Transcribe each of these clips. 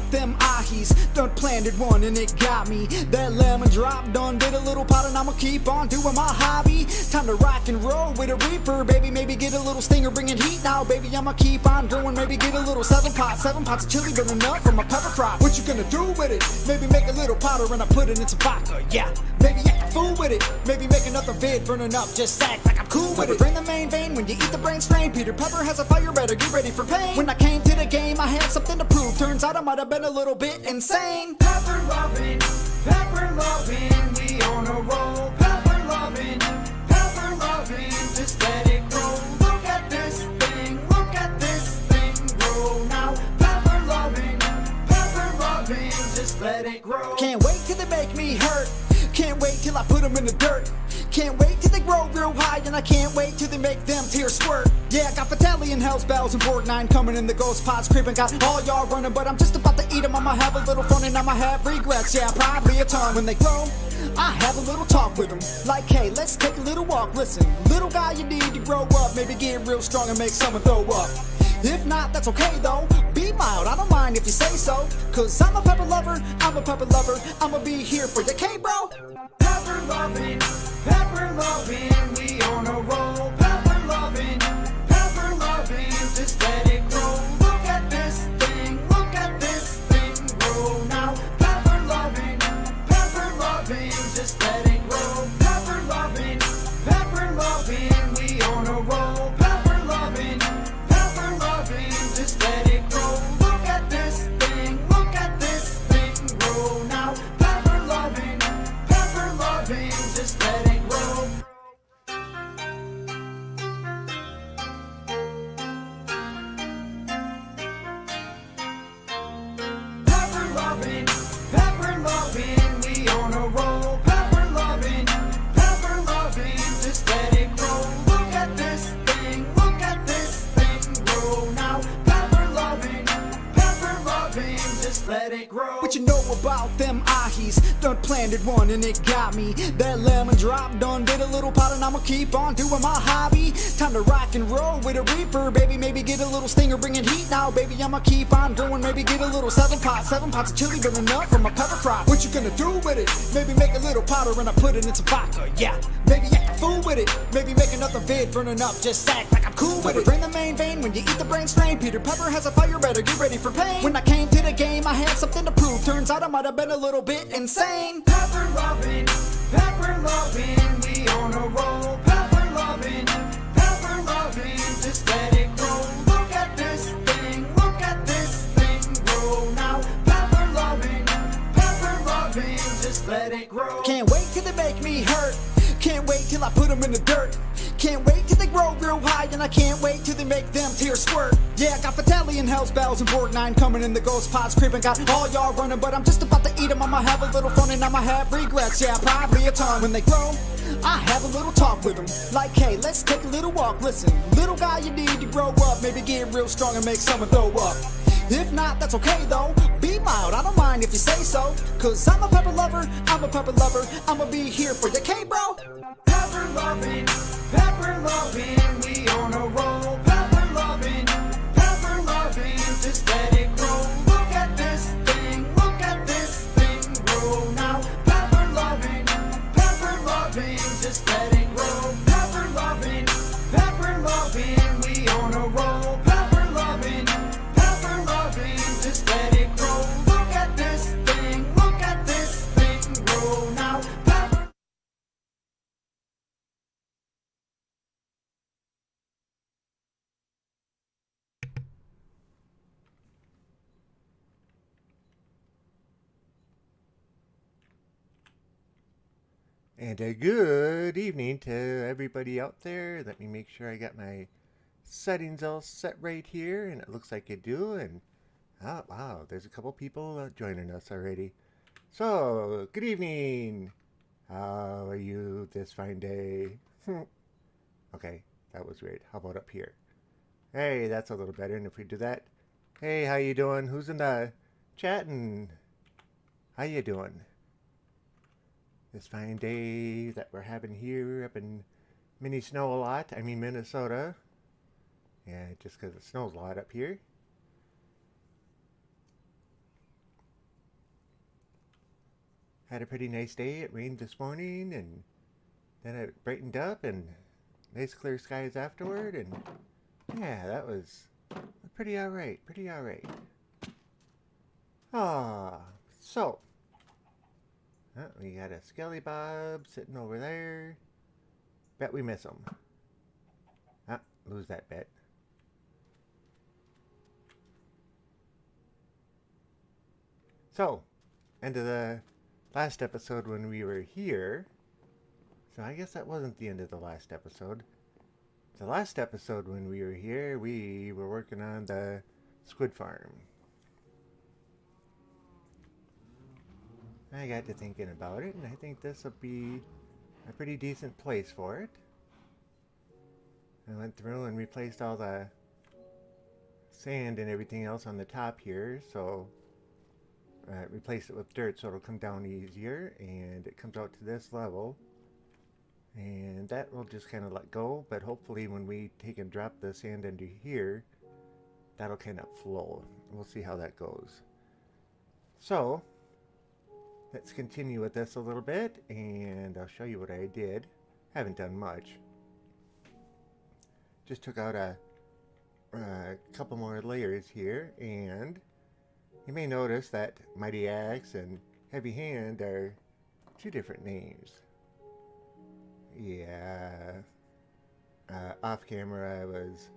about them ahis. Done planted one and it got me. That lemon drop done did a little pot and I'ma keep on doing my hobby. Time to rock and roll with a reaper, baby. Maybe get a little stinger, bringing heat now, baby. I'ma keep on going, maybe get a little 7 pots of chili burning up from a pepper crop. What you gonna do with it? Maybe make a little powder and I put it in some vodka, yeah. Maybe act a fool with it. Maybe make another vid burning up, just act like I'm cool with it. Drain the main vein when you eat the brain strain. Peter Pepper has a fire, better get ready for pain. When I came to the game, I had something to prove. Turns out I might have been a little bit insane. Pepper loving, we on a roll. Pepper loving, just let it grow. Look at this thing grow now. Pepper loving, just let it grow. Can't wait till they make me hurt. Can't wait till I put them in the dirt. Can't wait till they grow real high, and I can't wait till they make them tears squirt. Yeah, I got Battalion, Hell's Bells, and Borgnine coming in the ghost pods creeping. Got all y'all running, but I'm just about to eat them. I'ma have a little fun and I'ma have regrets. Yeah, probably a ton. When they grow, I have a little talk with them. Like, hey, let's take a little walk. Listen, little guy, you need to grow up. Maybe get real strong and make someone throw up. If not, that's okay though. Be mild, I don't mind if you say so. Cause I'm a pepper lover, I'ma be here for you, K bro. Pepper loving, we on a roll. Pepper loving, just let it grow. Look at this thing grow now. Pepper loving, just let it grow. Pepper loving, we on a roll. Pepper loving, just let it grow. Look at this thing grow now. Pepper loving, just let it grow. Pepper loving, we on a roll. Pepper loving, just let it grow. Look at this thing grow now. Pepper loving, just let it grow. What you know about them ahis? Done planted one and it got me. That lemon drop done did a little pot and I'ma keep on doing my hobby. Time to rock and roll with a reaper, baby. Maybe get a little stinger, bringing heat now, baby. I'ma keep on going, maybe get a little 7 pots of chili burning up from a pepper crop. What you gonna do with it? Maybe make a little powder and I put it in some vodka, yeah. Maybe act a fool with it. Maybe make another vid burning up, just act like I'm cool with it. Drain the main vein when you eat the brain strain. Peter Pepper has a fire, better get ready for pain. When I came to the game, I had something to prove. Turns out I might have been a little bit insane. Pepper loving, we on a roll. Pepper loving, just let it grow. Look at this thing grow now. Pepper loving, just let it grow. Can't wait till they make me hurt. Can't wait till I put them in the dirt. Can't wait till they grow real high, and I can't wait till they make them tears squirt. Yeah, I got Battalion, Hell's Bells, and Borgnine coming in the ghost pods creeping. Got all y'all running, but I'm just about to eat them. I'ma have a little fun and I'ma have regrets. Yeah, probably a ton. When they grow, I have a little talk with them. Like, hey, let's take a little walk. Listen, little guy, you need to grow up. Maybe get real strong and make someone throw up. If not, that's okay though. Be mild, I don't mind if you say so. Cause I'm a pepper lover, I'ma be here for you, K bro. Pepper loving, we on a roll. Pepper loving, just let it grow. Look at this thing grow now. Pepper loving, just let it grow. Pepper loving, we on a roll. Pepper loving, just let it grow. Look at this thing grow now. Pepper. And a good evening to everybody out there. Let me make sure I got my settings all set right here, and it looks like I do. And oh wow, there's a couple people joining us already. So good evening. How are you this fine day? Okay, that was great. How about up here? Hey, that's a little better. And if we do that, hey, how you doing? Who's in the chatting? How you doing? This fine day that we're having here up in Mini Snow a lot. I mean Minnesota. Yeah, just because it snows a lot up here. had a pretty nice day. It rained this morning, and then it brightened up, and nice clear skies afterward, and yeah, that was pretty alright, pretty alright. Ah, so, we got a Skelly Bob sitting over there. Bet we miss him. Lose that bet. So, end of the last episode when we were here. So I guess that wasn't the end of the last episode. The last episode when we were here, we were working on the squid farm. I got to thinking about it, and I think this will be a pretty decent place for it. I went through and replaced all the sand and everything else on the top here, so replaced it with dirt so it'll come down easier, and it comes out to this level, and that will just kind of let go, but hopefully when we take and drop the sand into here, that'll kind of flow. We'll see how that goes. So let's continue with this a little bit, and I'll show you what I did. Haven't done much. Just took out a couple more layers here, and you may notice that Mighty Axe and Heavy Hand are two different names. Yeah, off camera I was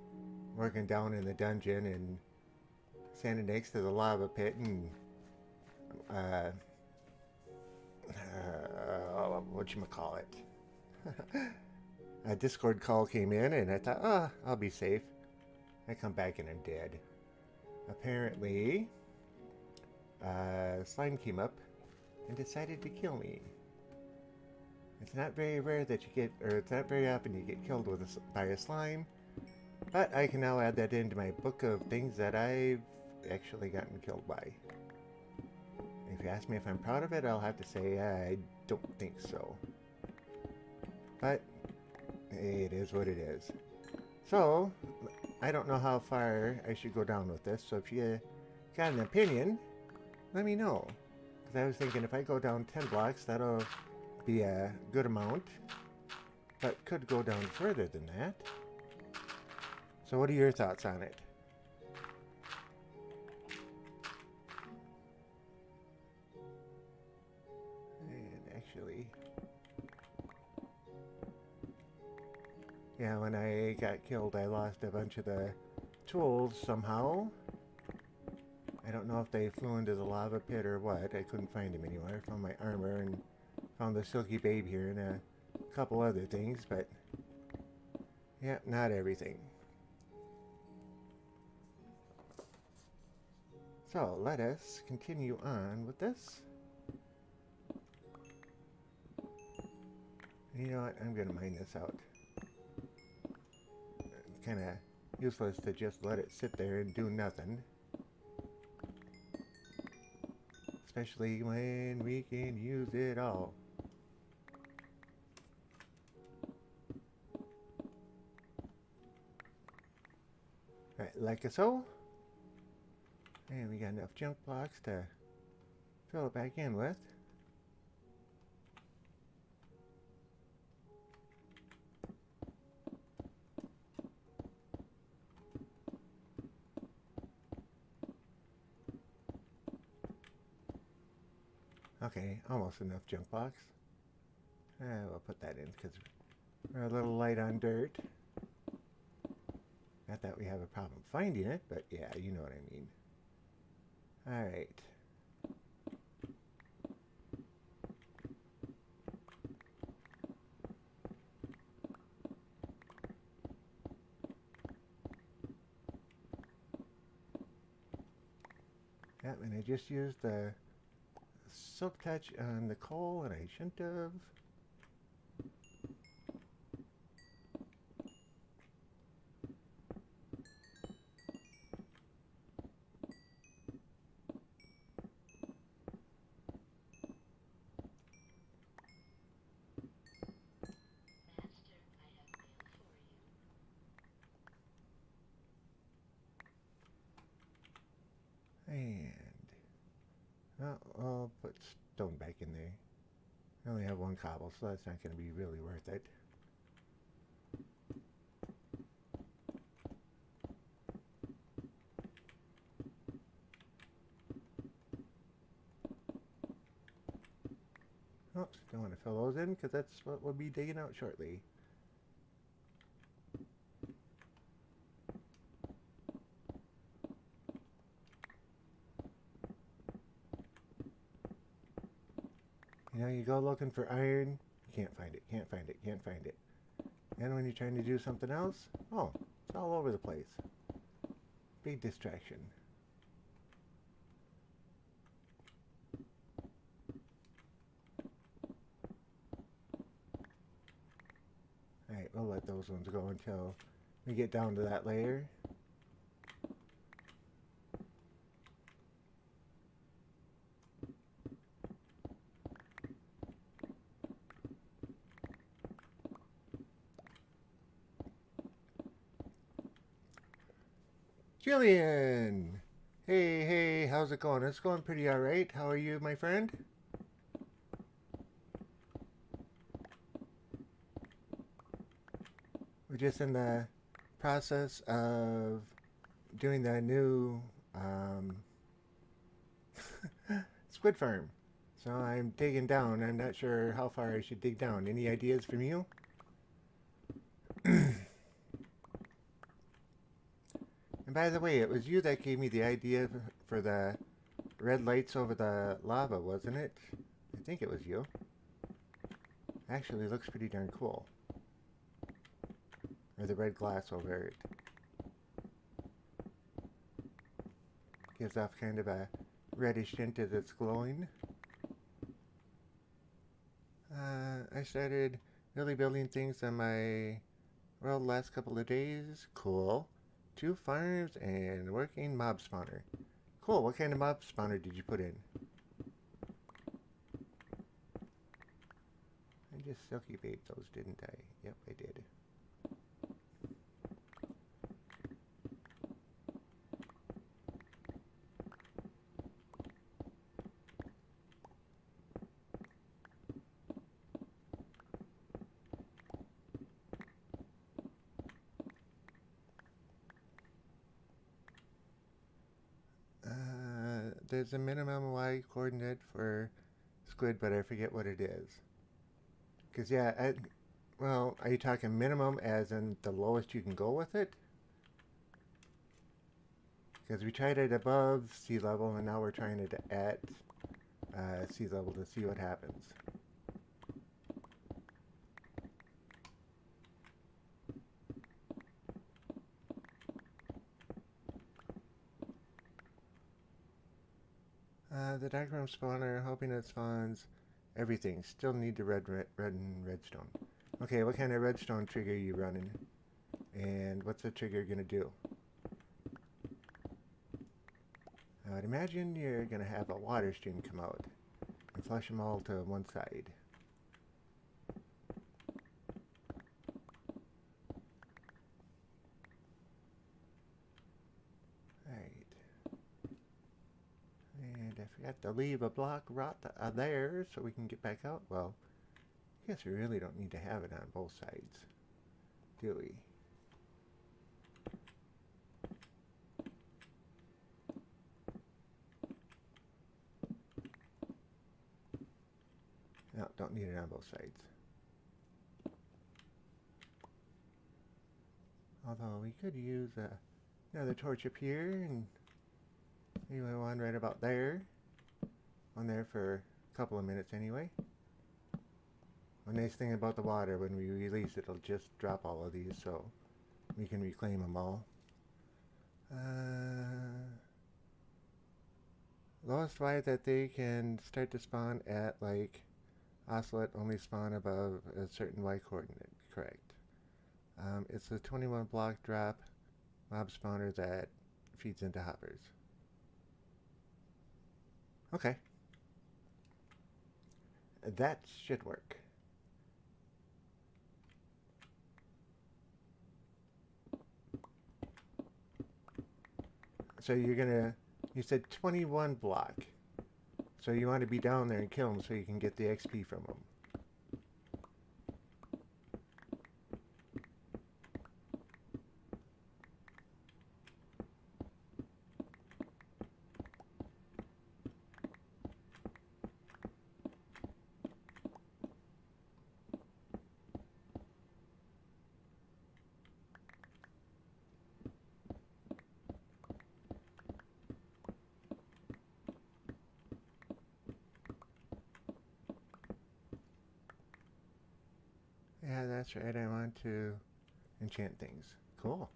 working down in the dungeon and standing next to the lava pit, and whatchamacallit. A Discord call came in, and I thought, I'll be safe. I come back and I'm dead. Apparently, slime came up and decided to kill me. It's not very rare that you get, or it's not very often you get killed by a slime, but I can now add that into my book of things that I've actually gotten killed by. If you ask me if I'm proud of it, I'll have to say I don't think so. But it is what it is. So, I don't know how far I should go down with this, so if you got an opinion, let me know. Because I was thinking if I go down 10 blocks, that'll be a good amount, but could go down further than that. So what are your thoughts on it? And actually, yeah, when I got killed, I lost a bunch of the tools somehow. I don't know if they flew into the lava pit or what. I couldn't find them anywhere. I found my armor and found the silky babe here and a couple other things, but yeah, not everything. So let us continue on with this. You know what? I'm gonna mine this out. It's kind of useless to just let it sit there and do nothing. Especially when we can use it all. Right, like so. And we got enough junk blocks to fill it back in with. Okay, almost enough junk blocks. We'll put that in because we're a little light on dirt. Not that we have a problem finding it, but yeah, you know what I mean. Alright. Yep, and I just used the silk touch on the coal, and I shouldn't have. And, well, I'll put stone back in there. I only have one cobble, so that's not going to be really worth it. Oops, don't want to fill those in because that's what we'll be digging out shortly. You know, you go looking for iron, you can't find it, can't find it, can't find it. And when you're trying to do something else, oh, it's all over the place. Big distraction. Alright, we'll let those ones go until we get down to that layer. Jillian! Hey, hey, how's it going? It's going pretty alright. How are you, my friend? We're just in the process of doing the new squid farm. So I'm digging down. I'm not sure how far I should dig down. Any ideas from you? And by the way, it was you that gave me the idea for the red lights over the lava, wasn't it? I think it was you. Actually, it looks pretty darn cool. Or the red glass over it. Gives off kind of a reddish tint as it's glowing. I started really building things on my, well, last couple of days. Cool. 2 farms and working mob spawner. Cool. What kind of mob spawner did you put in? I just silky bait those, didn't I? Yep, I did. There's a minimum Y coordinate for squid, but I forget what it is. Because, yeah, well, are you talking minimum as in the lowest you can go with it? Because we tried it above sea level, and now we're trying it at sea level to see what happens. The dark room spawner, hoping it spawns everything. Still need the redstone. Okay, what kind of redstone trigger are you running? And what's the trigger gonna do? I would imagine you're gonna have a water stream come out and flush them all to one side. I forgot to leave a block there so we can get back out. Well, I guess we really don't need to have it on both sides, do we? No, don't need it on both sides. Although we could use another torch up here, and maybe one right about there. On there for a couple of minutes anyway. One nice thing about the water, when we release it, it'll just drop all of these so we can reclaim them all. Lowest Y that they can start to spawn at, like, Ocelot only spawn above a certain Y coordinate, correct. It's a 21 block drop mob spawner that feeds into hoppers. Okay. That should work. So you're gonna, you said 21 block. So you want to be down there and kill them so you can get the XP from them. Yeah, that's right. I want to enchant things. Cool.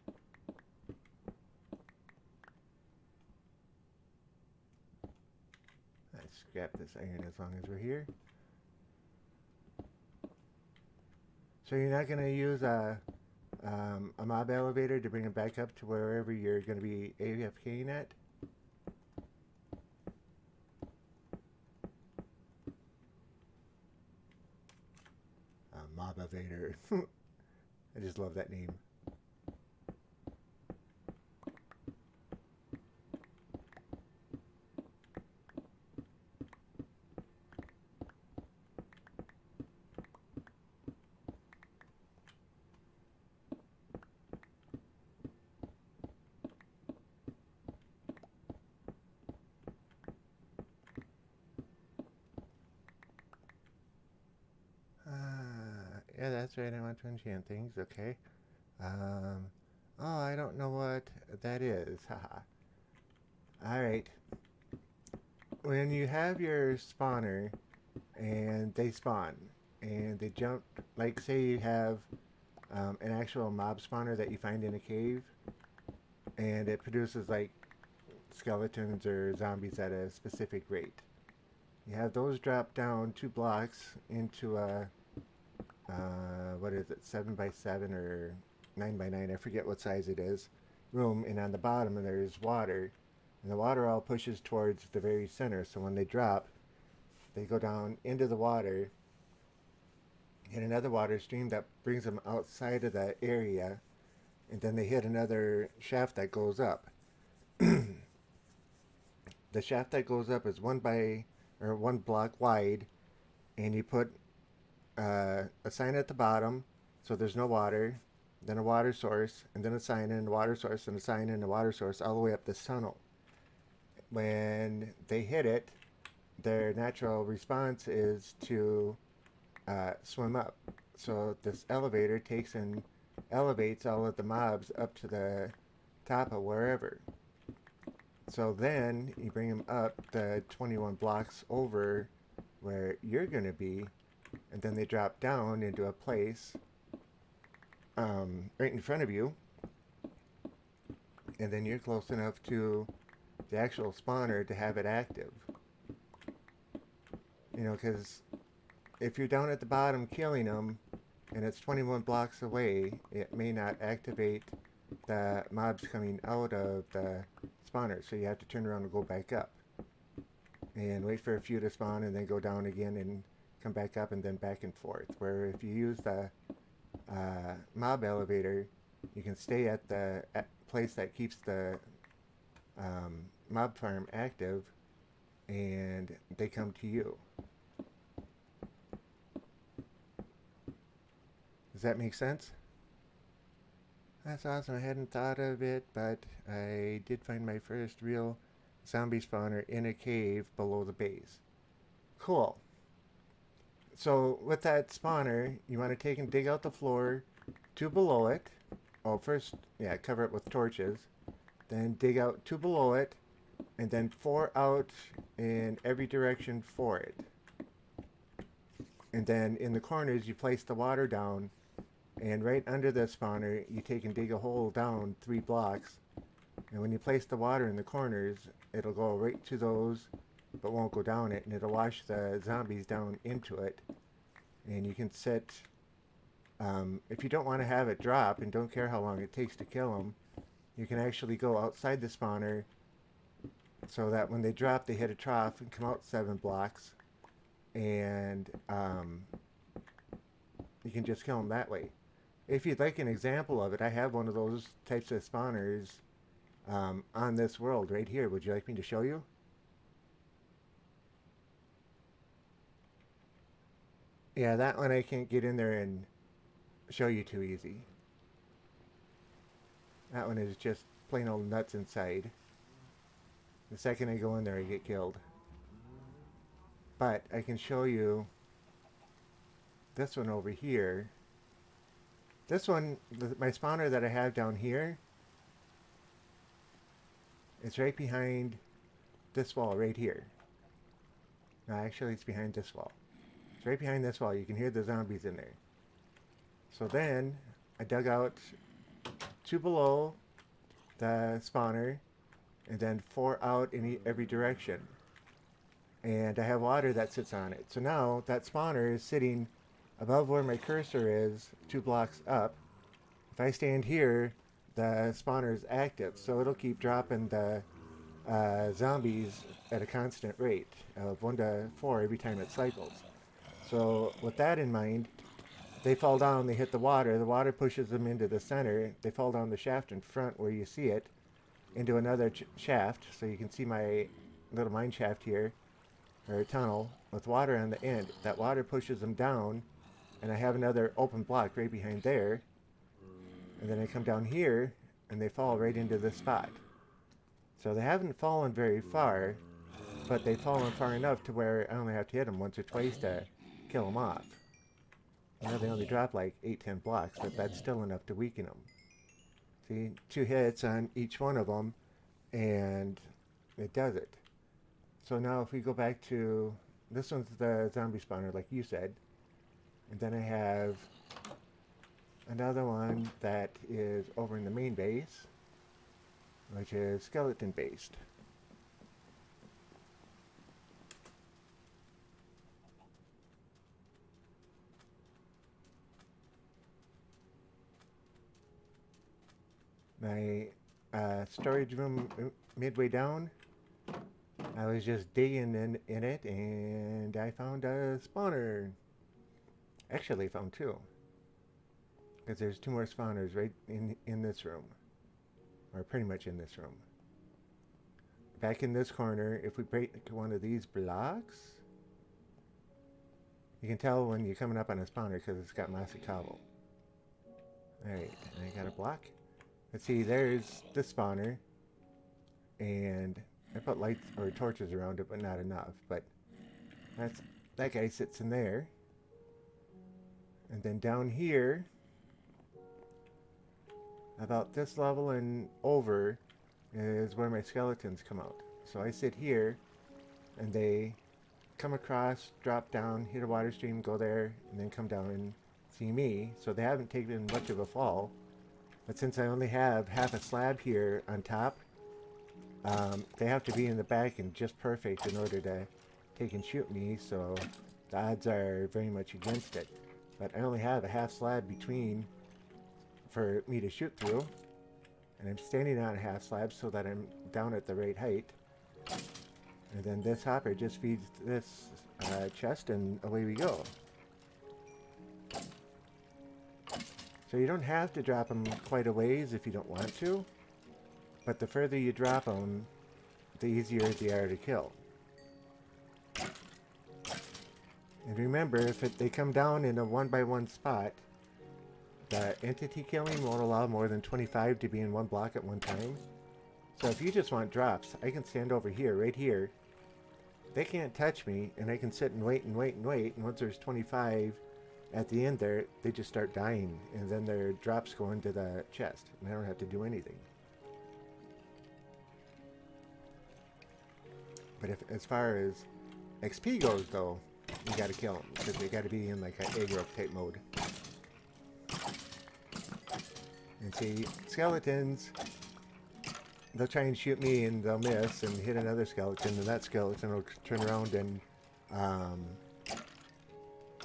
Let's scrap this iron as long as we're here. So you're not going to use a mob elevator to bring it back up to wherever you're going to be AFKing at? Mob elevator. I just love that name. Yeah, that's right. I want to enchant things. Okay. Oh, I don't know what that is. Haha. Alright. When you have your spawner and they spawn and they jump, like say you have an actual mob spawner that you find in a cave and it produces like skeletons or zombies at a specific rate. You have those drop down 2 blocks into a what is it, 7 by 7 or 9 by 9, I forget what size it is, room, and on the bottom there's water, and the water all pushes towards the very center, so when they drop, they go down into the water, hit another water stream that brings them outside of that area, and then they hit another shaft that goes up. The shaft that goes up is 1 block wide, and you put a sign at the bottom so there's no water, then a water source, and then a sign in a water source, and a sign in a water source all the way up this tunnel. When they hit it, their natural response is to swim up. So this elevator takes and elevates all of the mobs up to the top of wherever. So then you bring them up the 21 blocks over where you're going to be, and then they drop down into a place right in front of you, and then you're close enough to the actual spawner to have it active. You know, because if you're down at the bottom killing them and it's 21 blocks away, it may not activate the mobs coming out of the spawner, so you have to turn around and go back up and wait for a few to spawn and then go down again and come back up and then back and forth. Where if you use the mob elevator, you can stay at the place that keeps the mob farm active and they come to you. Does that make sense? That's awesome. I hadn't thought of it, but I did find my first real zombie spawner in a cave below the base. Cool. So with that spawner, you want to take and dig out the floor 2 below it. Oh, first, yeah, cover it with torches. Then dig out 2 below it, and then 4 out in every direction for it. And then in the corners, you place the water down, and right under the spawner, you take and dig a hole down 3 blocks. And when you place the water in the corners, it'll go right to those, but won't go down it, and it'll wash the zombies down into it. And you can set, if you don't want to have it drop and don't care how long it takes to kill them, you can actually go outside the spawner so that when they drop, they hit a trough and come out 7 blocks, and you can just kill them that way. If you'd like an example of it, I have one of those types of spawners on this world right here. Would you like me to show you? Yeah, that one I can't get in there and show you too easy. That one is just plain old nuts inside. The second I go in there, I get killed. But I can show you this one over here. This one, my spawner that I have down here, it's right behind this wall right here. No, actually it's behind this wall. It's right behind this wall. You can hear the zombies in there. So then I dug out 2 below the spawner and then 4 out in every direction. And I have water that sits on it. So now that spawner is sitting above where my cursor is, 2 blocks up. If I stand here, the spawner is active, so it'll keep dropping the zombies at a constant rate of 1 to 4 every time it cycles. So with that in mind, they fall down, they hit the water pushes them into the center, they fall down the shaft in front where you see it, into another shaft, so you can see my little mine shaft here, or a tunnel, with water on the end. That water pushes them down, and I have another open block right behind there, and then I come down here, and they fall right into this spot. So they haven't fallen very far, but they've fallen far enough to where I only have to hit them once or twice to kill them off. Now they only drop like 8-10 blocks, but that's still enough to weaken them. See, 2 hits on each one of them, and it does it. So now if we go back to, this one's the zombie spawner like you said, and then I have another one that is over in the main base, which is skeleton based. My storage room midway down, I was just digging in it and I found a spawner. Actually found 2, because there's 2 more spawners right in this room, or pretty much in this room. Back in this corner, if we break one of these blocks, you can tell when you're coming up on a spawner because it's got mossy cobble. Alright, I got a block. Let's see, there's the spawner, and I put lights or torches around it, but not enough. But that guy sits in there, and then down here, about this level and over, is where my skeletons come out. So I sit here, and they come across, drop down, hit a water stream, go there, and then come down and see me. So they haven't taken much of a fall. But since I only have half a slab here on top, they have to be in the back and just perfect in order to take and shoot me, so the odds are very much against it. But I only have a half slab between for me to shoot through, and I'm standing on a half slab so that I'm down at the right height. And then this hopper just feeds this chest, and away we go. So you don't have to drop them quite a ways if you don't want to, but the further you drop them, the easier they are to kill. And remember, if they come down in a 1-by-1 spot, the entity killing won't allow more than 25 to be in one block at one time. So if you just want drops, I can stand over here, right here. They can't touch me, and I can sit and wait and wait and wait, and once there's 25 at the end there, they just start dying, and then their drops go into the chest, and I don't have to do anything. But as far as XP goes, though, you gotta kill them, because they gotta be in like an aggro type mode. And see, skeletons, they'll try and shoot me and they'll miss and hit another skeleton, and that skeleton will turn around and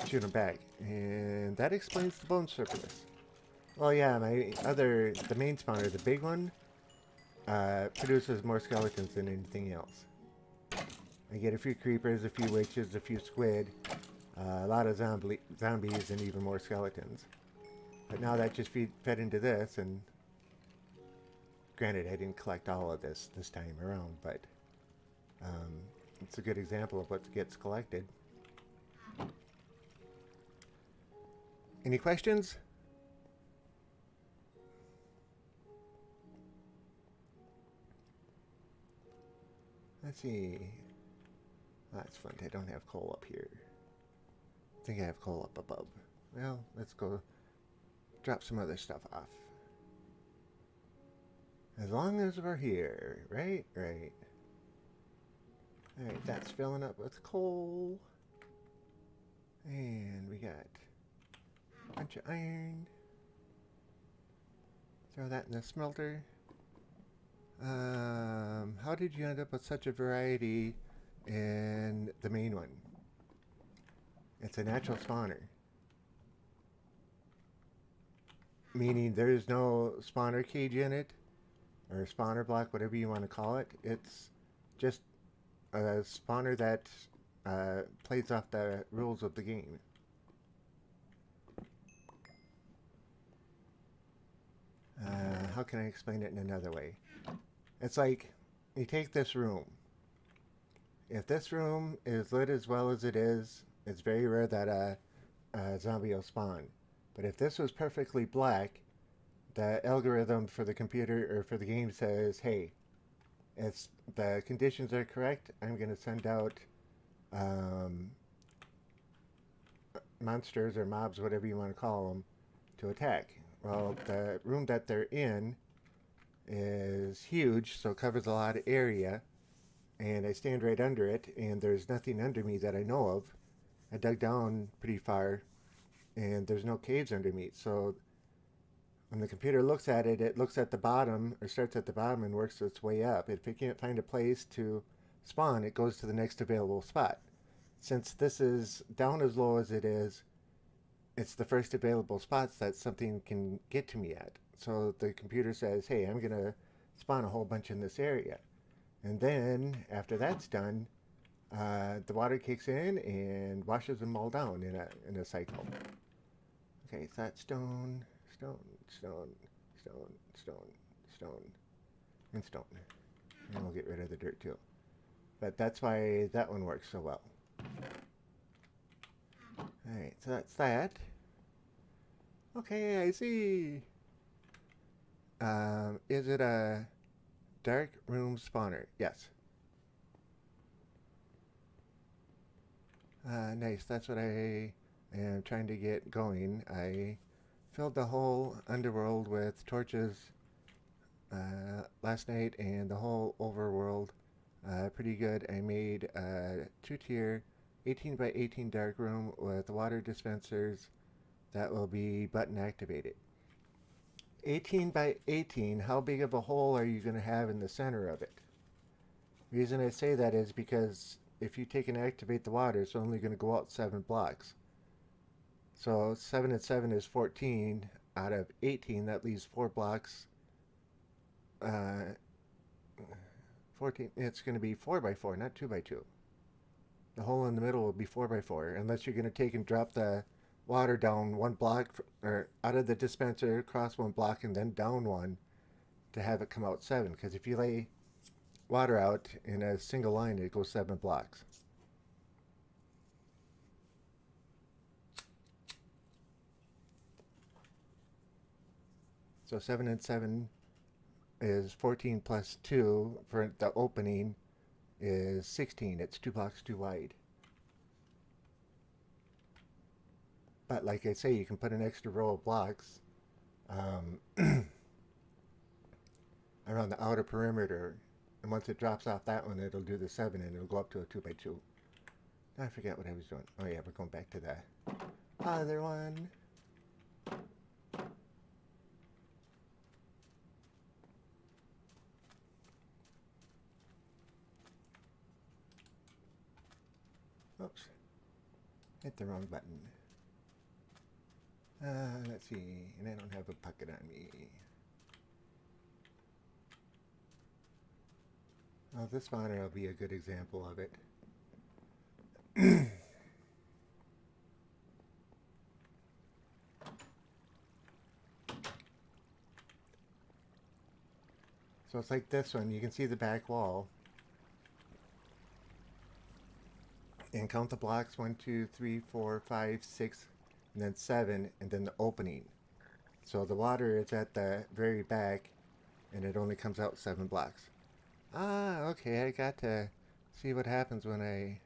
shoot them back. And that explains the bone surplus. Well, yeah, the main spawner, the big one, produces more skeletons than anything else. I get a few creepers, a few witches, a few squid, a lot of zombies, and even more skeletons. But now that just fed into this, and granted I didn't collect all of this time around, but it's a good example of what gets collected. Any questions? Let's see. That's fun. I don't have coal up here. I think I have coal up above. Well, let's go drop some other stuff off. As long as we're here, right? Right. Alright, that's filling up with coal. And we got a bunch of iron. Throw that in the smelter. How did you end up with such a variety in the main one? It's a natural spawner. Meaning there's no spawner cage in it, or spawner block, whatever you want to call it. It's just a spawner that plays off the rules of the game. How can I explain it in another way? It's like you take this room. If this room is lit as well as it is, it's very rare that a zombie will spawn. But if this was perfectly black, the algorithm for the computer or for the game says, hey, if the conditions are correct, I'm going to send out monsters or mobs, whatever you want to call them, to attack. Well, the room that they're in is huge, so it covers a lot of area, and I stand right under it, and there's nothing under me that I know of. I dug down pretty far, and there's no caves under me, so when the computer looks at it, it looks at the bottom, or starts at the bottom and works its way up. If it can't find a place to spawn, it goes to the next available spot. Since this is down as low as it is, it's the first available spots that something can get to me at. So the computer says, hey, I'm going to spawn a whole bunch in this area. And then, after that's done, the water kicks in and washes them all down in a cycle. Okay, so that's stone, stone, stone, stone, stone, stone, and stone. And we'll get rid of the dirt too. But that's why that one works so well. Alright, so that's that. Okay, I see. Is it a dark room spawner? Yes. Nice, that's what I am trying to get going. I filled the whole underworld with torches last night, and the whole overworld pretty good. I made a 2-tier 18 by 18 dark room with water dispensers that will be button activated. 18 by 18, how big of a hole are you going to have in the center of it? The reason I say that is because if you take and activate the water, it's only going to go out 7 blocks. So 7 and 7 is 14 out of 18. That leaves 4 blocks. 14. It's going to be 4 by 4, not 2 by 2. The hole in the middle will be 4 by 4, unless you're going to take and drop the water down 1 block, or out of the dispenser, across 1 block, and then down 1 to have it come out 7. Because if you lay water out in a single line, it goes 7 blocks. So 7 and 7 is 14 plus 2 for the opening is 16. It's 2 blocks too wide. But like I say, you can put an extra row of blocks around the outer perimeter, and once it drops off that one, it'll do the 7 and it'll go up to a 2 by 2. I forget what I was doing. Oh yeah, we're going back to the other one. Oops, hit the wrong button. Let's see, and I don't have a bucket on me. Well, this spawner will be a good example of it. So it's like this one. You can see the back wall. And count the blocks. 1, 2, 3, 4, 5, 6, and then 7, and then the opening. So the water is at the very back, and it only comes out 7 blocks. Ah, okay, I got to see what happens when I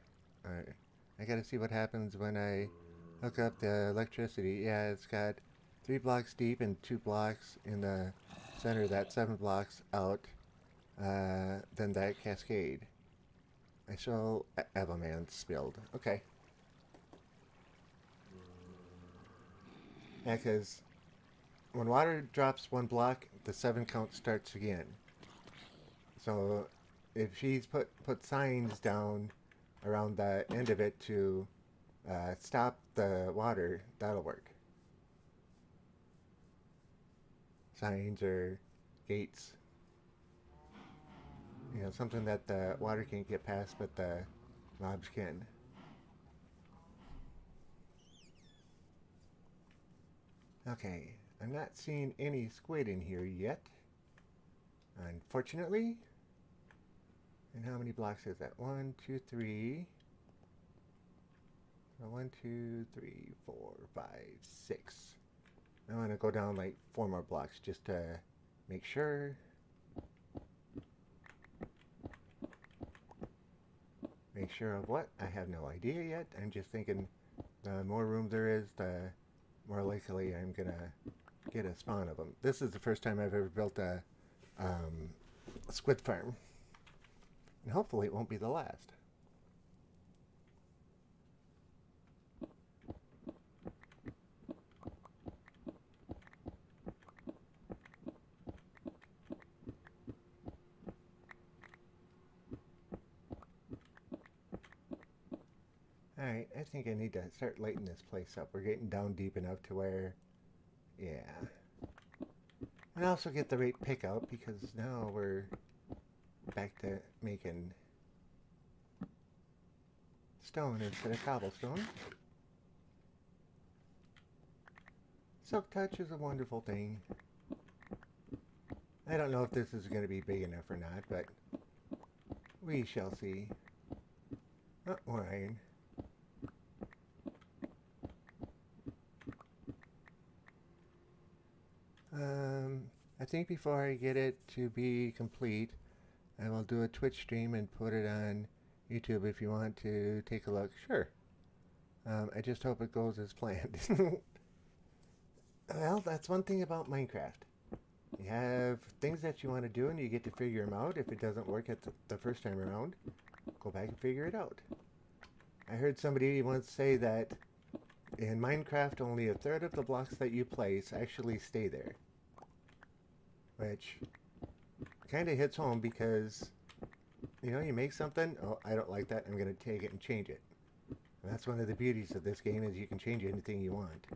got to see what happens when I hook up the electricity. Yeah, it's got 3 blocks deep and 2 blocks in the center of that, 7 blocks out. Then that cascade. I saw Avaman spilled. Okay. Yeah, because when water drops 1 block, the 7 count starts again. So if she's put signs down around the end of it to stop the water, that'll work. Signs or gates. You know, something that the water can't get past, but the mobs can. Okay, I'm not seeing any squid in here yet, unfortunately. And how many blocks is that? 1, 2, 3. 1, 2, 3, 4, 5, 6. I want to go down like 4 more blocks just to make sure. Make sure of what? I have no idea yet. I'm just thinking the more room there is, the more likely I'm going to get a spawn of them. This is the first time I've ever built a squid farm. And hopefully it won't be the last. Alright, I think I need to start lighting this place up. We're getting down deep enough to where, yeah. And also get the right pickup because now we're back to making stone instead of cobblestone. Silk touch is a wonderful thing. I don't know if this is going to be big enough or not, but we shall see. Oh, more iron. I think before I get it to be complete, I will do a Twitch stream and put it on YouTube if you want to take a look. Sure. I just hope it goes as planned. Well, that's one thing about Minecraft. You have things that you want to do and you get to figure them out. If it doesn't work at the first time around, go back and figure it out. I heard somebody once say that in Minecraft, only a third of the blocks that you place actually stay there. Which kind of hits home because, you know, you make something, oh, I don't like that, I'm going to take it and change it. And that's one of the beauties of this game is you can change anything you want.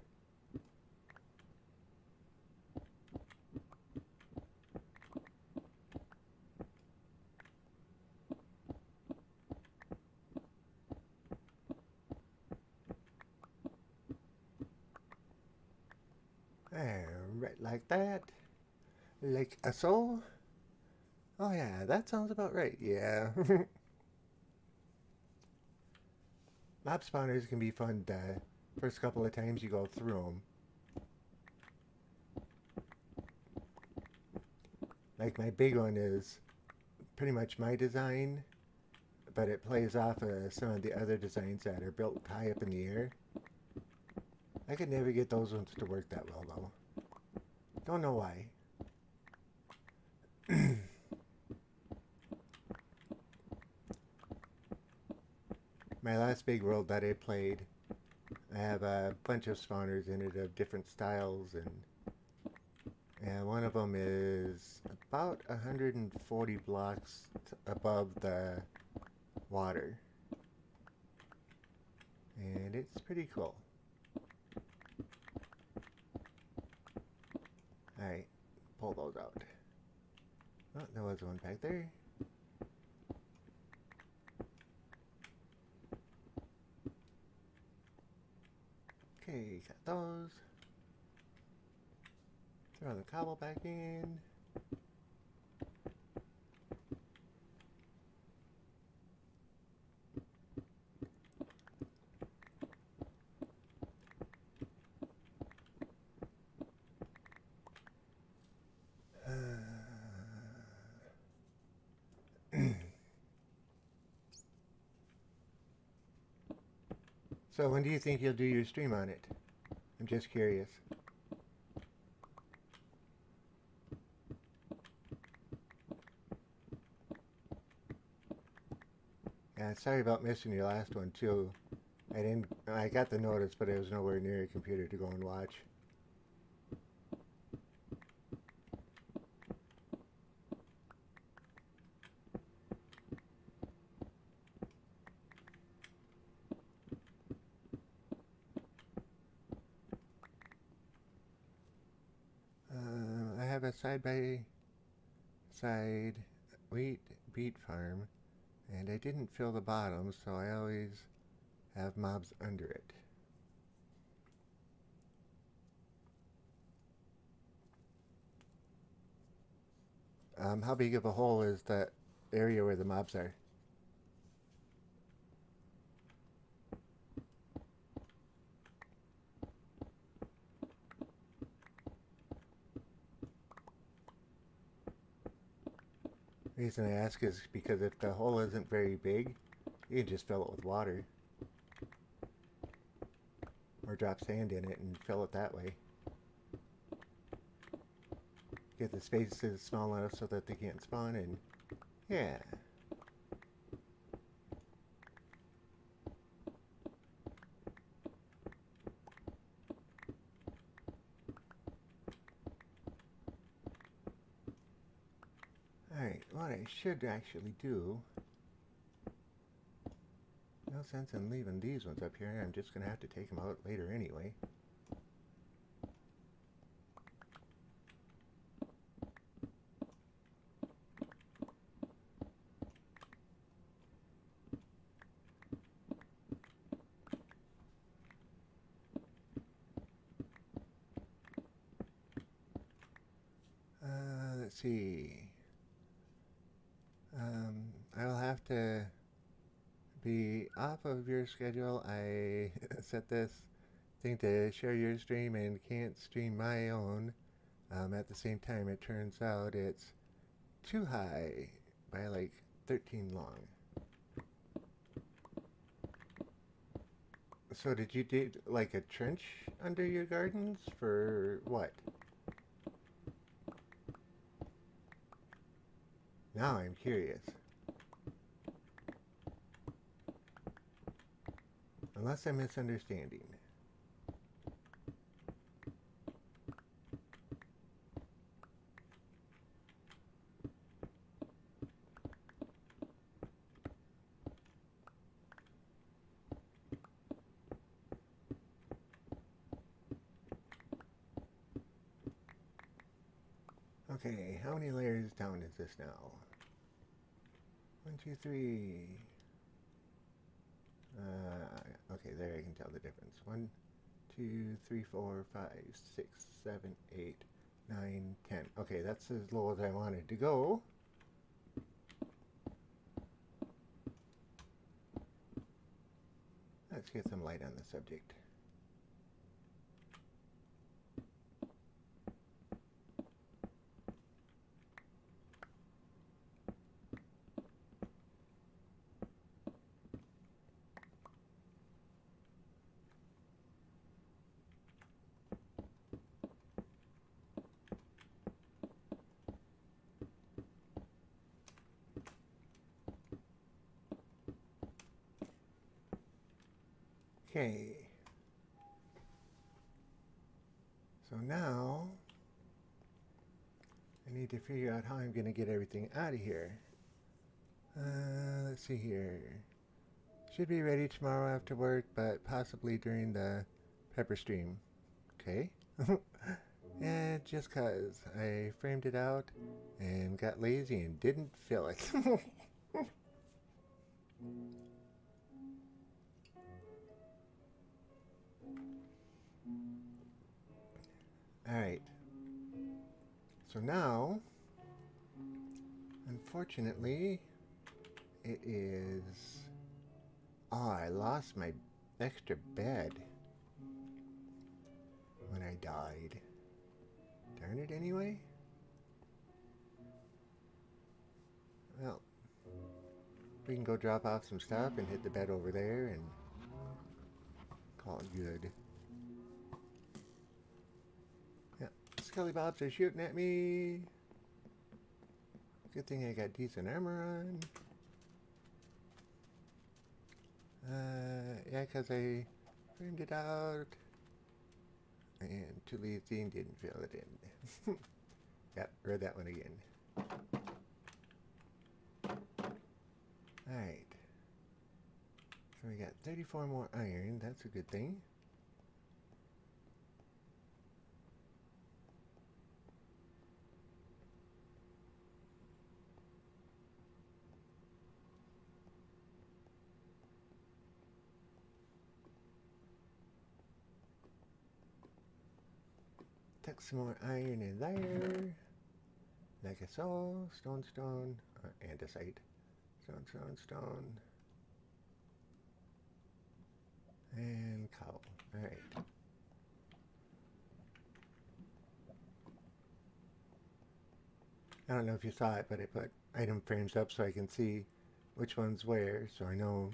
Right like that. Like a soul? Oh yeah, that sounds about right, yeah. Mob spawners can be fun the first couple of times you go through them. Like my big one is pretty much my design, but it plays off of some of the other designs that are built high up in the air. I could never get those ones to work that well though. Don't know why. My last big world that I played, I have a bunch of spawners in it of different styles, and one of them is about 140 blocks above the water. And it's pretty cool. Alright, pull those out. Oh, there was one back there. Okay, got those. Throw the cobble back in. So when do you think you'll do your stream on it? I'm just curious. Yeah, sorry about missing your last one too. I got the notice, but I was nowhere near a computer to go and watch. I have a side-by-side wheat beet farm, and I didn't fill the bottom, so I always have mobs under it. How big of a hole is that area where the mobs are? The reason I ask is because if the hole isn't very big, you can just fill it with water. Or drop sand in it and fill it that way. Get the spaces small enough so that they can't spawn, and yeah. Alright, what I should actually do... No sense in leaving these ones up here. I'm just going to have to take them out later anyway. Let's see. I'll have to be off of your schedule. I set this thing to share your stream and can't stream my own. At the same time, it turns out it's too high by like 13 long. So did you dig like a trench under your gardens for what? Now I'm curious. Unless I'm misunderstanding. Okay, how many layers down is this now? 1, 2, 3. Okay, there I can tell the difference. 1, 2, 3, 4, 5, 6, 7, 8, 9, 10. Okay, that's as low as I wanted to go. Let's get some light on the subject. Okay. So now I need to figure out how I'm going to get everything out of here. Let's see here. Should be ready tomorrow after work, but possibly during the pepper stream. Okay. Yeah, just cause I framed it out and got lazy and didn't fill it. Alright. So now, unfortunately, it is... Oh, I lost my extra bed when I died. Darn it anyway. Well, we can go drop off some stuff and hit the bed over there and... call it good. Yep, Skelly Bobs are shooting at me. Good thing I got decent armor on. Yeah, because I burned it out. And too lazy and didn't fill it in. Yep, read that one again. Alright. So we got 34 more iron. That's a good thing. Tuck some more iron in there. Like so. Stone, stone. Andesite. Stone, stone, stone. And cobble. Alright. I don't know if you saw it, but I put item frames up so I can see which one's where. So I know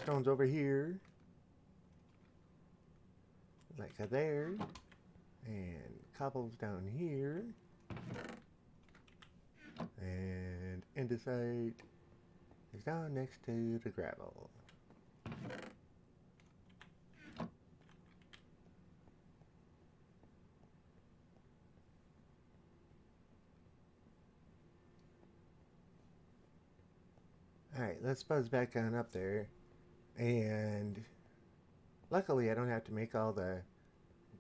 stone's over here. Like a there. And cobble's down here. And andesite is down next to the gravel. Alright, let's buzz back on up there. And luckily I don't have to make all the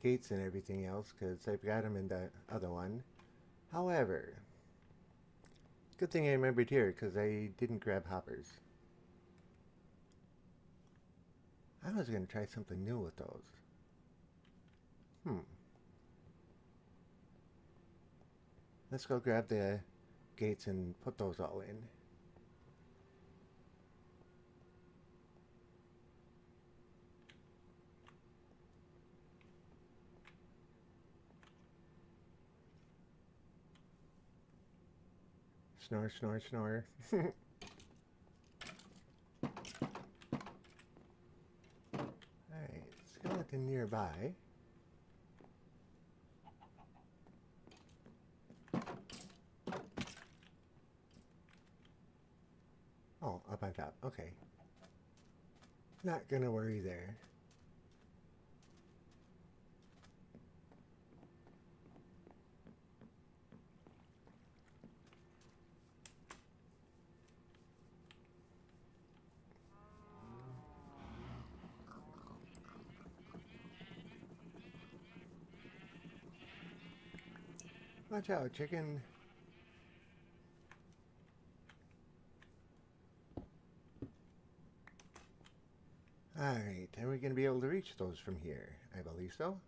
gates and everything else because I've got them in the other one. However, good thing I remembered here because I didn't grab hoppers. I was going to try something new with those. Let's go grab the gates and put those all in. Snore, snore, snore. Alright, skeleton nearby. Oh, up on top. Okay. Not gonna worry there. Watch out, chicken. Alright, are we going to be able to reach those from here? I believe so.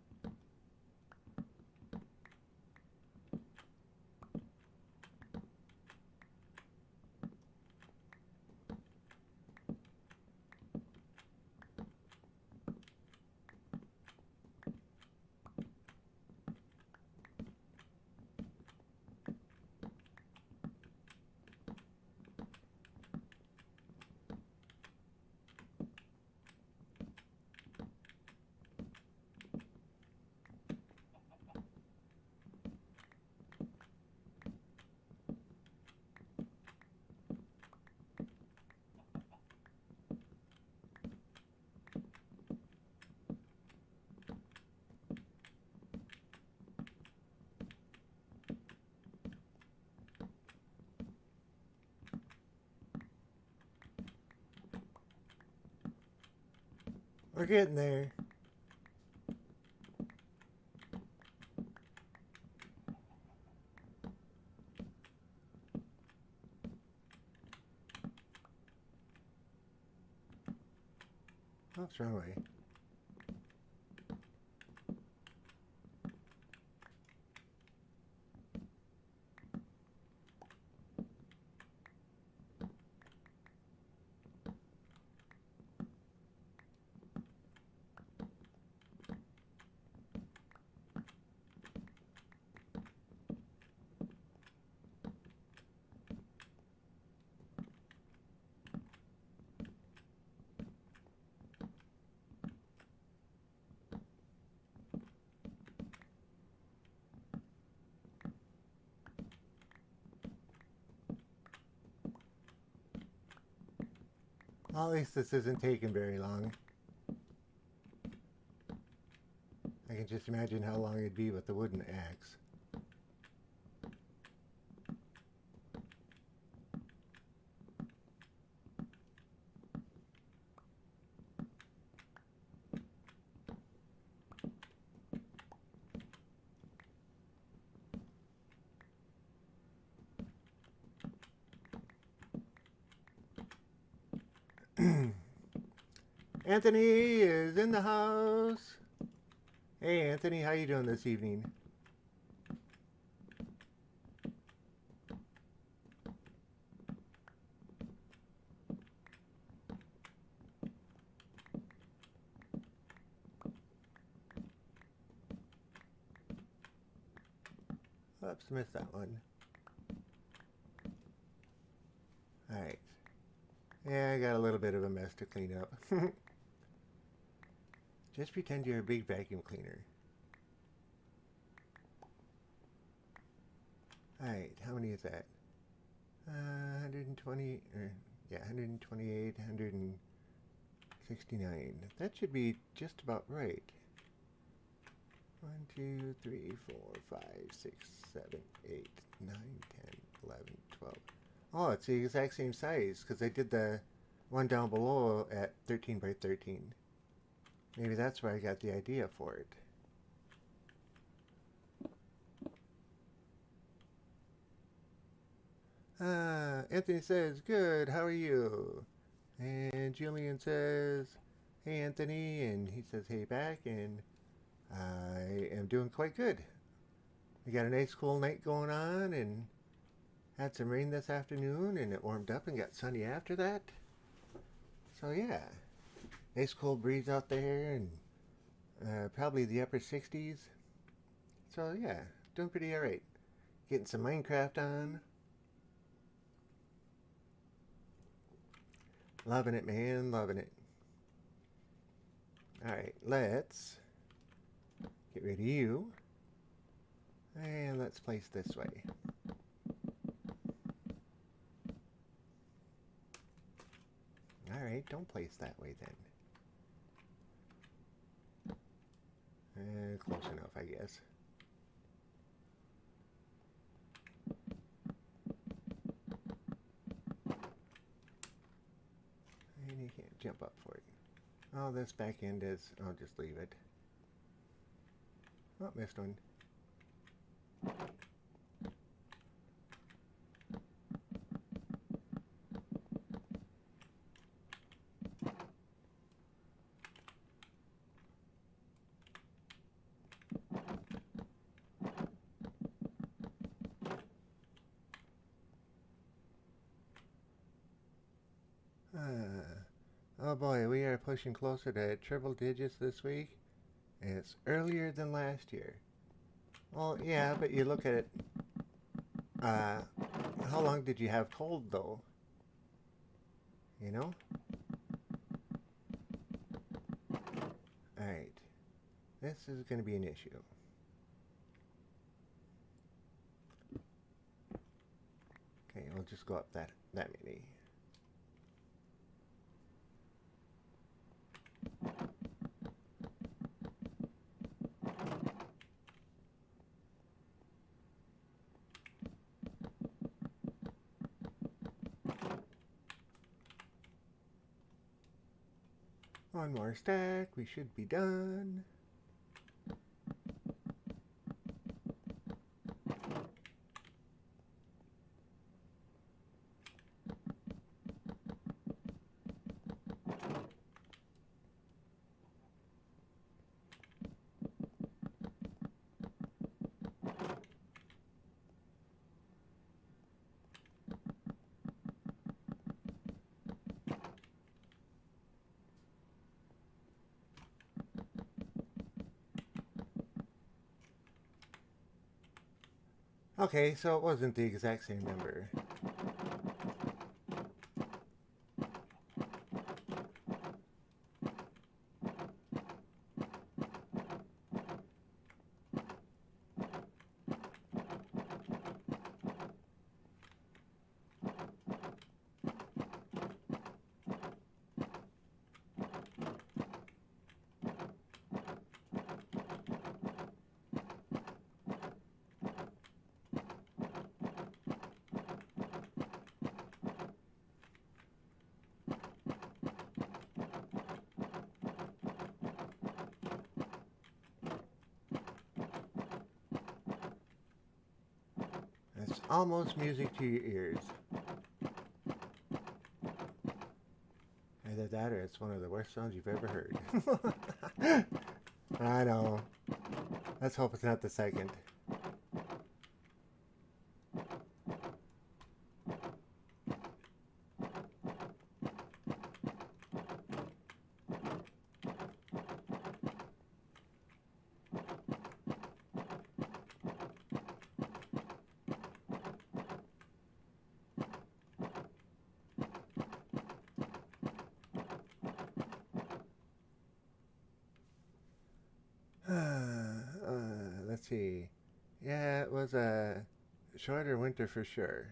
We're getting there. Oops, wrong way. Well, at least this isn't taking very long. I can just imagine how long it'd be with the wooden axe. Anthony is in the house. Hey Anthony, how you doing this evening? Oops, missed that one. Alright. Yeah, I got a little bit of a mess to clean up. Just pretend you're a big vacuum cleaner. Alright, how many is that? 120, yeah, 128, 169. That should be just about right. 1, 2, 3, 4, 5, 6, 7, 8, 9, 10, 11, 12. Oh, it's the exact same size because I did the one down below at 13 by 13. Maybe that's where I got the idea for it. Anthony says, good, how are you? And Julian says, hey Anthony, and he says, hey back, and I am doing quite good. We got a nice cool night going on, and had some rain this afternoon, and it warmed up and got sunny after that. So yeah, nice cold breeze out there, and probably the upper 60s. So yeah, doing pretty alright. Getting some Minecraft on. Loving it, man, loving it. Alright, let's get rid of you. And let's place this way. Alright, don't place that way then. Close enough, I guess. And you can't jump up for it. Oh, this back end is... I'll just leave it. Oh, missed one. Oh boy, we are pushing closer to triple digits this week, and it's earlier than last year. Well, yeah, but you look at it, how long did you have cold though? You know? Alright, this is going to be an issue. Okay, we'll just go up that many. One more stack, we should be done. Okay, so it wasn't the exact same number. almost music to your ears. Either that or it's one of the worst songs you've ever heard. I know. Let's hope it's not the second. Let's see. Yeah, it was a shorter winter for sure.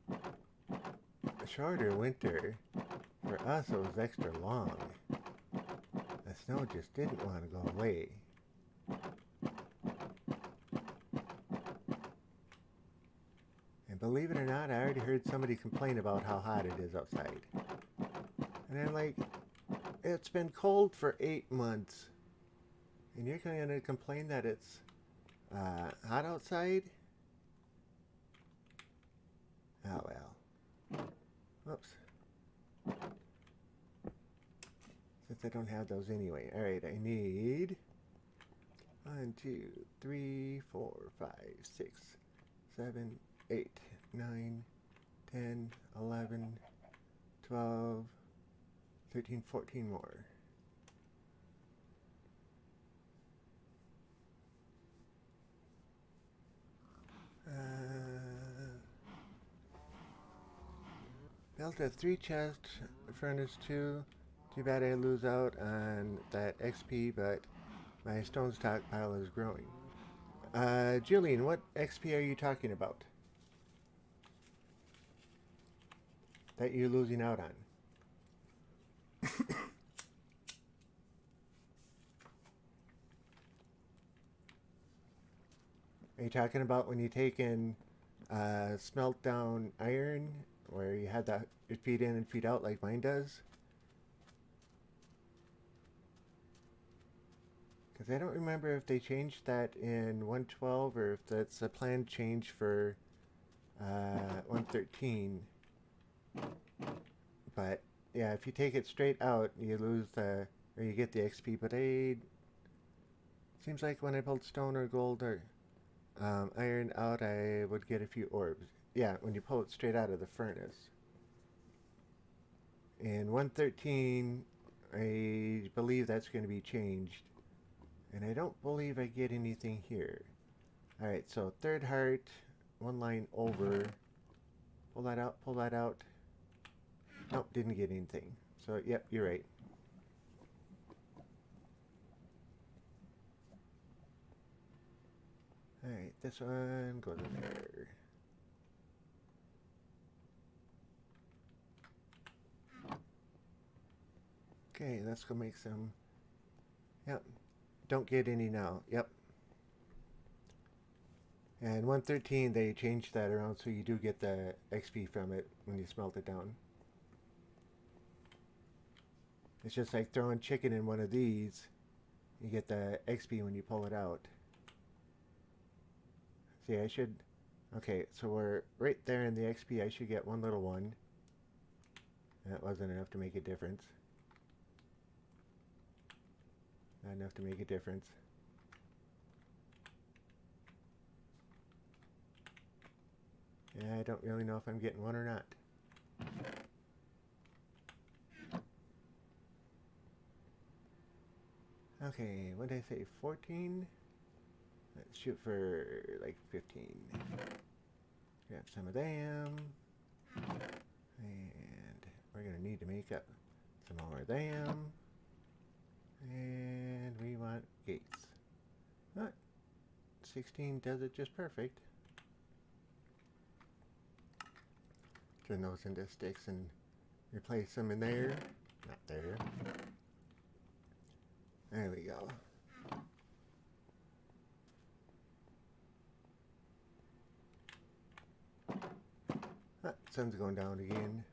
A shorter winter. For us, it was extra long. The snow just didn't want to go away. And believe it or not, I already heard somebody complain about how hot it is outside. And I'm like, it's been cold for 8 months. And you're going to complain that it's hot outside? Oh well. Whoops. Since I don't have those anyway. Alright, I need 1, 2, 3, 4, 5, 6, 7, 8, 9, 10, 11, 12, 13, 14 more. Built a 3-chest furnace too. Too bad I lose out on that XP, but my stone stockpile is growing. Julian, what XP are you talking about? That you're losing out on? Are you talking about when you take in smelt down iron, where you had that feed in and feed out like mine does? Because I don't remember if they changed that in 112 or if that's a planned change for 113. But yeah, if you take it straight out, you lose the, or you get the XP. But seems like when I pulled stone or gold or iron out, I would get a few orbs. Yeah, when you pull it straight out of the furnace. In 113, I believe that's going to be changed. And I don't believe I get anything here. Alright, so third heart, one line over. Pull that out, pull that out. Nope, didn't get anything. So, yep, you're right. Alright, this one goes in there. Okay, let's go make some. Yep, don't get any now. Yep. And 113, they changed that around so you do get the XP from it when you smelt it down. It's just like throwing chicken in one of these. You get the XP when you pull it out. See, I should... Okay, so we're right there in the XP. I should get one little one. That wasn't enough to make a difference. Not enough to make a difference. Yeah, I don't really know if I'm getting one or not. Okay, what did I say? 14? Let's shoot for like 15. Grab some of them. And we're going to need to make up some more of them. And we want gates. Oh, 16 does it just perfect. Turn those into sticks and replace them in there. Not there. There we go. Ah, sun's going down again.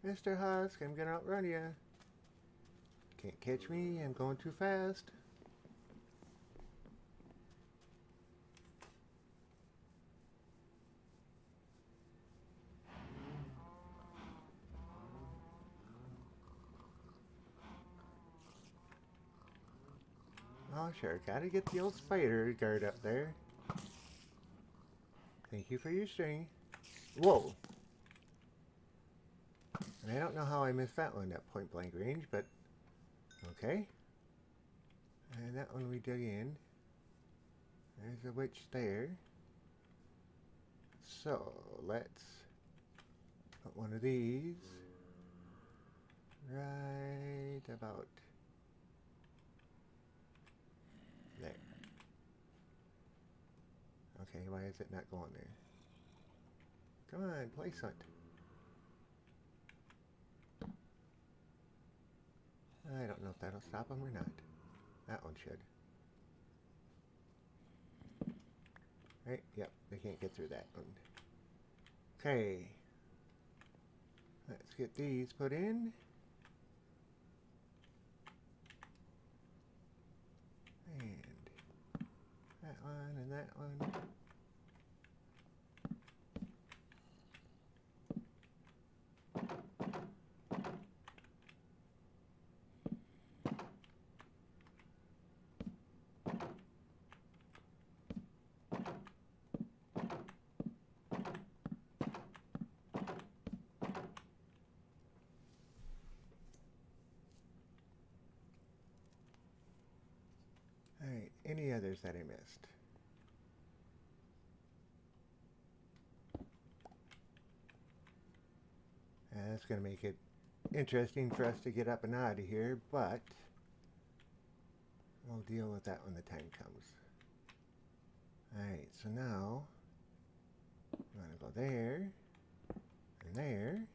Mr. Husk, I'm gonna outrun you. Can't catch me, I'm going too fast. Oh sure, gotta get the old spider guard up there. Thank you for your string. Whoa! And I don't know how I missed that one at point blank range, but okay. And that one we dug in. There's a witch there. So let's put one of these right about there. Okay, why is it not going there? Come on, place hunt. I don't know if that'll stop them or not. That one should. Right, yep, they can't get through that one. Okay. Let's get these put in. And that one and that one. Alright, any others that I missed? That's going to make it interesting for us to get up and out of here, but we'll deal with that when the time comes. Alright, so now I'm going to go there and there.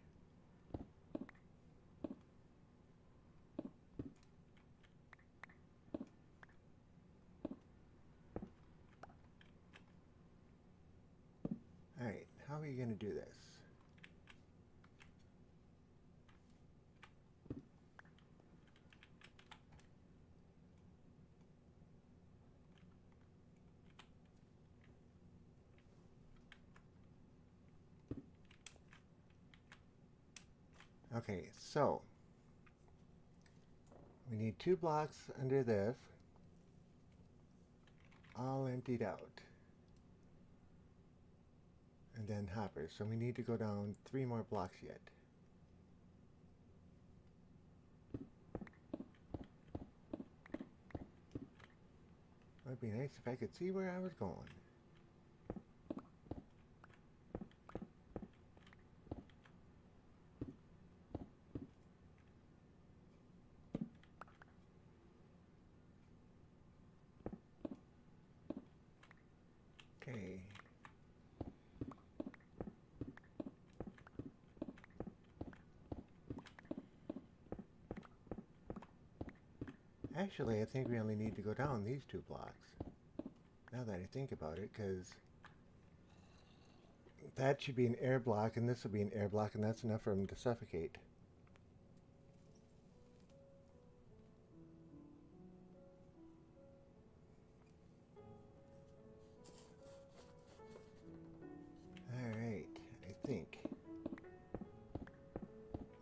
Alright, how are you going to do this? Okay, so we need 2 blocks under this, all emptied out. And then hoppers, so we need to go down 3 more blocks yet. It'd be nice if I could see where I was going. Okay. Actually, I think we only need to go down these 2 blocks. Now that I think about it, because that should be an air block, and this will be an air block, and that's enough for them to suffocate. Alright, I think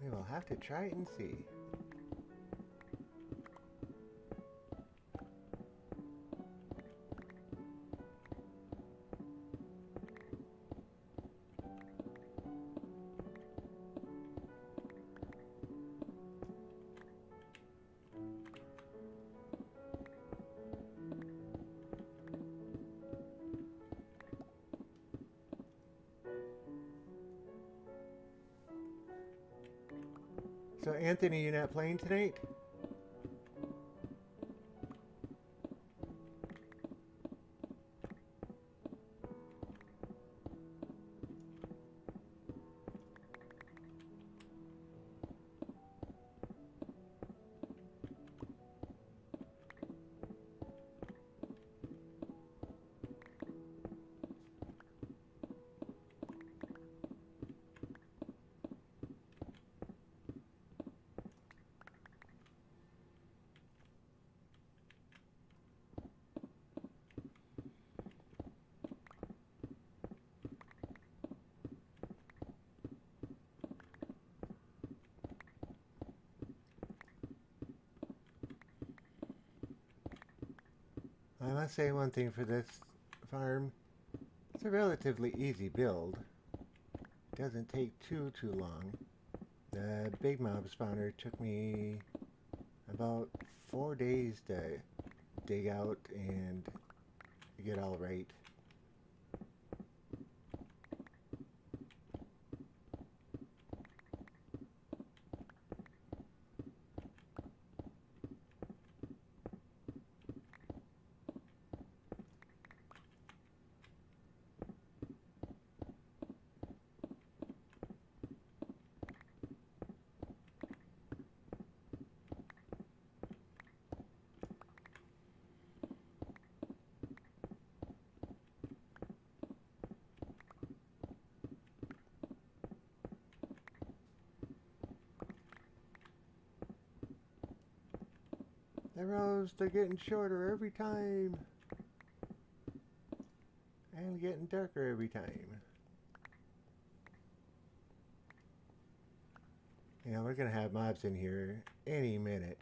we will have to try it and see. So Anthony, you're not playing tonight? I must say one thing for this farm. It's a relatively easy build. Doesn't take too long. The big mob spawner took me about 4 days to dig out and get all right. The rows, they're getting shorter every time. And getting darker every time. You know, we're gonna have mobs in here any minute.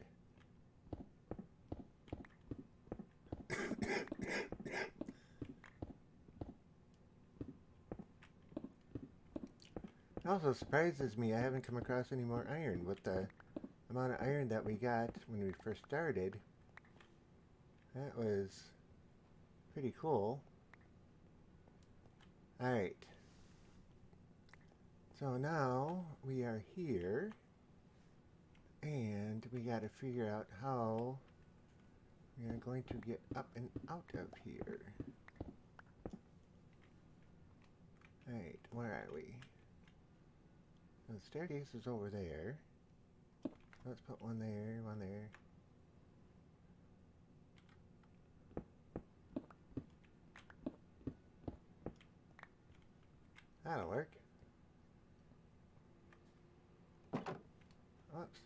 It also surprises me I haven't come across any more iron. With the amount of iron that we got when we first started, that was pretty cool. Alright. So now we are here, and we got to figure out how we are going to get up and out of here. Alright, where are we? So the staircase is over there. Let's put one there, one there. That'll work. Oops.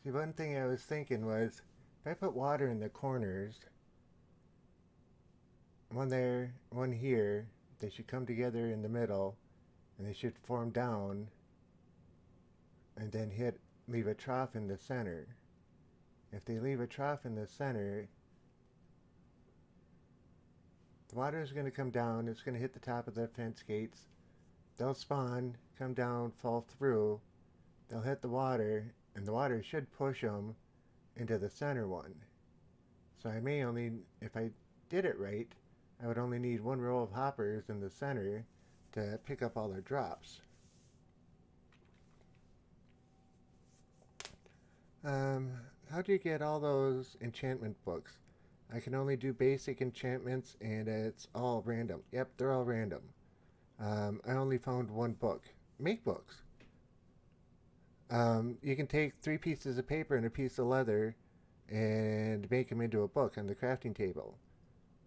See, one thing I was thinking was, if I put water in the corners, one there, one here, they should come together in the middle, and they should form down, and then leave a trough in the center. If they leave a trough in the center, the water is going to come down, it's going to hit the top of the fence gates, they'll spawn, come down, fall through, they'll hit the water, and the water should push them into the center one. So I may only, if I did it right, I would only need one row of hoppers in the center to pick up all their drops. How do you get all those enchantment books? I can only do basic enchantments, and it's all random. Yep, they're all random. I only found one book. Make books. You can take 3 pieces of paper and a piece of leather and make them into a book on the crafting table.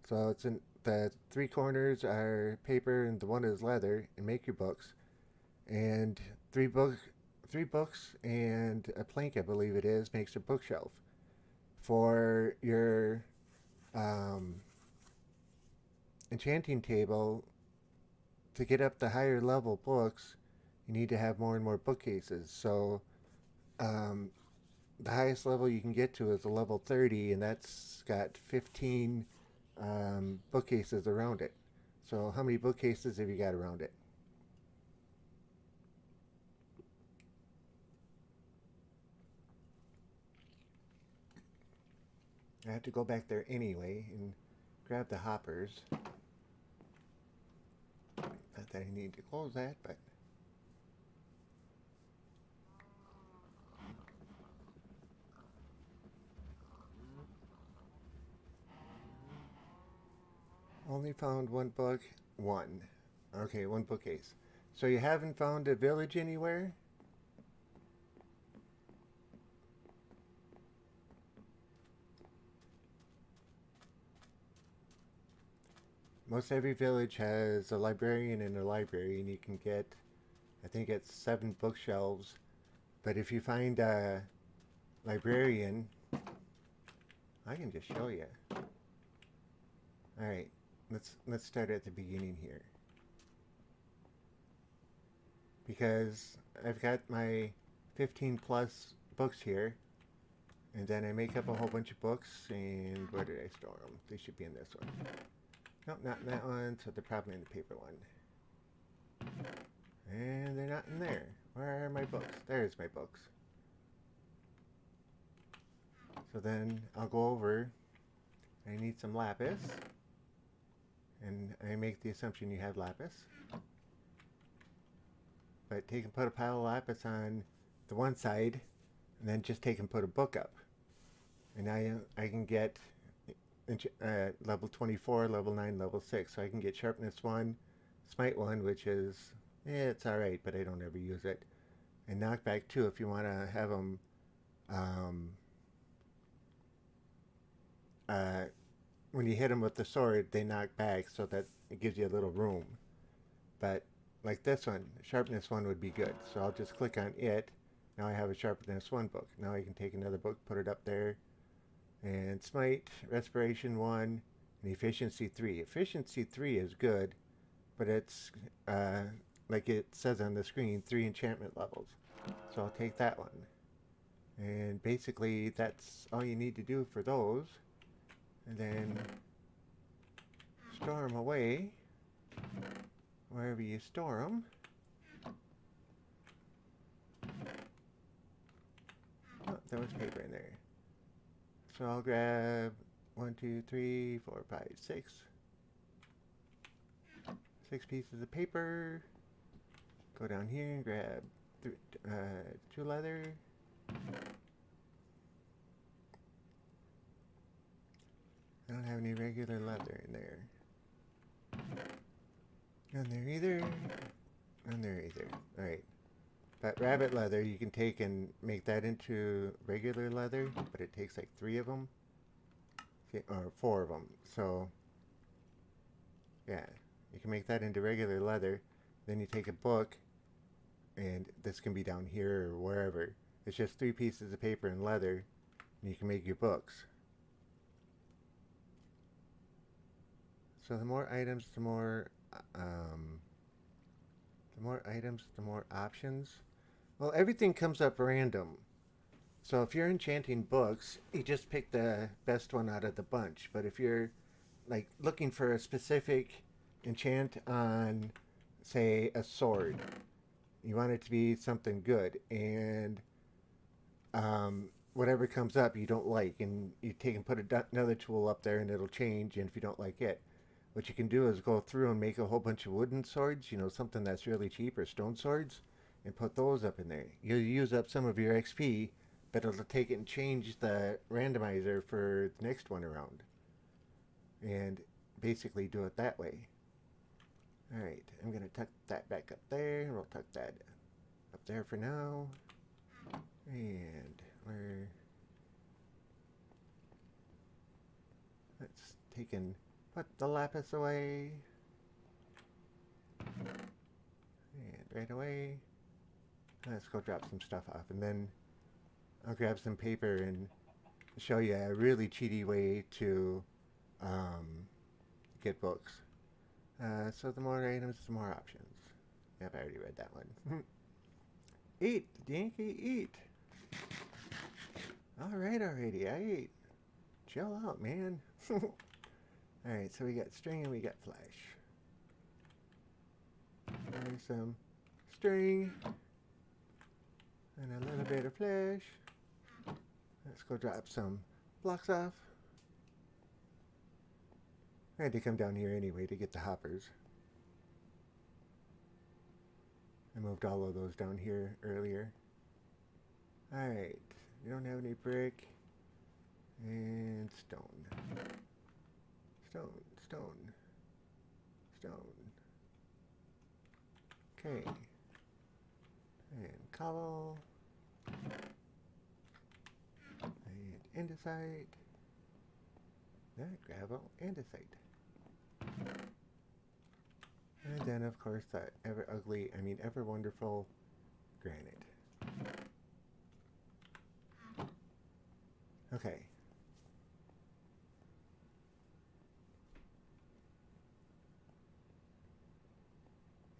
So it's in the 3 corners are paper and the one is leather, and make your books. And 3 books and a plank, I believe it is, makes a bookshelf. For your enchanting table, to get up the higher level books, you need to have more and more bookcases. So the highest level you can get to is a level 30, and that's got 15 bookcases around it. So how many bookcases have you got around it? I have to go back there anyway and grab the hoppers. Not that I need to close that, but only found one book. One. Okay, one bookcase. So you haven't found a village anywhere? Most every village has a librarian and a library, and you can get, I think it's 7 bookshelves. But if you find a librarian, I can just show you. Alright, let's start at the beginning here. Because I've got my 15 plus books here, And then I make up a whole bunch of books, and where did I store them? They should be in this one. Nope, not in that one, so they're probably in the paper one. And they're not in there. Where are my books? There's my books. So then I'll go over. I need some lapis. And I make the assumption you have lapis. But take and put a pile of lapis on the one side, and then just take and put a book up. And now I can get level 24, level 9, level 6. So I can get sharpness 1, smite 1, which is, it's alright, but I don't ever use it. And knockback 2 if you want to have them when you hit them with the sword, they knock back so that it gives you a little room. But like this one, sharpness 1 would be good. So I'll just click on it. Now I have a sharpness 1 book. Now I can take another book, put it up there. And smite, respiration 1, and efficiency 3. Efficiency 3 is good, but it's, like it says on the screen, 3 enchantment levels. So I'll take that one. And basically that's all you need to do for those. And then store them away wherever you store them. Oh, there was paper in there. So I'll grab 1, 2, 3, 4, 5, 6. 6 pieces of paper. Go down here and grab 2 leather. I don't have any regular leather in there. None there either. None there either. Alright. But rabbit leather, you can take and make that into regular leather, but it takes like 3 of them. Or 4 of them. So, yeah. You can make that into regular leather. Then you take a book, and this can be down here or wherever. It's just 3 pieces of paper and leather, and you can make your books. So the more items, the more items, the more options. Well, everything comes up random. So if you're enchanting books, you just pick the best one out of the bunch. But if you're like looking for a specific enchant on, say, a sword, you want it to be something good, and whatever comes up you don't like, and you take and put another tool up there, and it'll change. And if you don't like it, what you can do is go through and make a whole bunch of wooden swords, you know, something that's really cheap, or stone swords, and put those up in there. You'll use up some of your XP, but it'll take it and change the randomizer for the next one around. And basically do it that way. Alright, I'm going to tuck that back up there, and we'll tuck that up there for now. And let's take and put the lapis away. And right away. Let's go drop some stuff off, and then I'll grab some paper and show you a really cheaty way to get books. So the more items, the more options. Yep, I already read that one. Eat, Dinky, eat. Alright already, I ate. Chill out, man. Alright, so we got string and we got flash. There's some string and a little bit of flash. Let's go drop some blocks off. I had to come down here anyway to get the hoppers. I moved all of those down here earlier. Alright, we don't have any brick. And stone. Stone, stone, stone. Okay. And cobble. And andesite. Gravel, andesite. And then, of course, that ever wonderful granite. Okay.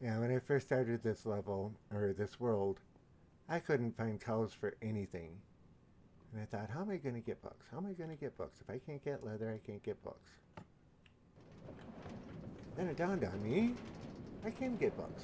Yeah, when I first started this level, or this world, I couldn't find cows for anything. And I thought, how am I going to get books? How am I going to get books? If I can't get leather, I can't get books. Then it dawned on me, I can get books.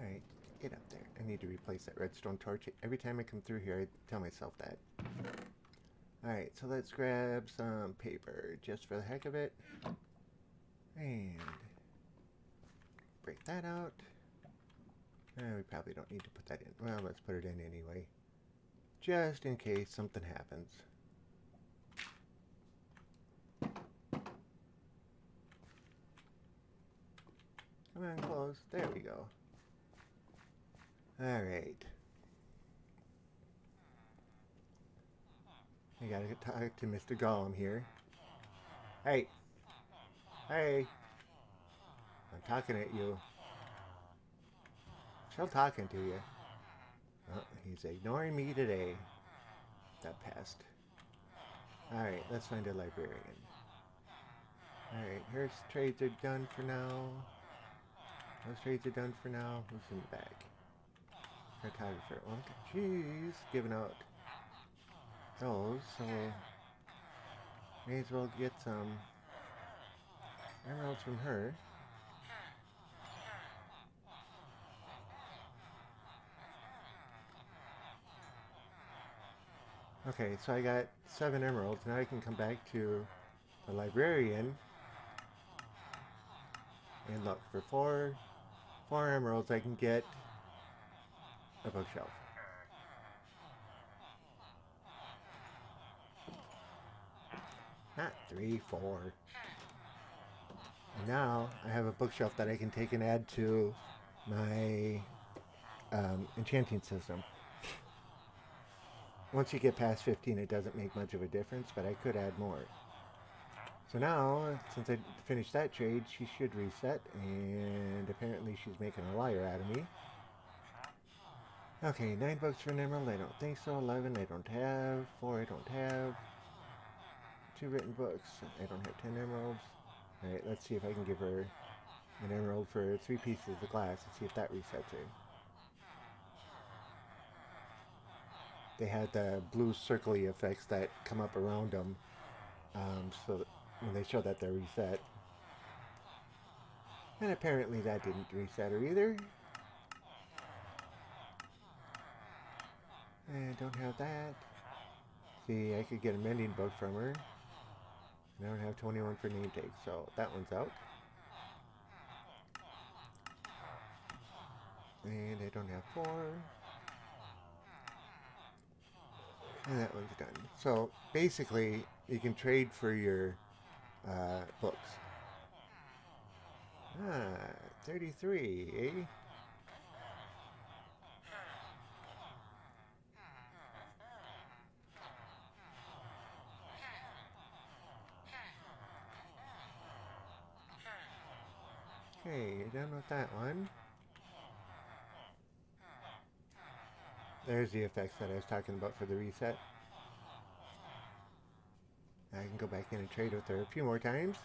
Alright, get up there. I need to replace that redstone torch. Every time I come through here, I tell myself that. Alright, so let's grab some paper just for the heck of it. And break that out. We probably don't need to put that in. Well, let's put it in anyway. Just in case something happens. Come on, close. There we go. Alright. I gotta talk to Mr. Gollum here. Hey! Hey! I'm talking at you. Still talking to you. Oh, he's ignoring me today. That passed. Alright, let's find a librarian. Alright, her trades are done for now. Those trades are done for now. Who's in the back? Cartographer. Well, she's giving out those, so may as well get some emeralds from her. Okay, so I got 7 emeralds. Now I can come back to the librarian and look for four emeralds. I can get a bookshelf. Not 3, 4. And now I have a bookshelf that I can take and add to my enchanting system. Once you get past 15, it doesn't make much of a difference, but I could add more. So now, since I finished that trade, she should reset, and apparently she's making a liar out of me. Okay, 9 bucks for an emerald, I don't think so. 11, I don't have. 4, I don't have. 2 written books, I don't have 10 emeralds. Alright, let's see if I can give her an emerald for 3 pieces of glass and see if that resets her. They had the blue circly effects that come up around them, so that when they show that they're reset. And apparently that didn't reset her either. And I don't have that. See, I could get a mending book from her. I don't have 21 for name tags, so that one's out. And I don't have 4. And that one's done. So basically, you can trade for your books. 33, eh? Okay, you're done with that one. There's the effects that I was talking about for the reset. I can go back in and trade with her a few more times.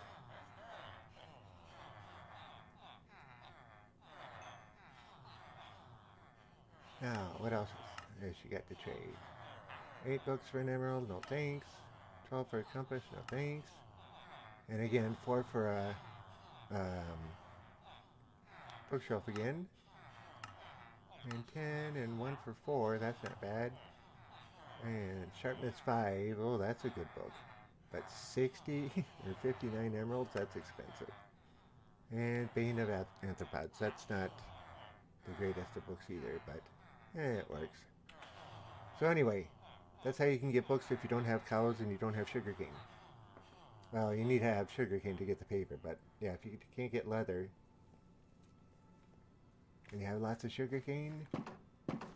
Now, what else has she got to trade? 8 books for an emerald, no thanks. 12 for a compass, no thanks. And again, 4 for a bookshelf again. And 10 and 1 for 4, that's not bad. And sharpness 5, oh, that's a good book. But 60 or 59 emeralds, that's expensive. And Bane of Arthropods, that's not the greatest of books either, but it works. So anyway, that's how you can get books if you don't have cows and you don't have sugarcane. Well, you need to have sugarcane to get the paper, but yeah, if you can't get leather and you have lots of sugarcane,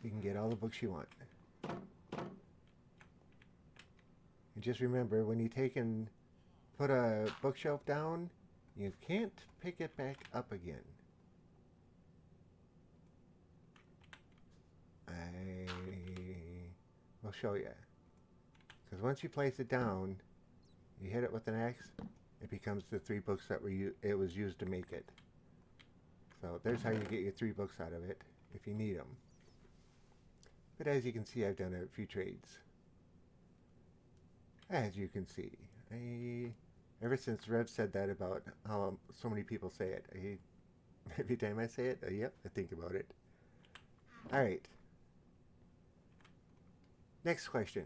you can get all the books you want. And just remember, when you take and put a bookshelf down, you can't pick it back up again. I will show you. Because once you place it down, you hit it with an axe, it becomes the 3 books that it was used to make it. So there's how you get your 3 books out of it, if you need them. But as you can see, I've done a few trades. As you can see, ever since Rev said that about how so many people say it, every time I say it, yep, I think about it. Alright. Next question.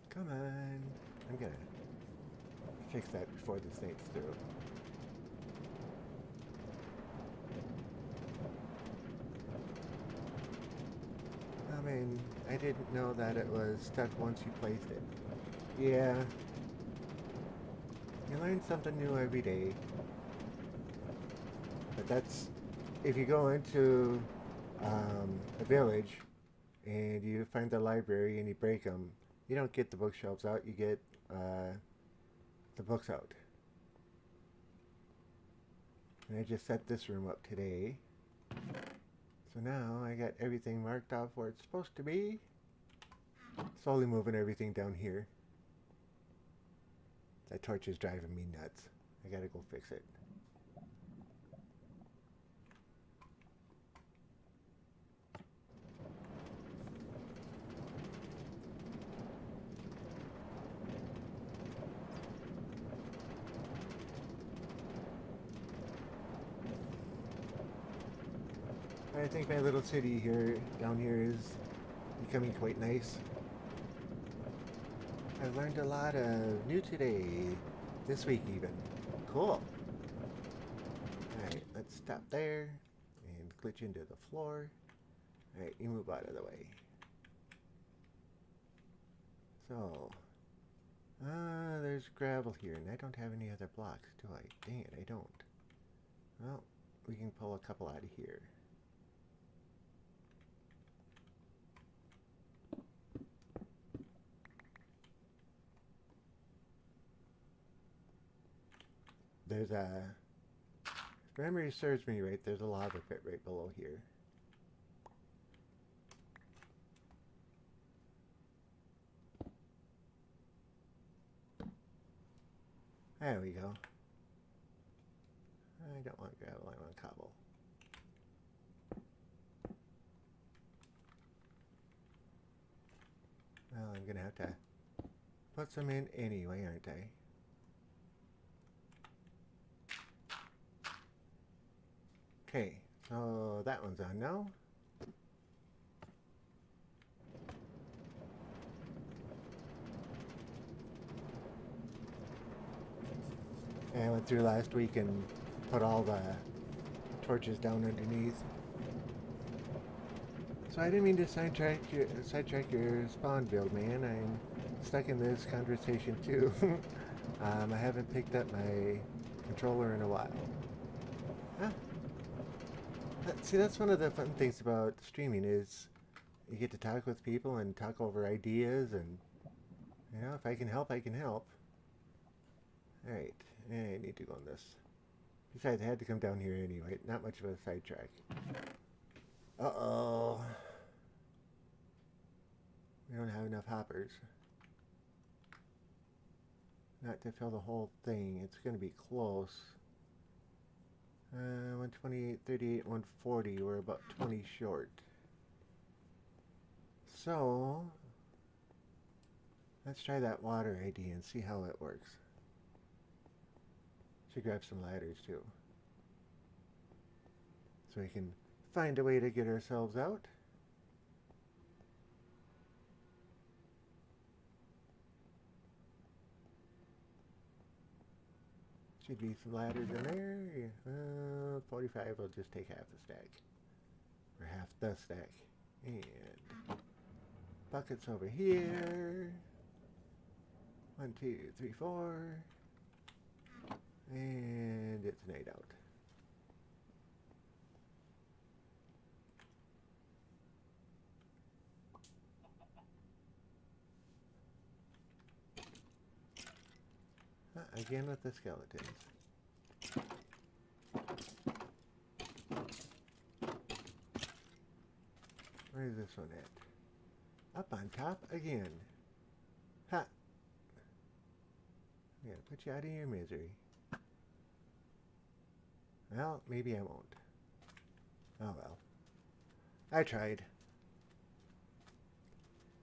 Come on. I'm gonna fix that before this night's through. I mean, I didn't know that it was stuck once you placed it. Yeah. You learn something new every day. But that's, if you go into a village and you find the library and you break them, you don't get the bookshelves out, you get the books out. And I just set this room up today. So now I got everything marked off where it's supposed to be. Slowly moving everything down here. That torch is driving me nuts. I gotta go fix it. I think my little city here, down here, is becoming quite nice. I've learned a lot new today, this week even. Cool. Alright, let's stop there and glitch into the floor. Alright, you move out of the way. So, there's gravel here, and I don't have any other blocks, do I? Dang it, I don't. Well, we can pull a couple out of here. There's a, if memory serves me right, there's a lava pit right below here. There we go. I don't want gravel, I want cobble. Well, I'm gonna have to put some in anyway, aren't I? Okay, so that one's on now. And I went through last week and put all the torches down underneath. So I didn't mean to sidetrack your spawn build, man. I'm stuck in this conversation too. I haven't picked up my controller in a while. Huh? See, that's one of the fun things about streaming is you get to talk with people and talk over ideas, and you know, if I can help, I can help. Alright, I need to go on this. Besides, I had to come down here anyway. Not much of a sidetrack. Uh-oh. We don't have enough hoppers. Not to fill the whole thing. It's going to be close. 128, 38, 140. We're about 20 short. So, let's try that water ID and see how it works. Should grab some ladders too. So we can find a way to get ourselves out. Should be some ladders in there. Yeah. 45, I'll just take half the stack. Or half the stack. And buckets over here. 1, 2, 3, 4. And it's night out. again with the skeletons. Where's this one at? Up on top again. Ha! I'm gonna put you out of your misery. Well, maybe I won't. Oh well. I tried.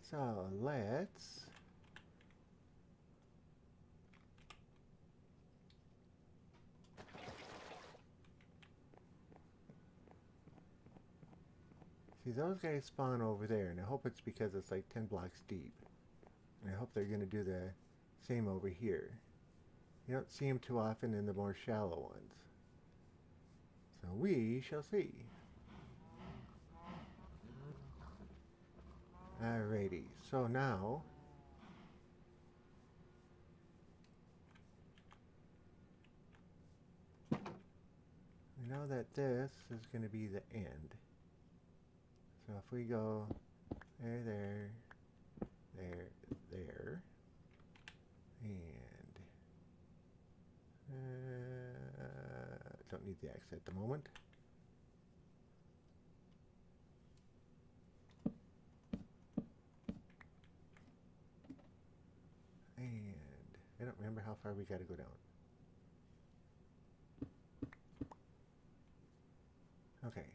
So let's... see, those guys spawn over there, and I hope it's because it's like 10 blocks deep. And I hope they're going to do the same over here. You don't see them too often in the more shallow ones. So we shall see. Alrighty, so now we know that this is going to be the end. So if we go there, there, there, there, and don't need the X at the moment. And I don't remember how far we got to go down. Okay.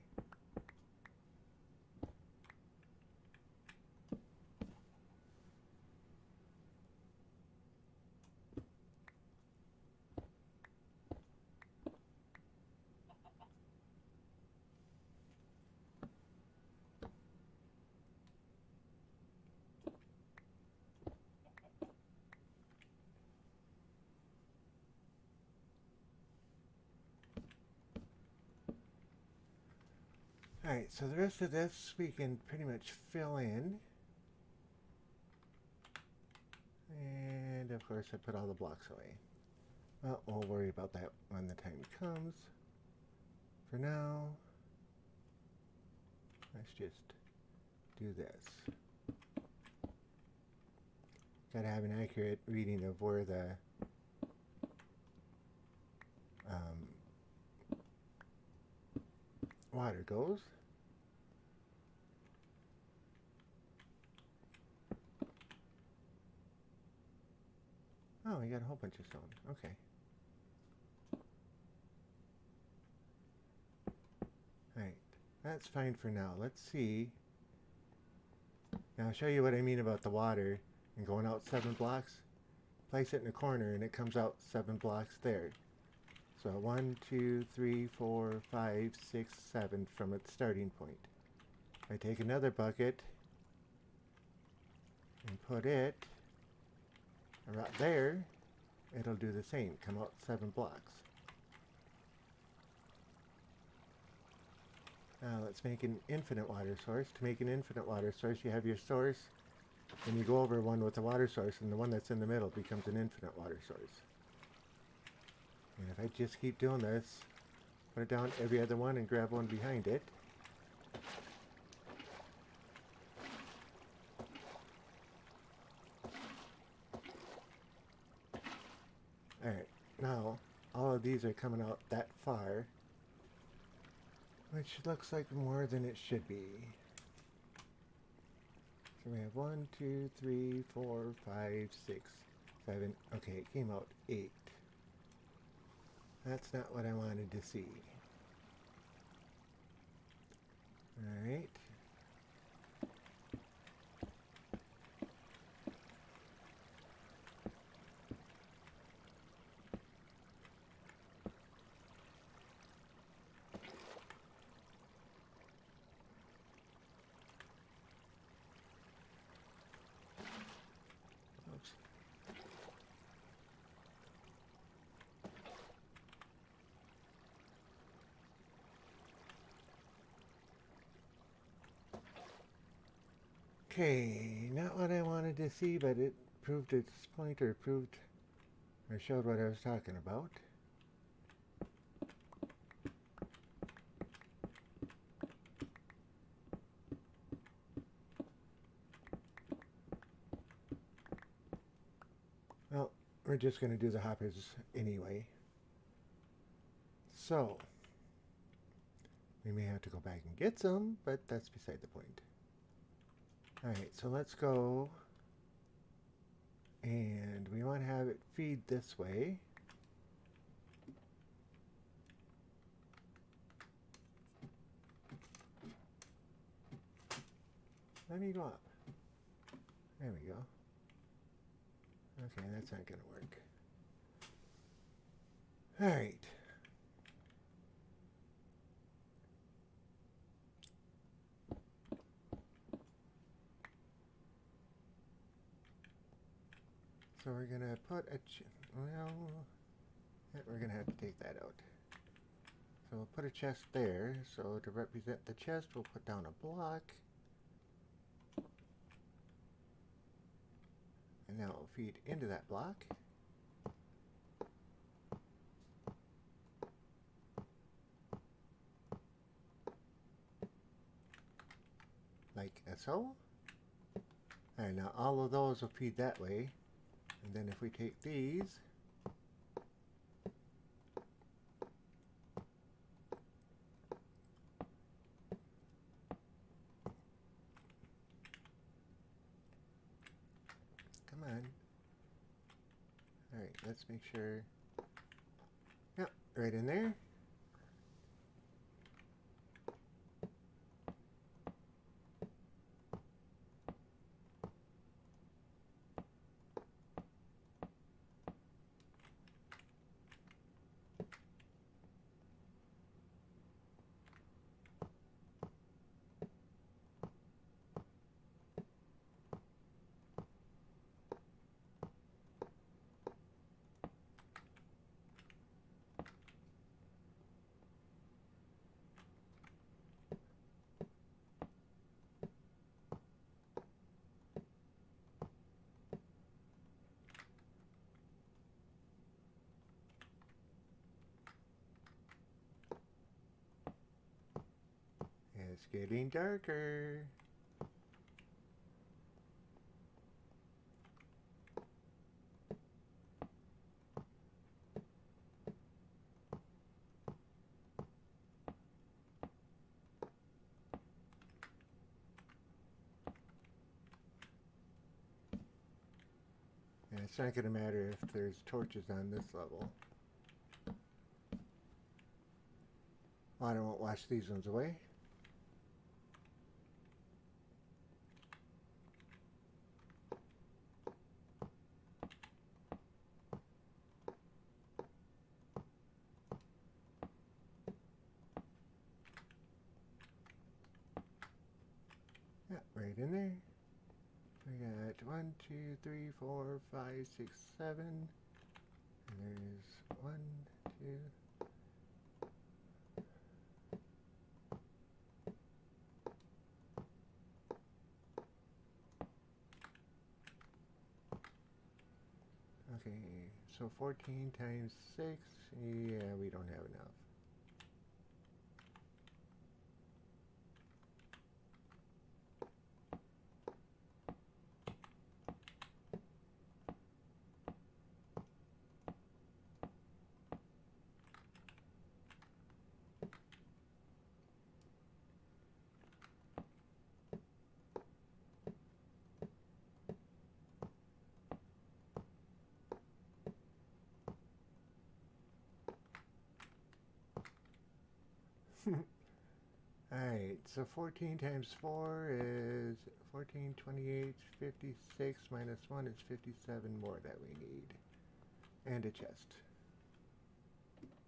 Alright, so the rest of this we can pretty much fill in. And of course I put all the blocks away. Well, we'll worry about that when the time comes. For now, let's just do this. Gotta have an accurate reading of where the water goes. Oh, we got a whole bunch of stone. Okay. Alright, that's fine for now. Let's see. Now I'll show you what I mean about the water and going out 7 blocks. Place it in a corner and it comes out 7 blocks there. So 1, 2, 3, 4, 5, 6, 7 from its starting point. If I take another bucket and put it right there, it'll do the same. Come out 7 blocks. Now let's make an infinite water source. To make an infinite water source, you have your source, and you go over one with the water source, and the one that's in the middle becomes an infinite water source. And if I just keep doing this, put it down every other one and grab one behind it. Alright, now all of these are coming out that far, which looks like more than it should be. So we have 1, 2, 3, 4, 5, 6, 7. Okay, it came out 8. That's not what I wanted to see. Alright. Oops. Okay, not what I wanted to see, but it proved its point, or showed what I was talking about. Well, we're just going to do the hoppers anyway. So, we may have to go back and get some, but that's beside the point. Alright, so let's go. And we want to have it feed this way. Let me go up. There we go. Okay, that's not going to work. Alright. So we're going to put a... we're going to have to take that out. So we'll put a chest there. So to represent the chest, we'll put down a block. And now it'll feed into that block. Like so. Alright, now all of those will feed that way. And then if we take these, come on. Alright, let's make sure. Yep, right in there. It's getting darker. And it's not going to matter if there's torches on this level. Water won't wash these ones away. Yeah, right in there. We got 1, 2, 3, 4, 5, 6, 7. And there's 1, 2. Okay, so 14 times 6. Yeah, we don't have enough. Alright, so 14 times 4 is 14, 28, 56, minus 1 is 57 more that we need. And a chest.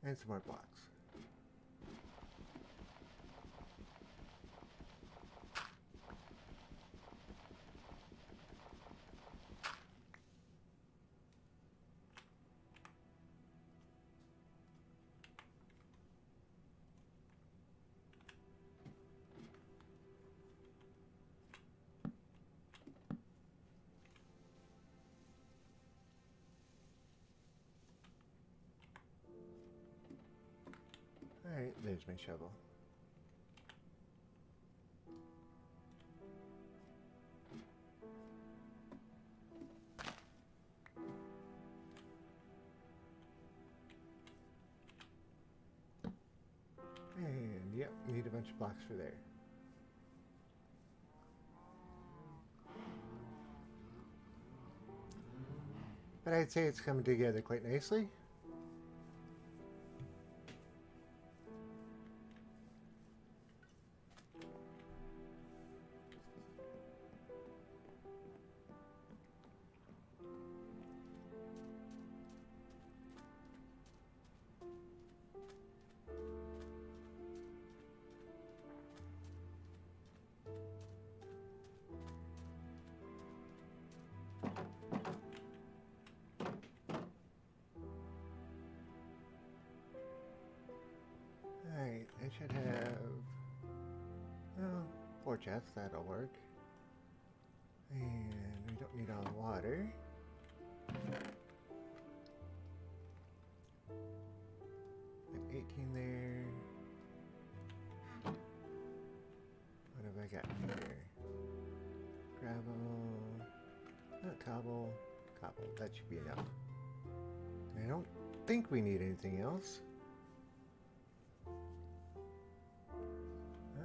And some more blocks. Alright, there's my shovel. yep, need a bunch of blocks for there. But I'd say it's coming together quite nicely. Alright, I should have, oh, 4 chests, that'll work. And we don't need all the water. Like 18 there. What have I got here? Gravel, not cobble, cobble, that should be enough. I don't think we need anything else.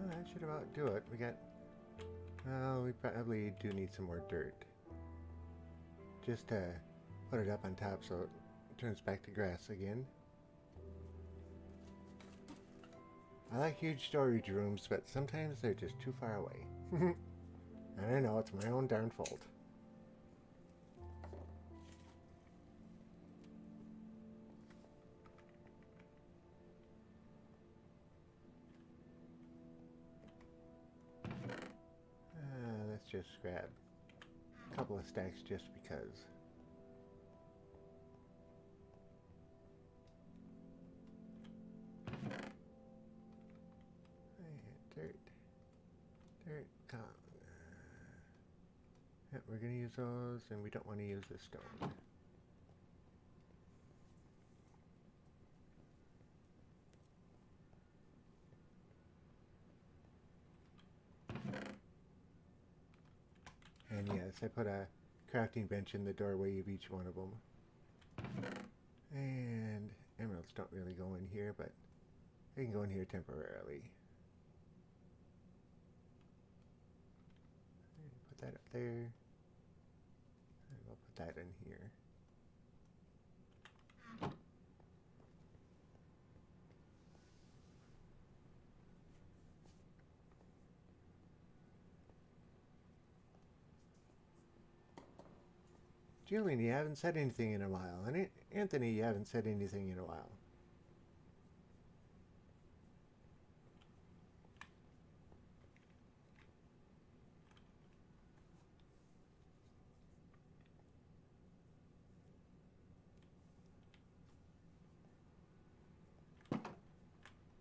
Oh, that should about do it. We got, oh, we probably do need some more dirt. Just to put it up on top so it turns back to grass again. I like huge storage rooms, but sometimes they're just too far away. And I know, it's my own darn fault. Let's just grab a couple of stacks just because. Dirt. Yep, we're going to use those, and we don't want to use the stone. And yes, I put a crafting bench in the doorway of each one of them. And emeralds don't really go in here, but they can go in here temporarily. Put that up there. And we'll put that in here. Julian, you haven't said anything in a while. And Anthony, you haven't said anything in a while.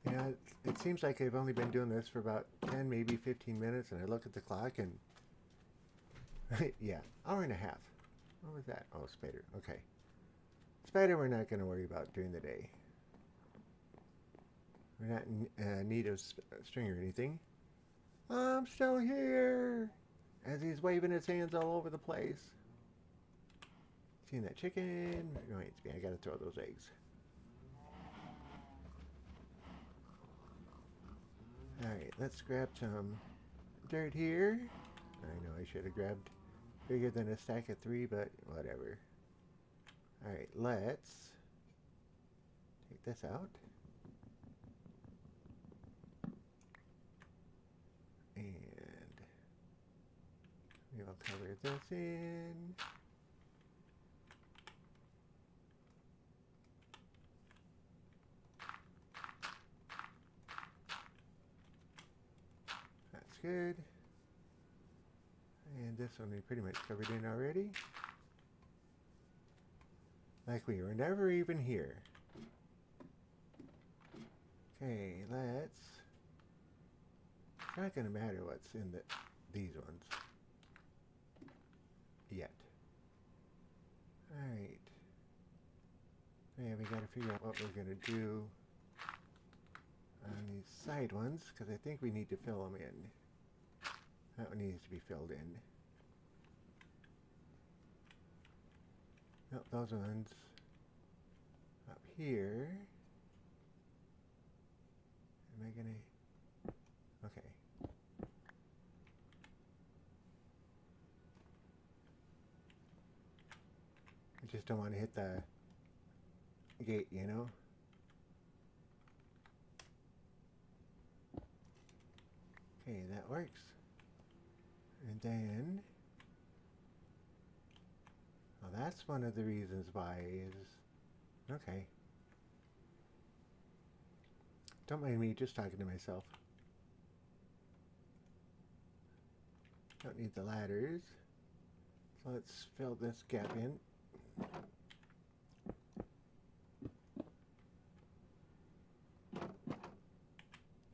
Yeah, it seems like I've only been doing this for about 10, maybe 15 minutes, and I look at the clock and... yeah, hour and a half. What was that? Oh, spider. Okay. Spider we're not going to worry about during the day. We're not in need of string or anything. I'm still here! As he's waving his hands all over the place. Seeing that chicken? Reminds me, I gotta throw those eggs. Alright, let's grab some dirt here. I know I should have grabbed bigger than a stack of 3, but whatever. Alright, let's take this out. And we will cover this in. That's good. And this one we pretty much covered in already. Like we were never even here. Okay, let's... It's not going to matter what's in these ones. Yet. Alright. Yeah, we got to figure out what we're going to do on these side ones, because I think we need to fill them in. That one needs to be filled in. Nope, those ones up here. Am I gonna... don't want to hit the gate, you know? Okay, that works. And then, well, that's one of the reasons why is, okay. Don't mind me just talking to myself. Don't need the ladders. So let's fill this gap in.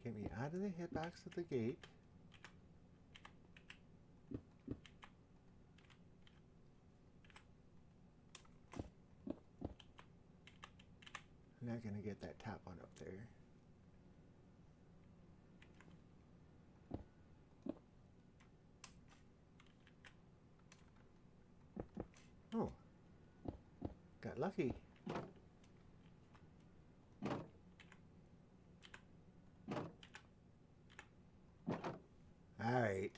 Get me out of the hitbox of the gate. I'm not going to get that top one up there. Oh, got lucky. All right.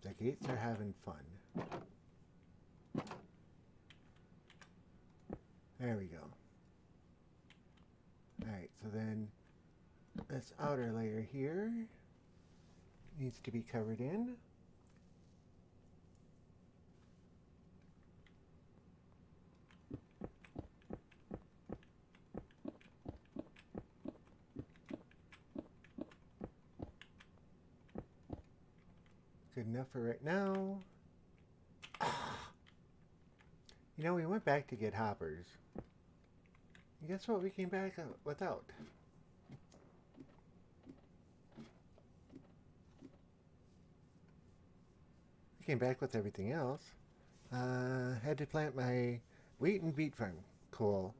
The gates are having fun. There we go. Alright, so then this outer layer here needs to be covered in. Good enough for right now. You know, we went back to get hoppers. And guess what we came back without? We came back with everything else. Had to plant my wheat and beet farm. Cool.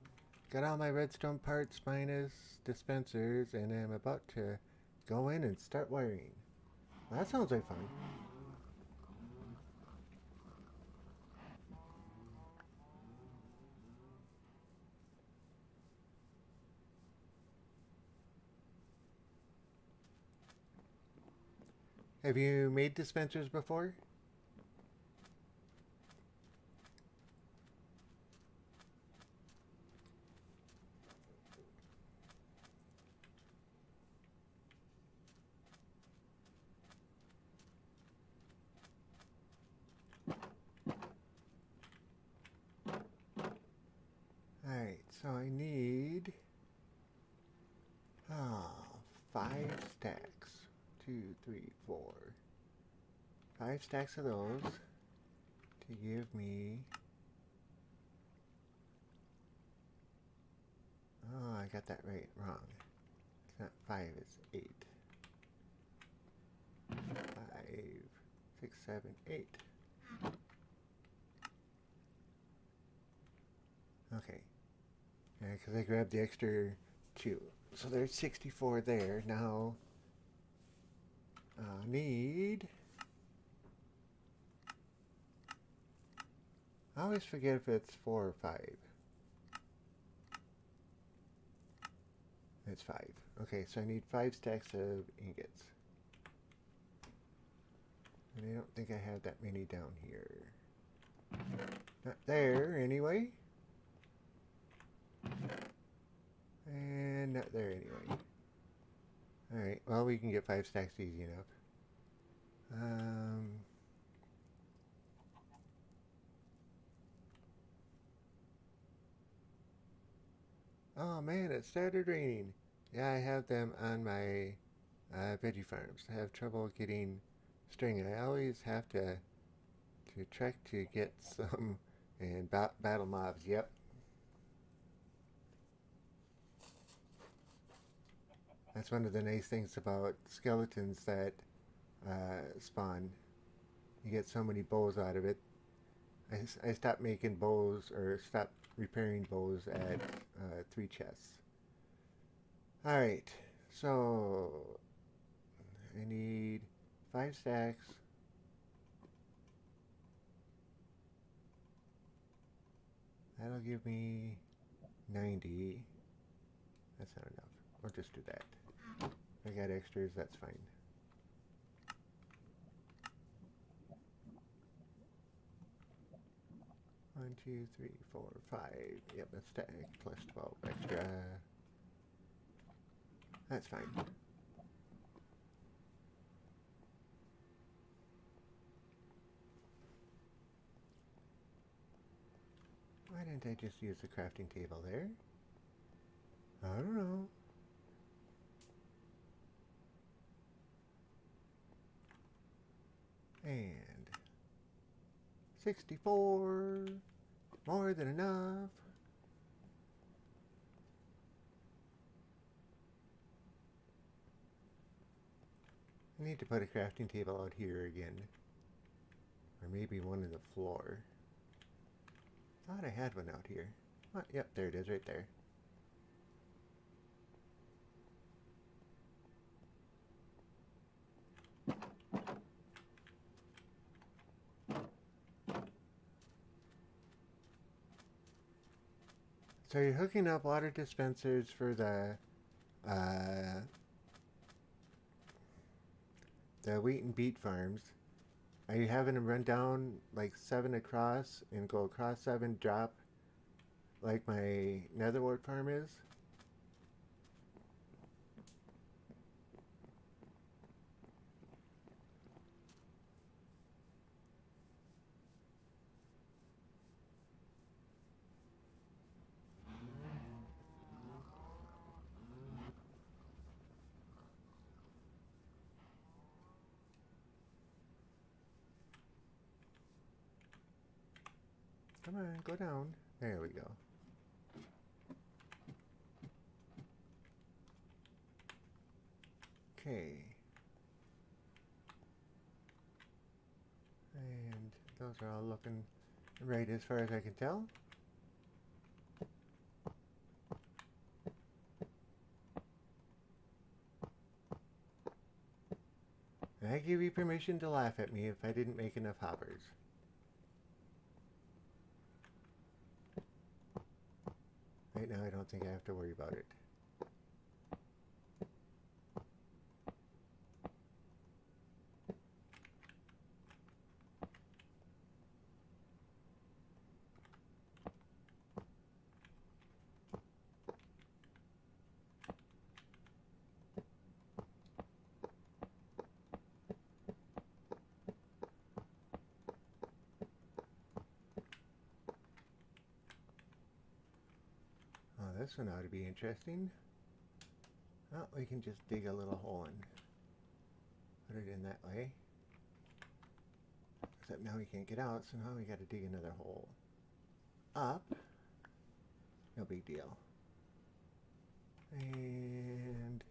Got all my redstone parts minus dispensers, and I'm about to go in and start wiring. Well, that sounds like fun. Have you made dispensers before? Alright, so I need 5 stacks. 2, 3, 4. 5 stacks of those to give me. Oh, I got that wrong. It's not 5, it's 8. 5, 6, 7, 8. Okay. Yeah, because I grabbed the extra 2. So there's 64 there. Now, need. I always forget if it's 4 or 5. It's 5. Okay, so I need 5 stacks of ingots. And I don't think I have that many down here. Not there, anyway. And not there, anyway. Alright, well, we can get 5 stacks easy enough. Oh man, it started raining. Yeah, I have them on my veggie farms. I have trouble getting string. I always have to trek to get some and battle mobs. Yep. That's one of the nice things about skeletons that spawn. You get so many bows out of it. I stopped making bows, or stopped repairing bows at 3 chests. Alright, so I need 5 stacks. That'll give me 90. That's not enough. We'll just do that. I got extras, that's fine. 1, 2, 3, 4, 5. Yep, a stack plus 12 extra. That's fine. Why didn't I just use the crafting table there? I don't know. And 64. More than enough. I need to put a crafting table out here again. Or maybe one on the floor. Thought I had one out here. Oh, yep, there it is right there. So you're hooking up water dispensers for the wheat and beet farms. Are you having them run down like 7 across and go across 7, drop like my netherwort farm is? Come on, go down. There we go. Okay. And those are all looking right as far as I can tell. And I give you permission to laugh at me if I didn't make enough hoppers. Right now I don't think I have to worry about it. Oh, this one ought to be interesting. Oh, we can just dig a little hole in. Put it in that way. Except now we can't get out, so now we got to dig another hole. Up. No big deal. And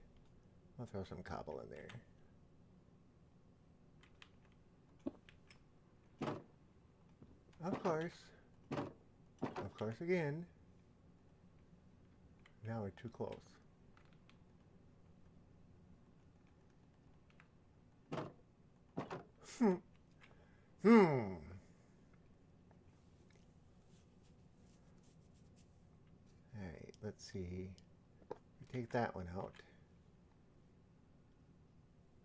I'll throw some cobble in there. Of course. Of course again. Now we're too close. Alright, let's see. We take that one out.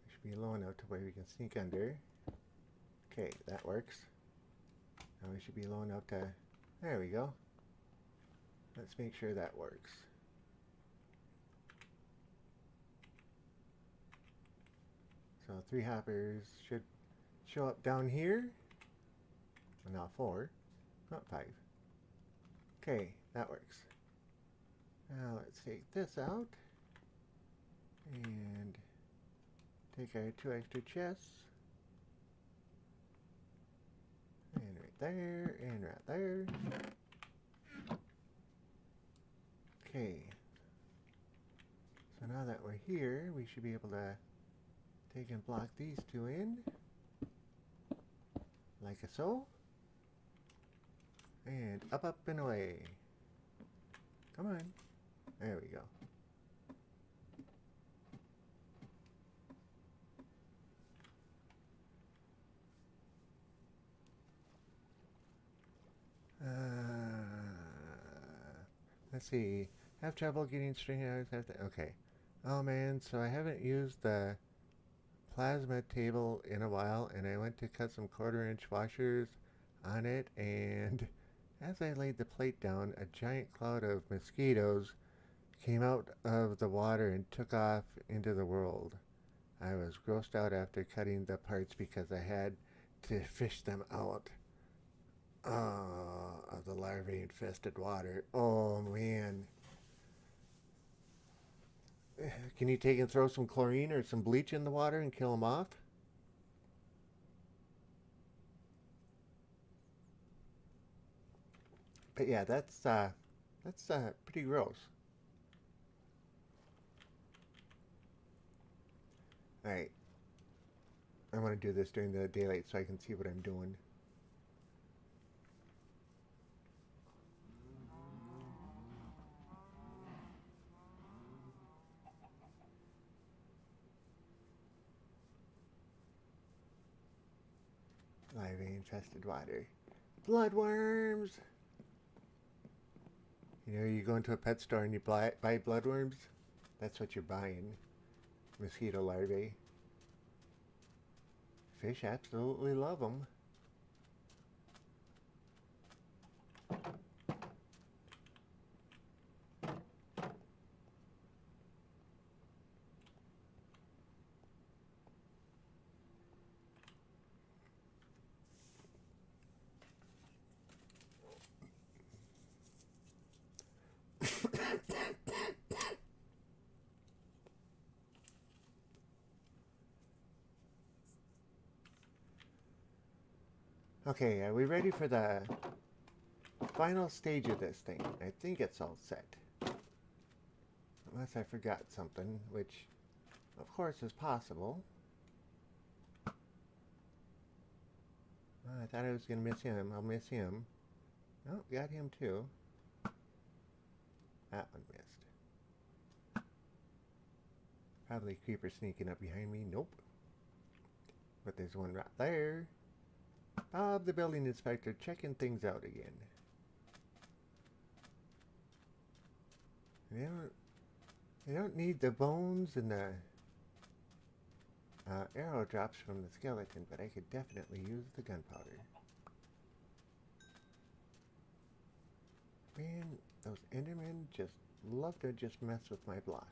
We should be low enough to where we can sneak under. Okay, that works. Now we should be low enough to... There we go. Let's make sure that works. So 3 hoppers should show up down here. Well, now 4, not 5. Okay, that works. Now let's take this out and take our 2 extra chests. And right there, and right there. Okay. So now that we're here, we should be able to take and block these 2 in. Like so. And up, up, and away. Come on. There we go. Let's see. Have trouble getting string out. Okay. Oh man, so I haven't used the plasma table in a while, and I went to cut some 1/4-inch washers on it, and As I laid the plate down, a giant cloud of mosquitoes came out of the water and took off into the world. I was grossed out after cutting the parts because I had to fish them out of the larvae infested water. Oh man. Can you take and throw some chlorine or some bleach in the water and kill them off? But yeah, that's pretty gross. All right, I want to do this during the daylight so I can see what I'm doing. Larvae infested water. Bloodworms! You know, you go into a pet store and you buy bloodworms? That's what you're buying. Mosquito larvae. Fish absolutely love them. Okay, are we ready for the final stage of this thing? I think it's all set. Unless I forgot something, which of course is possible. Oh, I thought I was going to miss him. I'll miss him. Oh, got him too. That one missed. Probably a creeper sneaking up behind me. Nope. But there's one right there. Bob the building inspector checking things out again. They don't need the bones and the arrow drops from the skeleton, but I could definitely use the gunpowder. Man, those Endermen just love to just mess with my blocks.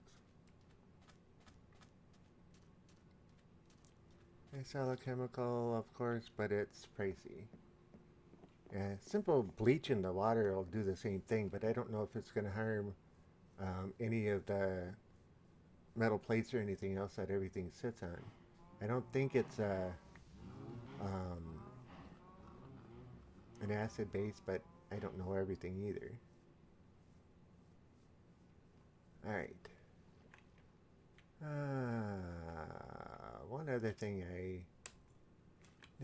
I sell a chemical, of course, but it's pricey. Simple bleach in the water will do the same thing, but I don't know if it's going to harm any of the metal plates or anything else that everything sits on. I don't think it's an acid base, but I don't know everything either. Alright. One other thing I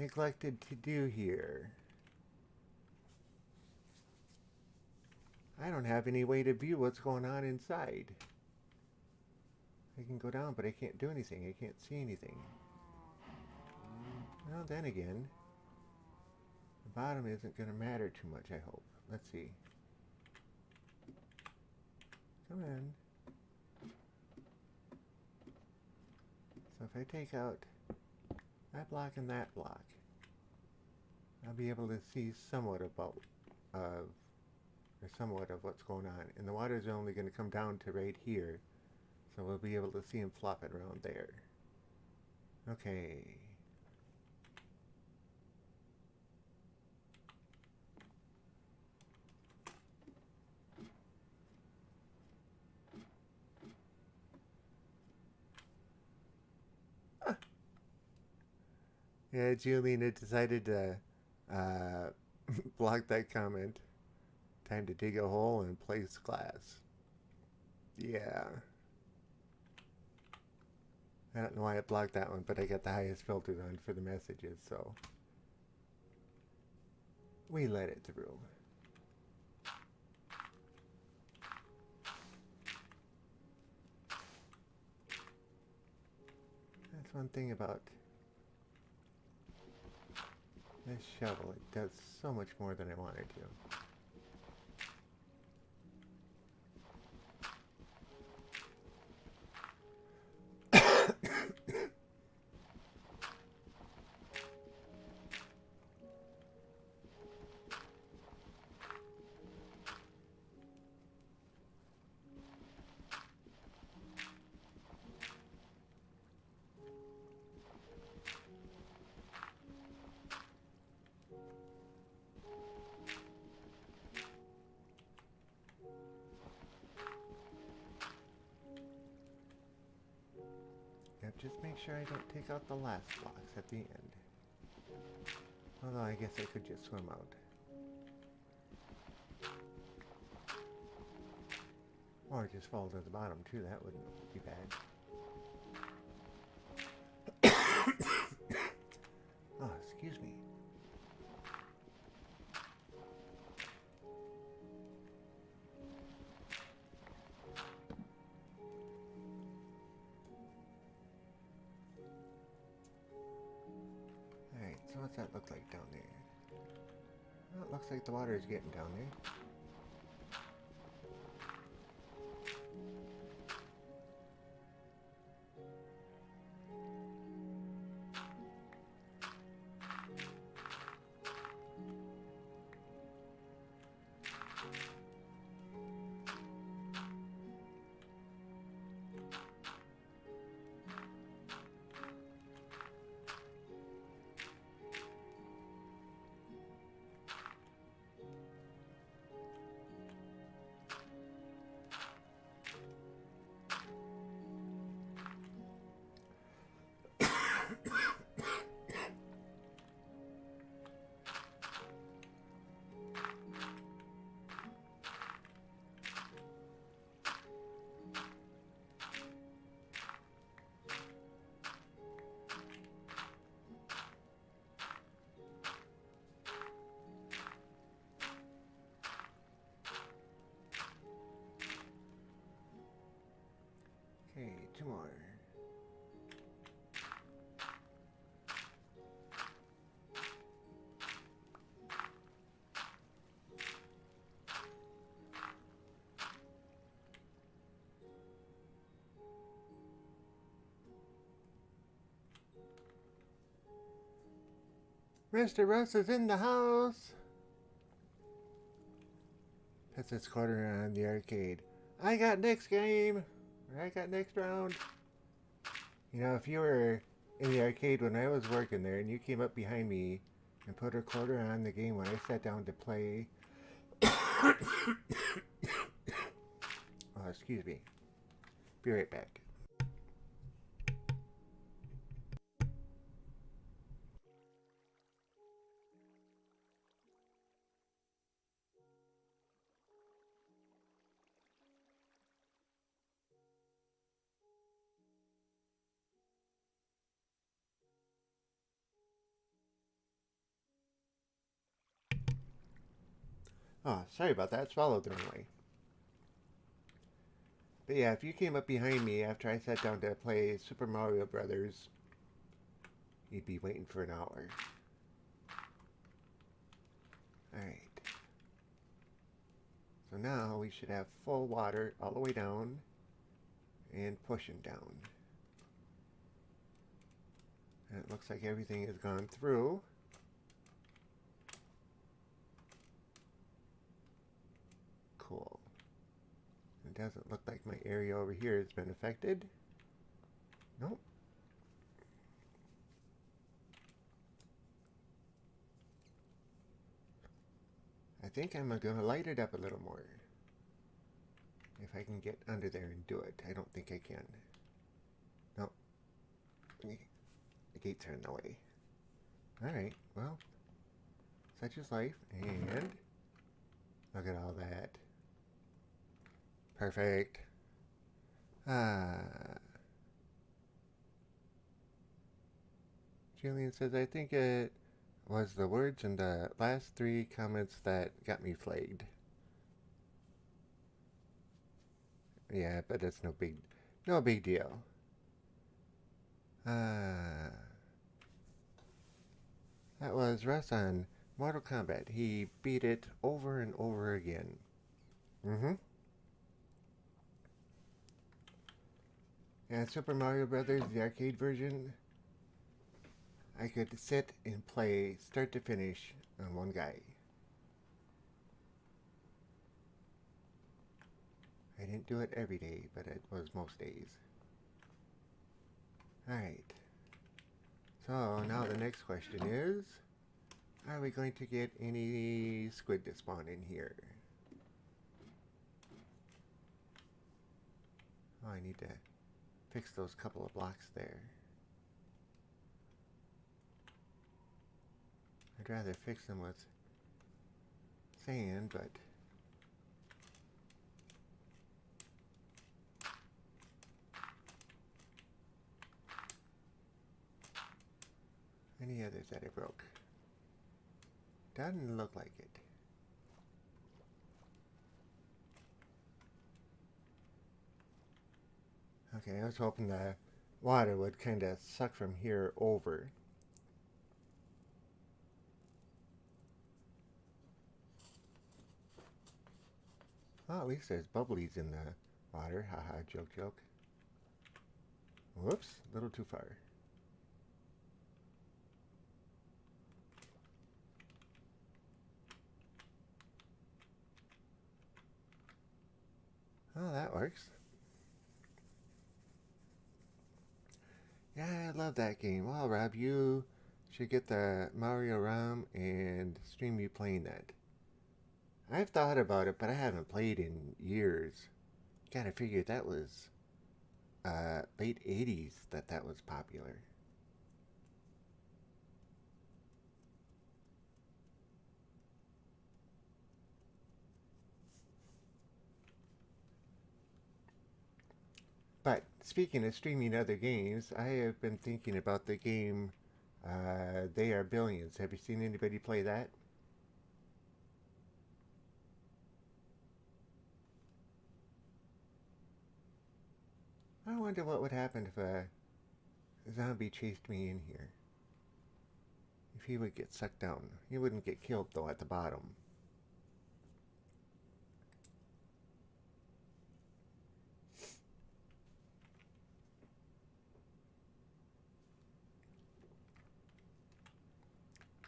neglected to do here. I don't have any way to view what's going on inside. I can go down, but I can't do anything. I can't see anything. Well, then again, the bottom isn't going to matter too much, I hope. Let's see. Come in. So if I take out that block and that block, I'll be able to see somewhat about somewhat of what's going on. And the water's only going to come down to right here, so we'll be able to see him flopping around there. Okay. Yeah, Julian decided to block that comment. Time to dig a hole and place glass. Yeah. I don't know why I blocked that one, but I got the highest filters on for the messages, so we let it through. That's one thing about this shovel. It does so much more than I wanted to. just make sure I don't take out the last blocks at the end. Although I guess I could just swim out. Or just fall to the bottom too, that wouldn't be bad. Oh, excuse me. Alright, so what's that look like down there? Well, it looks like the water is getting down there. Okay, 2 more. Mr. Russ is in the house. That's his quarter on the arcade. I got next game. I got next round. You know, if you were in the arcade when I was working there and you came up behind me and put a quarter on the game when I sat down to play. Oh, excuse me. Be right back. Oh, sorry about that. Swallowed the wrong way. But yeah, if you came up behind me after I sat down to play Super Mario Brothers, you'd be waiting for an hour. Alright. So now we should have full water all the way down and pushing down. And it looks like everything has gone through. Cool. It doesn't look like my area over here has been affected. Nope. I think I'm going to light it up a little more. If I can get under there and do it. I don't think I can. Nope. The gates are in the way. Alright, well. Such is life. And look at all that. Perfect. Julian says, I think it was the words in the last 3 comments that got me flagged. Yeah, but it's no big deal. That was Russ on Mortal Kombat. He beat it over and over again. And Super Mario Brothers, the arcade version, I could sit and play start to finish on one guy. I didn't do it every day, but it was most days. Alright. So now the next question is, are we going to get any squid to spawn in here? Oh, I need to fix those couple of blocks there. I'd rather fix them with sand, but any others that I broke? Doesn't look like it. Okay, I was hoping the water would kind of suck from here over. Oh, at least there's bubblies in the water. Haha, joke, joke. Whoops, a little too far. Oh, that works. Yeah, I love that game. Well, Rob, you should get the Mario ROM and stream you playing that. I've thought about it, but I haven't played in years. Gotta figure that was late 80s that was popular. But speaking of streaming other games, I have been thinking about the game They Are Billions. Have you seen anybody play that? I wonder what would happen if a zombie chased me in here. If he would get sucked down. He wouldn't get killed, though, at the bottom.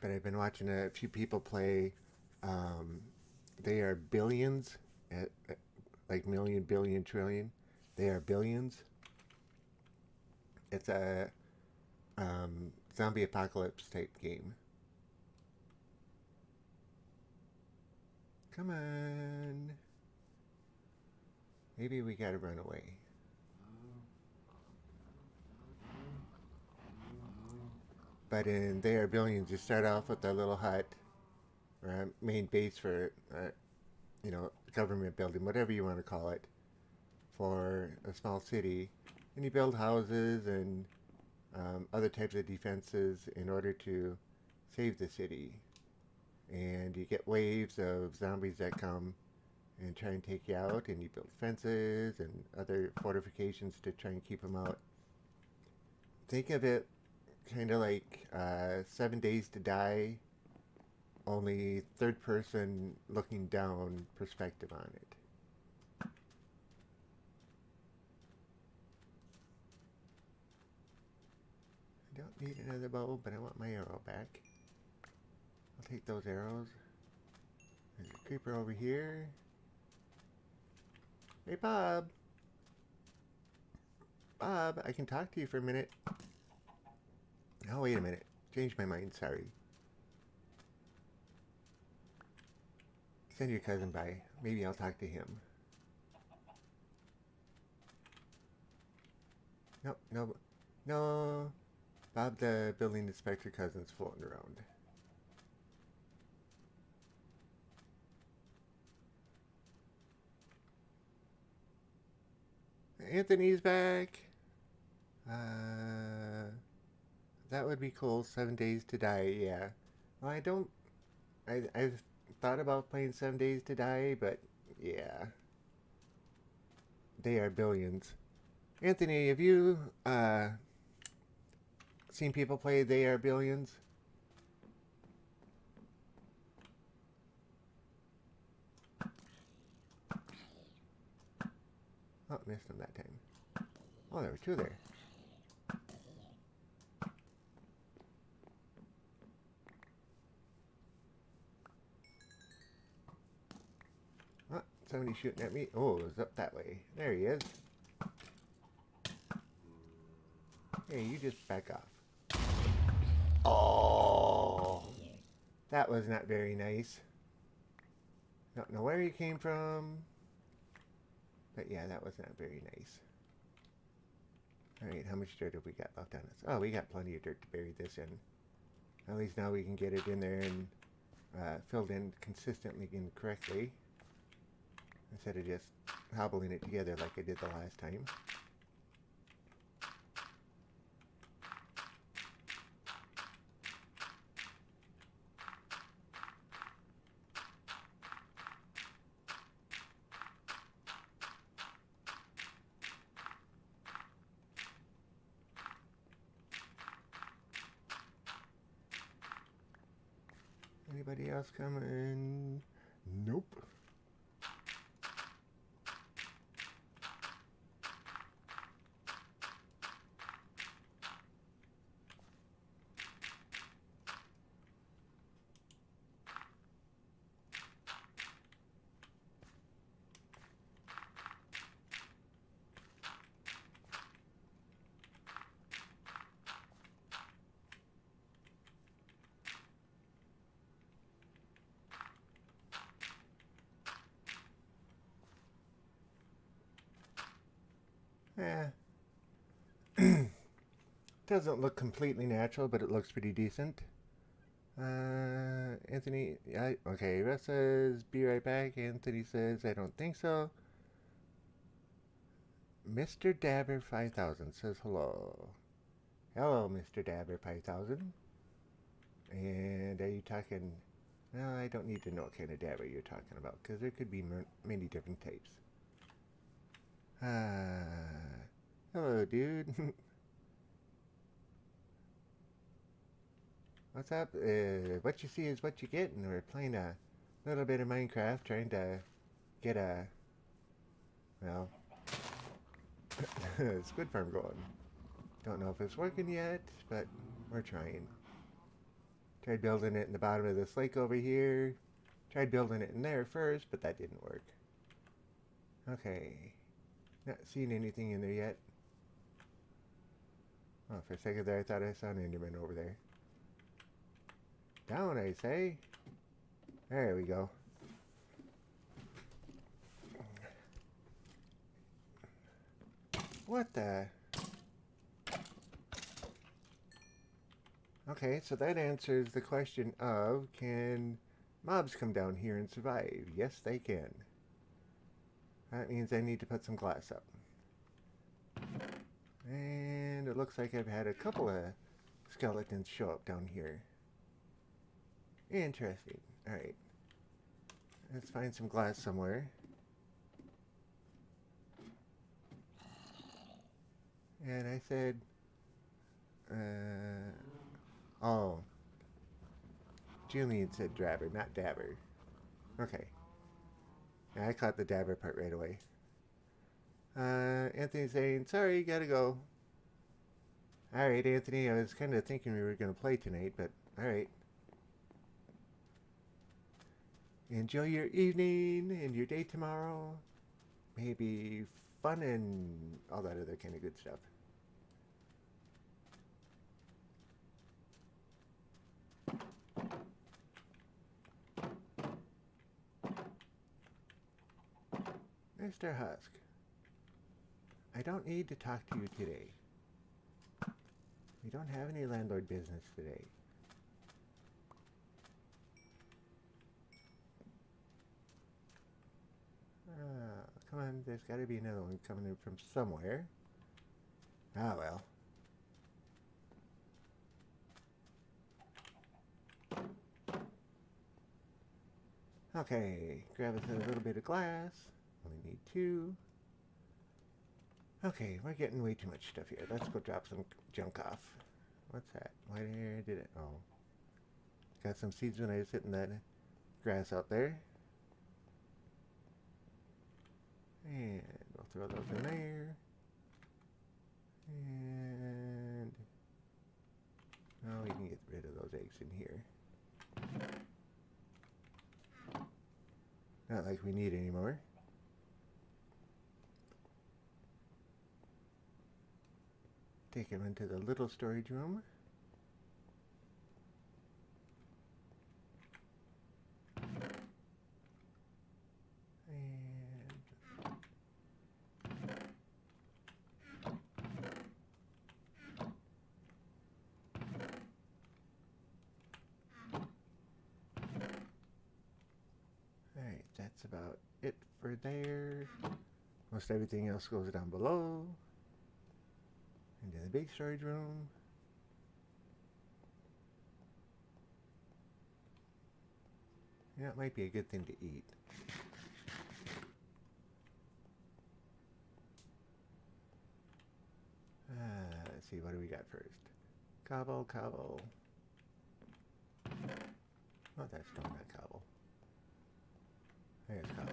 But I've been watching a few people play They Are Billions, like million, billion, trillion. They Are Billions. It's a zombie apocalypse type game. Come on. Maybe we gotta run away. But in They Are Billions, you start off with a little hut, or a main base for, government building, whatever you want to call it, for a small city. And you build houses and other types of defenses in order to save the city. And you get waves of zombies that come and try and take you out, and you build fences and other fortifications to try and keep them out. Think of it kind of like 7 Days to Die, only third person looking down perspective on it. I don't need another bow, but I want my arrow back. I'll take those arrows. There's a creeper over here. Hey, Bob. Bob, I can talk to you for a minute. Oh, wait a minute. Changed my mind, sorry. Send your cousin by. Maybe I'll talk to him. No, no, no. Bob the building inspector cousin's floating around. Anthony's back. That would be cool. 7 Days to Die, yeah. Well, I've thought about playing 7 Days to Die, but yeah. They Are Billions. Anthony, have you seen people play They Are Billions? Oh, missed him that time. Oh, there were two there. Oh, somebody's shooting at me. Oh, it was up that way. There he is. Hey, you just back off. Oh, that was not very nice. Don't know where he came from. But yeah, that was not very nice. Alright, how much dirt have we got left on us? Oh, we got plenty of dirt to bury this in. At least now we can get it in there and filled in consistently and correctly. Instead of just hobbling it together like I did the last time. Anybody else coming? Nope. Yeah. Doesn't look completely natural, but it looks pretty decent. Anthony, yeah, okay, Russ says, be right back. Anthony says, I don't think so. Mr. Dabber 5000 says hello. Hello, Mr. Dabber 5000. And are you talking... No, I don't need to know what kind of dabber you're talking about, because there could be many different types. Hello, dude. What's up? What you see is what you get, and we're playing a little bit of Minecraft, trying to get a, well, squid farm going. Don't know if it's working yet, but we're trying. Tried building it in the bottom of this lake over here. Tried building it in there first, but that didn't work. Okay. Not seeing anything in there yet. Oh, for a second there I thought I saw an Enderman over there. Down, I say. There we go. What the... Okay, so that answers the question of, can mobs come down here and survive? Yes, they can. That means I need to put some glass up. And it looks like I've had a couple of skeletons show up down here. Interesting. Alright. Let's find some glass somewhere. And I said... oh. Julian said dabber, not dabber. Okay. Yeah, I caught the dabber part right away. Anthony's saying, sorry, gotta go. Alright, Anthony, I was kind of thinking we were going to play tonight, but alright. Enjoy your evening and your day tomorrow. Maybe fun and all that other kind of good stuff. Mr. Husk, I don't need to talk to you today. We don't have any landlord business today. Come on, there's got to be another one coming in from somewhere. Ah, well. Okay, grab us a little bit of glass. Only need 2. Okay, we're getting way too much stuff here. Let's go drop some junk off. What's that? Why did it? Oh. Got some seeds when I was hitting that grass out there. And we'll throw those in there. And now we can get rid of those eggs in here. Not like we need any more. Take them into the little storage room. that's about it for there. Most everything else goes down below. Into the big storage room. Yeah, it might be a good thing to eat. Let's see, what do we got first? Cobble, cobble. Oh, that's stone, not cobble. There's cobble.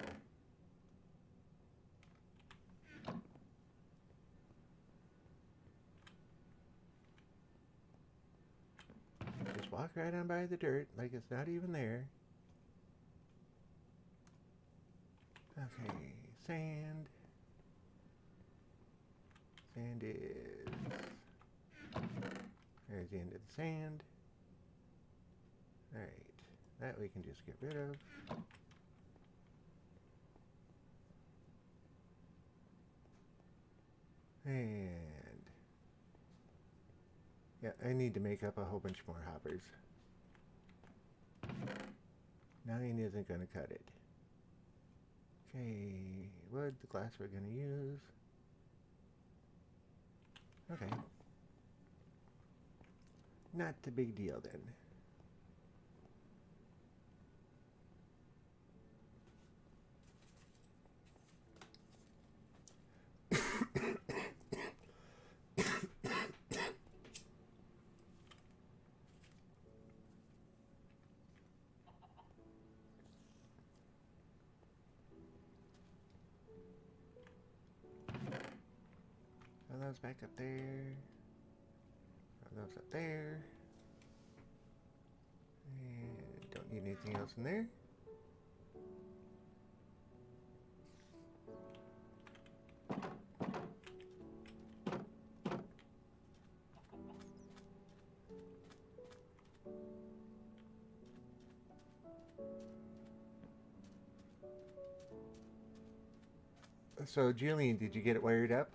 Just walk right on by the dirt like it's not even there. Okay, sand. Sand is... There's the end of the sand. Alright, that we can just get rid of. And... yeah, I need to make up a whole bunch more hoppers. 9 isn't going to cut it. Okay, wood, the glass we're going to use. Okay. Not a big deal then. Those back up there. Those up there. And don't need anything else in there. So, Julian, did you get it wired up?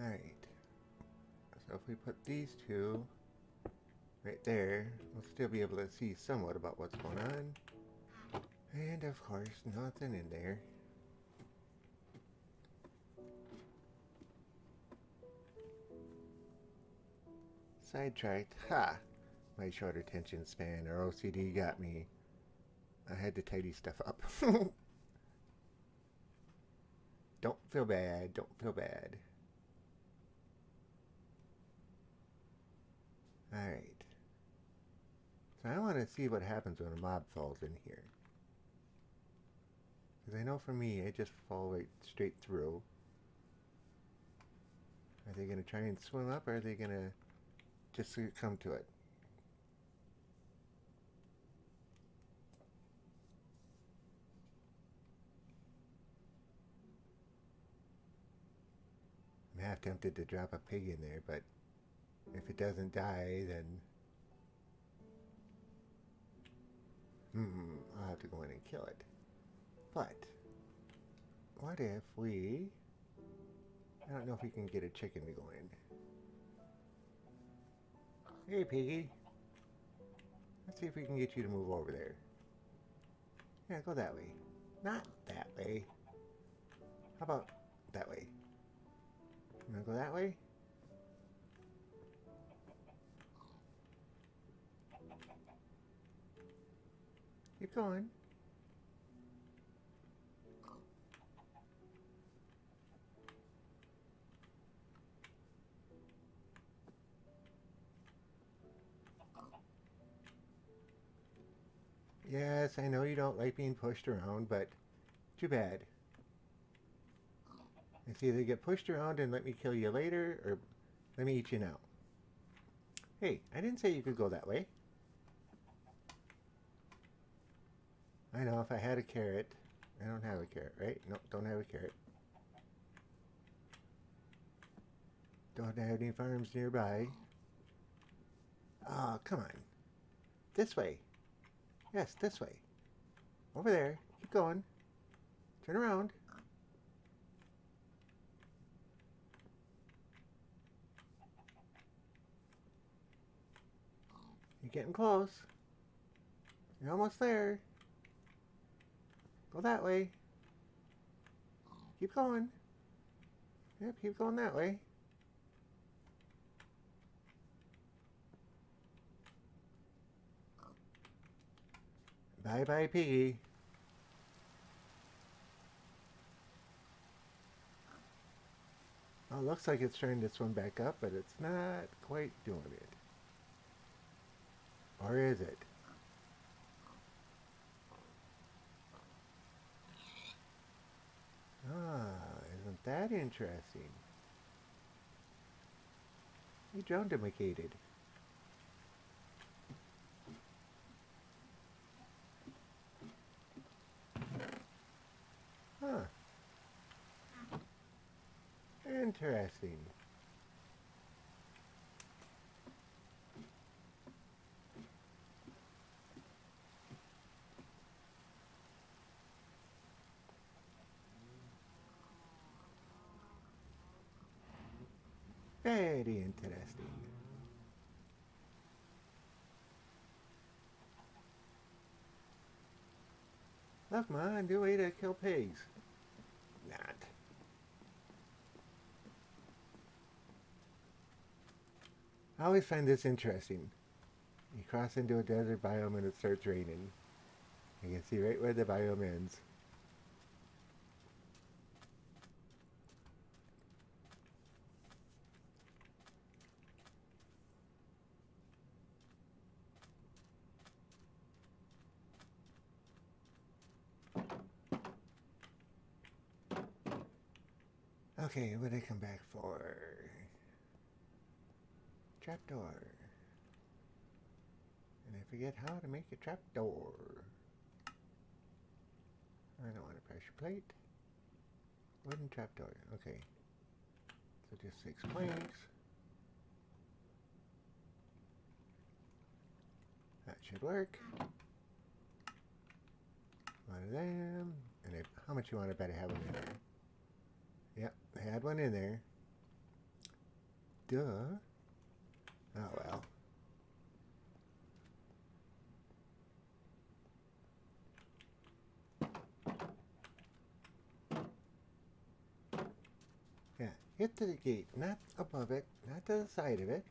Alright, so if we put these two right there, we'll still be able to see somewhat about what's going on. And of course, nothing in there. Sidetracked. Ha! My short attention span, or OCD, got me. I had to tidy stuff up. Don't feel bad, don't feel bad. Alright. So I want to see what happens when a mob falls in here. Because I know for me, I just fall right straight through. Are they going to try and swim up, or are they going to just come to it? I'm half tempted to drop a pig in there, but if it doesn't die, then I'll have to go in and kill it. But what if we... I don't know if we can get a chicken to go in. Hey, piggy. Let's see if we can get you to move over there. Yeah, go that way. Not that way. How about that way? You wanna go that way? Keep going. Yes, I know you don't like being pushed around, but too bad. It's either get pushed around and let me kill you later, or let me eat you now. Hey, I didn't say you could go that way. I know if I had a carrot, I don't have a carrot, right? Nope, don't have a carrot. Don't have any farms nearby. Oh, come on. This way. Yes, this way. Over there. Keep going. Turn around. You're getting close. You're almost there. Go that way. Keep going. Yep, keep going that way. Bye-bye, piggy. Oh, looks like it's trying to swim back up, but it's not quite doing it. Or is it? Ah, isn't that interesting? He drone-domesticated. Huh. Interesting. Very interesting. Look, Ma, new way to kill pigs. Not. I always find this interesting. You cross into a desert biome and it starts raining. You can see right where the biome ends. Okay, what did I come back for? Trapdoor. And I forget how to make a trapdoor. I don't want a pressure plate. Wooden trapdoor. Okay. So just 6 planks. That should work. One of them. And how much you want to bet I have them in there? Yep, I had one in there. Duh. Oh well. Yeah, hit to the gate, not above it, not to the side of it.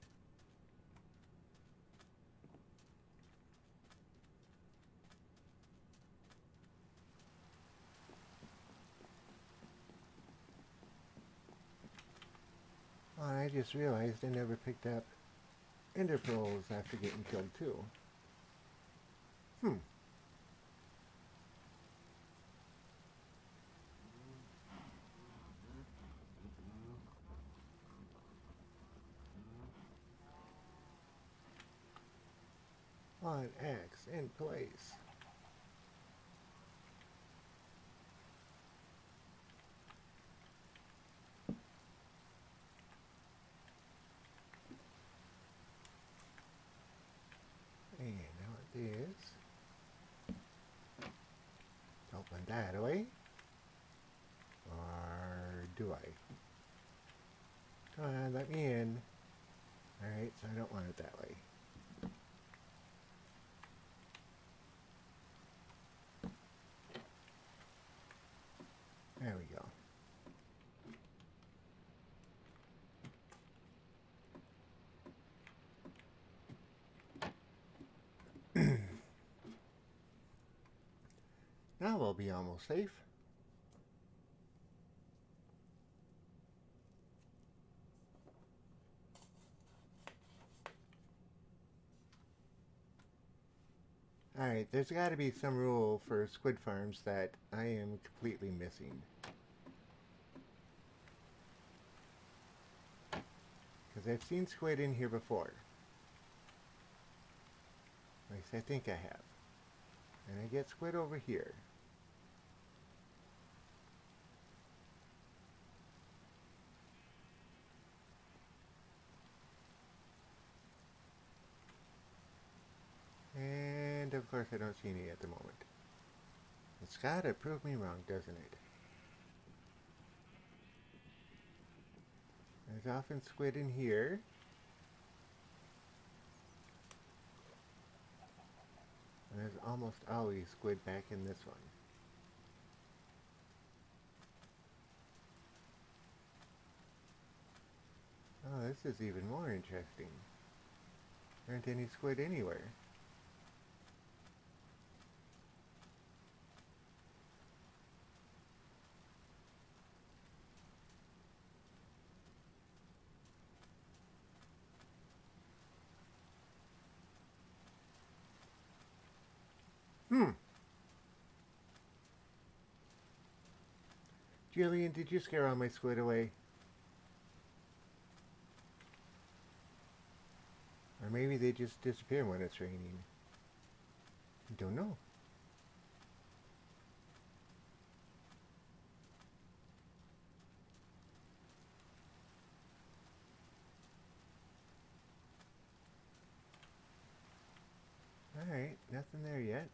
Oh, I just realized I never picked up ender pearls after getting killed too. On X in place. And now it is. Open that away. Or do I? Come on, let me in. Alright, so I don't want it that way. There we go. Now we'll be almost safe. Alright, there's got to be some rule for squid farms that I am completely missing. Because I've seen squid in here before. At least I think I have. And I get squid over here. course I don't see any at the moment. It's gotta prove me wrong, doesn't it? There's often squid in here. And there's almost always squid back in this one. Oh, this is even more interesting. There aren't any squid anywhere. Jillian, did you scare all my squid away? Or maybe they just disappear when it's raining. I don't know. Alright, nothing there yet.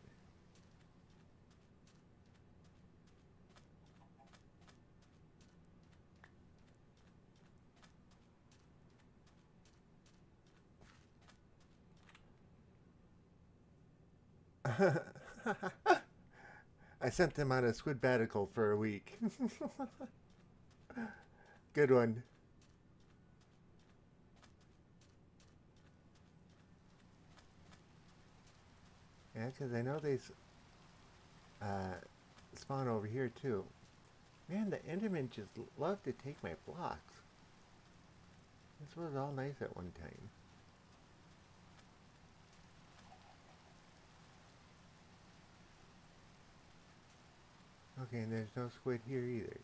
I sent them on a squid batical for a week. Good one. Yeah, because I know they spawn over here too. Man, the Endermen just love to take my blocks. This was all nice at one time. Okay, and there's no squid here either.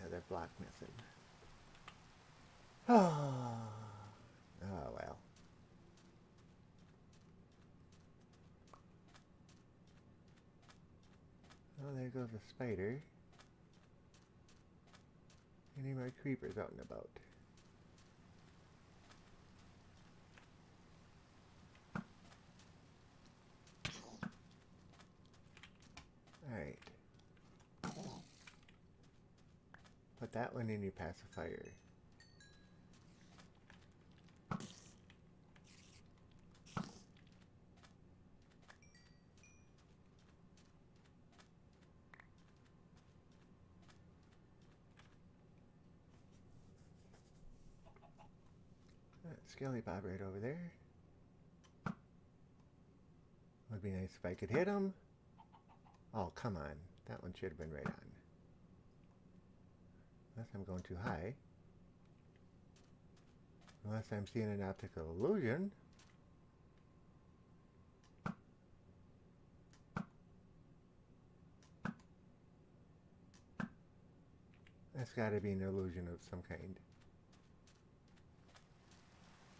Another block missing. Oh well. Oh, there goes a spider. Any more creepers out and about? Alright. Put that one in your pacifier. Skelly Bob right over there. Would be nice if I could hit him. Oh, come on. That one should have been right on. Unless I'm going too high. Unless I'm seeing an optical illusion. That's got to be an illusion of some kind.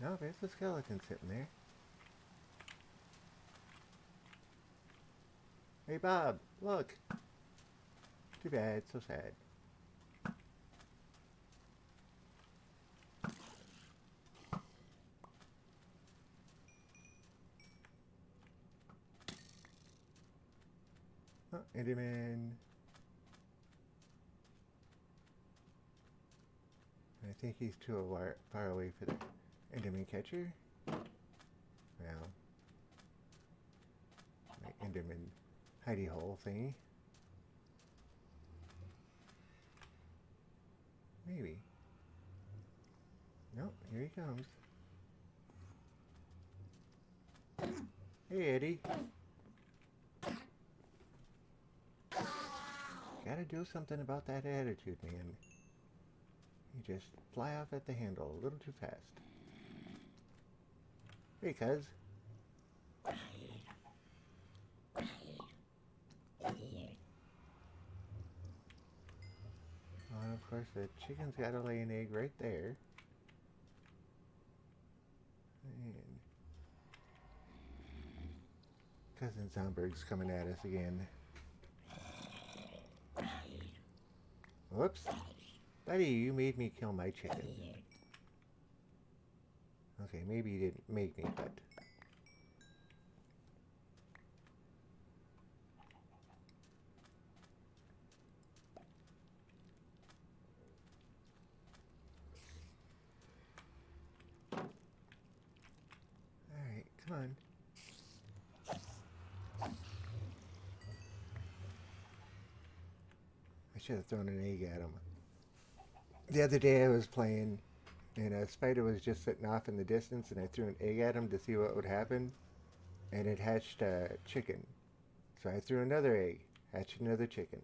No, there's a skeleton sitting there. Hey Bob, look. Too bad, so sad. Oh, Enderman. I think he's too far away for the Enderman catcher. Well, my Enderman hidey hole thingy. Maybe. Nope, here he comes. Hey Eddie. Gotta do something about that attitude, man. You just fly off at the handle a little too fast. Hey, cuz. Well, of course, the chicken's gotta lay an egg right there. And Cousin Zomberg's coming at us again. Whoops. Buddy, you made me kill my chicken. Okay, maybe you didn't make me, but... Alright, come on. I should have thrown an egg at him. The other day I was playing, and a spider was just sitting off in the distance, and I threw an egg at him to see what would happen, and it hatched a chicken. So I threw another egg, hatched another chicken.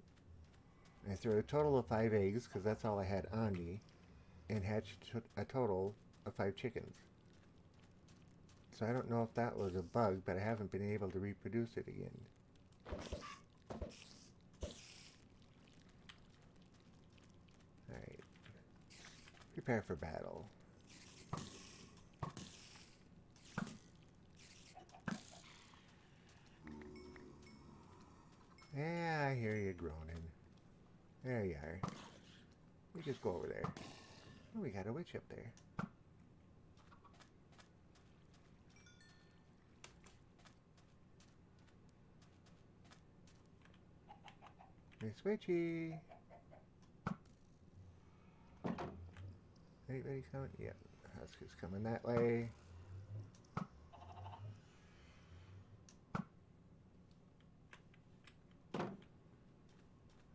I threw a total of 5 eggs, because that's all I had on me, and hatched a total of 5 chickens. So I don't know if that was a bug, but I haven't been able to reproduce it again. Alright. Prepare for battle. Yeah, I hear you groaning. There you are. We just go over there. Oh, we got a witch up there. Miss Witchy. Anybody coming? Yeah, Husk is coming that way.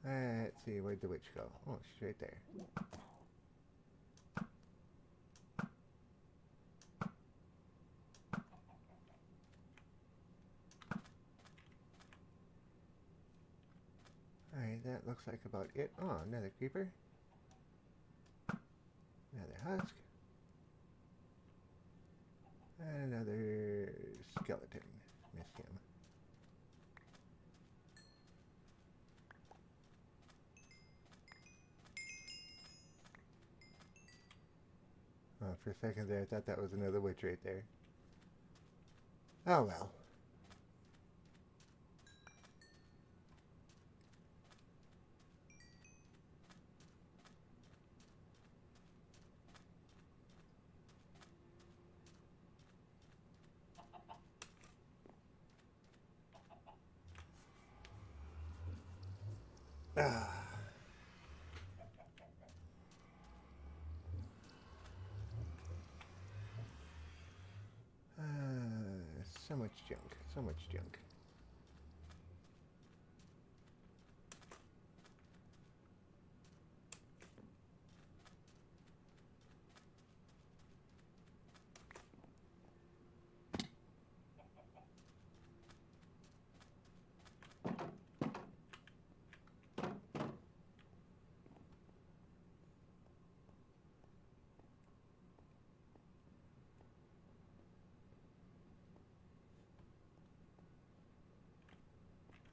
Let's see, where'd the witch go? Oh, she's right there. Alright, that looks like about it. Oh, another creeper. Another husk. And another skeleton. Missed him. Oh, for a second there, I thought that was another witch right there. Oh well. Ah. So much junk, so much junk.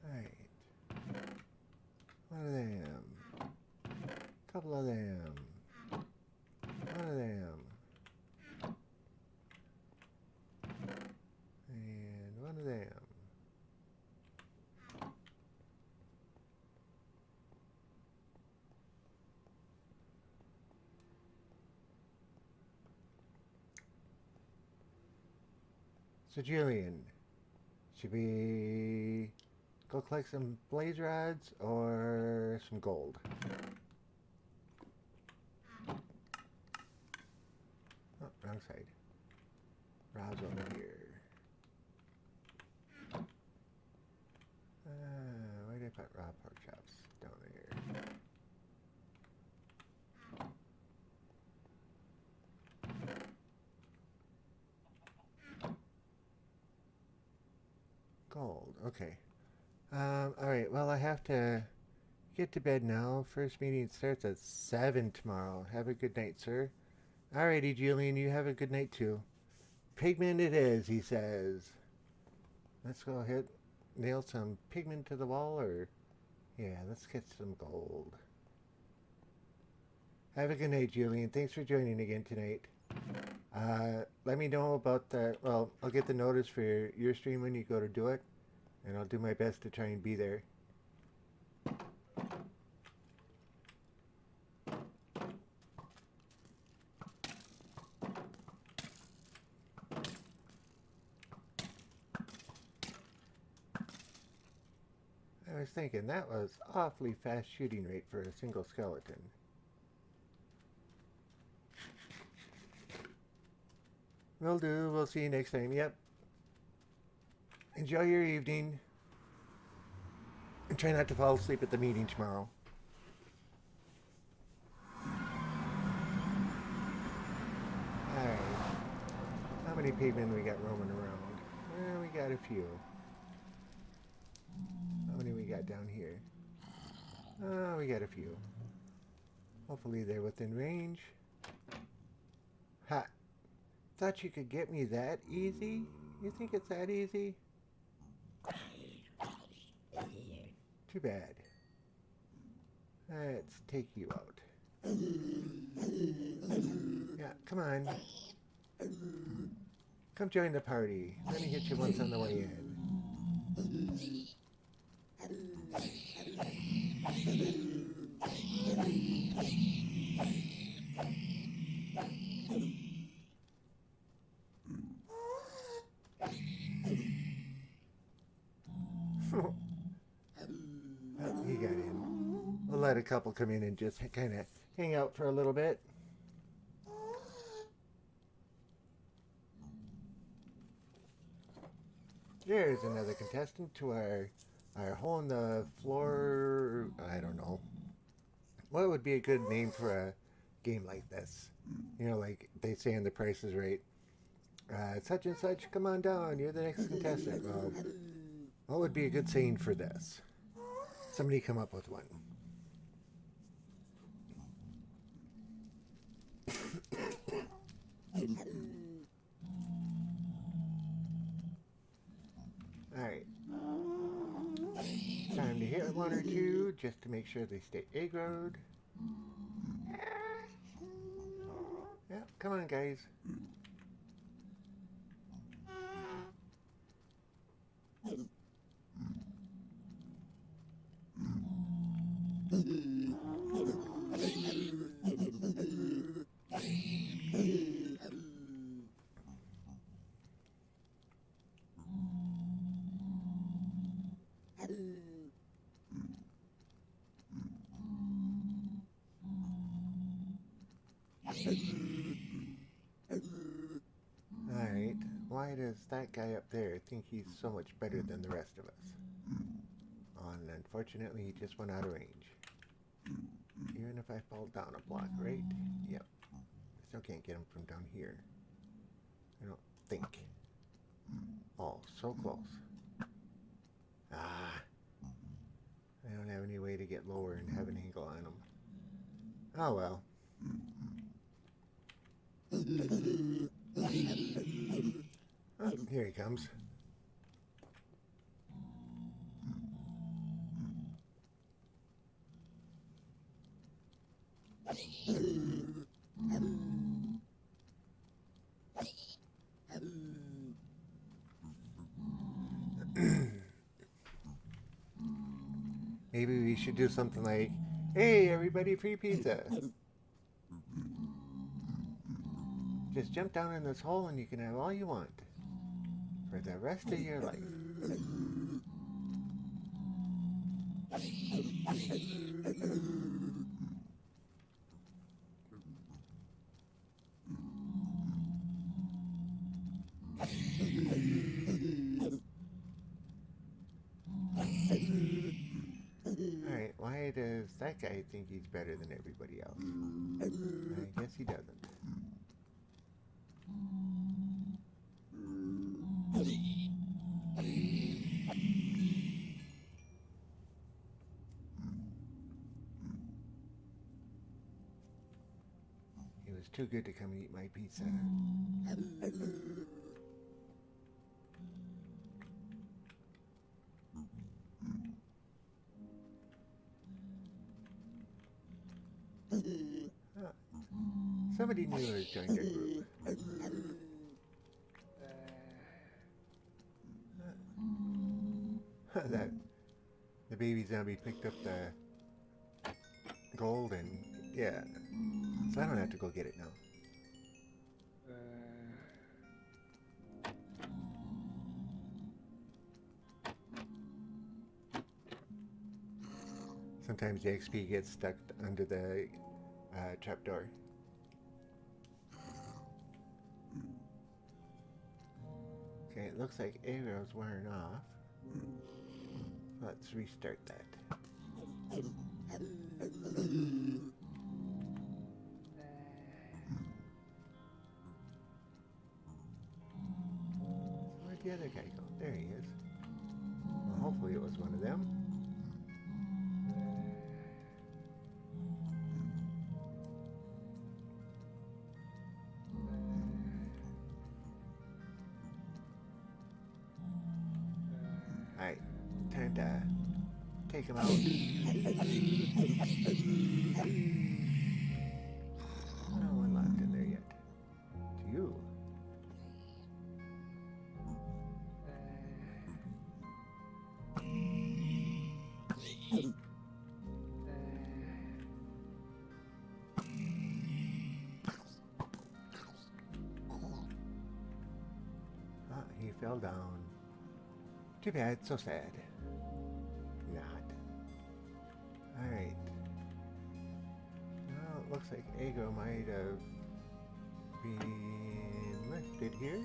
Alright. One of them. Couple of them. One of them. And one of them. So Julian, should we go collect some blaze rods or some gold? Oh, wrong side. Rods over here. Where did I put raw pork chops? Down there. Gold. Okay. Alright, well I have to get to bed now. First meeting starts at 7 tomorrow. Have a good night, sir. Alrighty, Julian, you have a good night too. Pigment it is, he says. Let's go ahead, nail some pigment to the wall, or... Yeah, let's get some gold. Have a good night, Julian. Thanks for joining again tonight. Let me know about the... Well, I'll get the notice for your stream when you go to do it. And I'll do my best to try and be there. I was thinking that was awfully fast shooting rate for a single skeleton. Will do. We'll see you next time. Yep. Enjoy your evening. And try not to fall asleep at the meeting tomorrow. Alright. How many pigmen we got roaming around? Well, we got a few. How many we got down here? Oh, we got a few. Hopefully they're within range. Ha! Thought you could get me that easy? You think it's that easy? Too bad. Let's take you out. Yeah, come on. Come join the party. Let me hit you once on the way in. He got in. We'll let a couple come in and just kind of hang out for a little bit. There's another contestant to our hole in the floor. I don't know. What would be a good name for a game like this? You know, like they say in The Price is Right. Such and such, come on down. You're the next contestant. Well, what would be a good saying for this? Somebody come up with one. Alright. Time to hit one or two just to make sure they stay aggroed. Yeah, come on, guys. Alright, why does that guy up there think he's so much better than the rest of us? And unfortunately, he just went out of range. Even if I fall down a block, right? Yep. I still can't get him from down here. I don't think. Oh, so close. Ah. I don't have any way to get lower and have an angle on him. Oh well. Oh, here he comes. Maybe we should do something like, hey, everybody, free pizza. Just jump down in this hole and you can have all you want for the rest of your life. Alright, why does that guy think he's better than everybody else? I guess he doesn't. He was too good to come eat my pizza. Somebody new has joined our group. That the baby zombie picked up the gold and yeah, so I don't have to go get it now. Sometimes the XP gets stuck under the trapdoor. Okay, it looks like arrow's wearing off. Let's restart that. Where'd the other guy go? There he is. Well, hopefully it was one of them. Alright, time to take him out. No one locked in there yet. It's you. Ah, he fell down. Too bad, so sad. Not. Alright. Well, it looks like Ego might have been lifted here.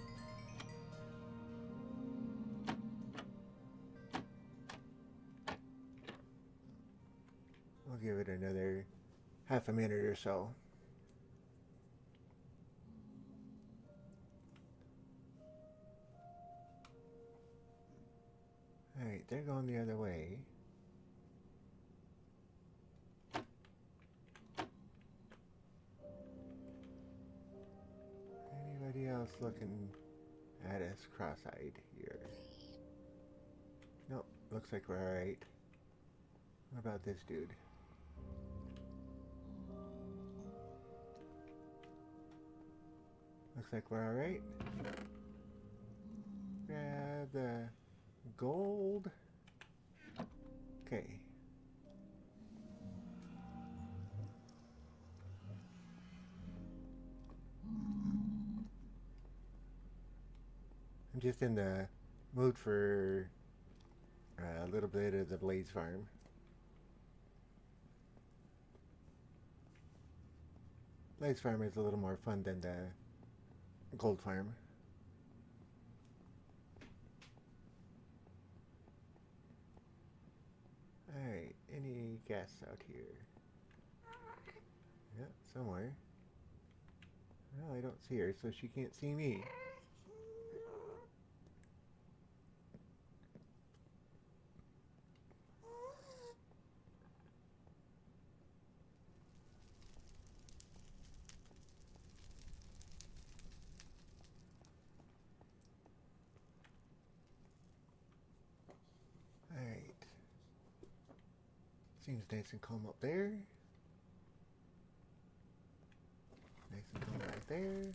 We'll give it another half a minute or so. Alright, they're going the other way. Anybody else looking at us cross-eyed here? Nope, looks like we're alright. What about this dude? Looks like we're alright. Grab the gold. Okay. I'm just in the mood for a little bit of the Blaze Farm. Blaze Farm is a little more fun than the Gold Farm. Alright, any guests out here? Yeah, somewhere. Well, I don't see her, so she can't see me. Alright. Seems nice and calm up there. Nice and calm right there.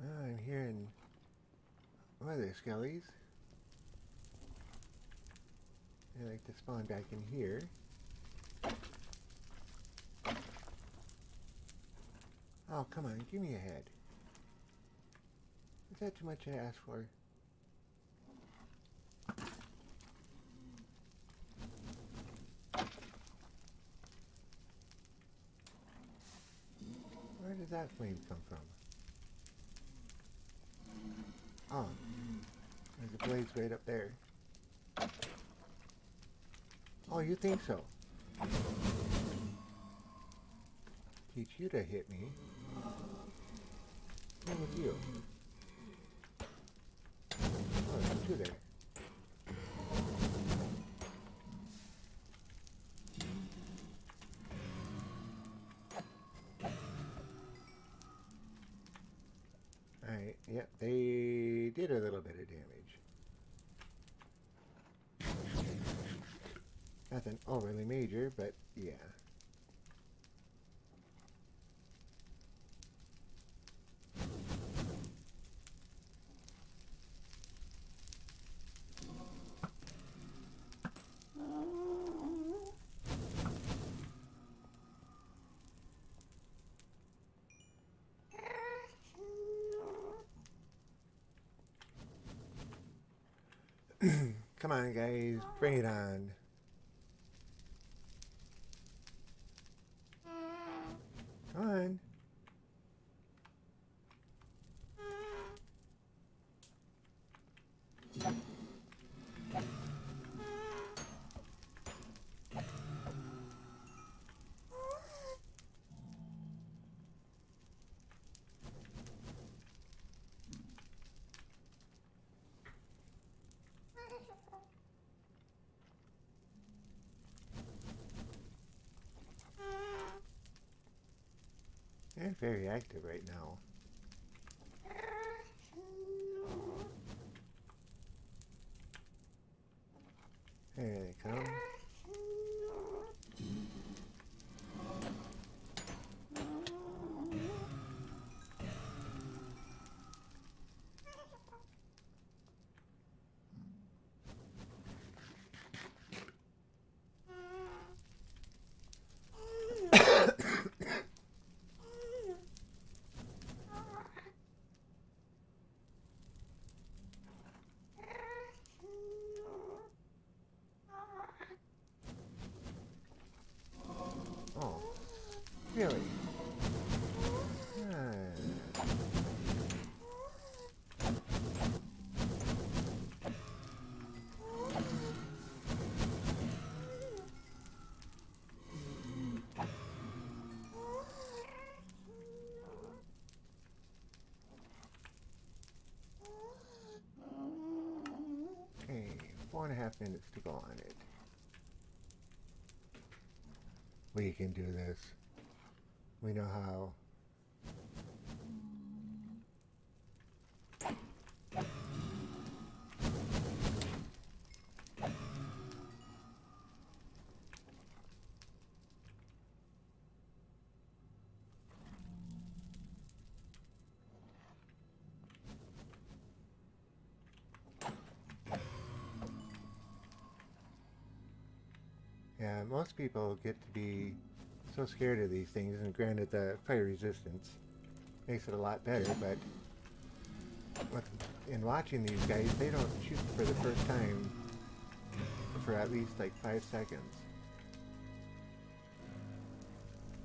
I'm hearing other skellies. They like to spawn back in here. Oh, come on, give me a head. Is that too much to ask for? Where did that flame come from? Oh, there's a blaze right up there. Oh, you think so? Teach you to hit me. What's wrong with you? Oh, there's two there. Alright, yep, they did a little bit of damage. Nothing overly major, but yeah. Come on, guys. Bring it on. Come on. They're very active right now. There they come. Oh, really? Okay, 4.5 minutes to go on it. We can do this. We know how. Yeah, most people get to be so scared of these things, and granted the fire resistance makes it a lot better, but in watching these guys, they don't shoot for the first time for at least like 5 seconds.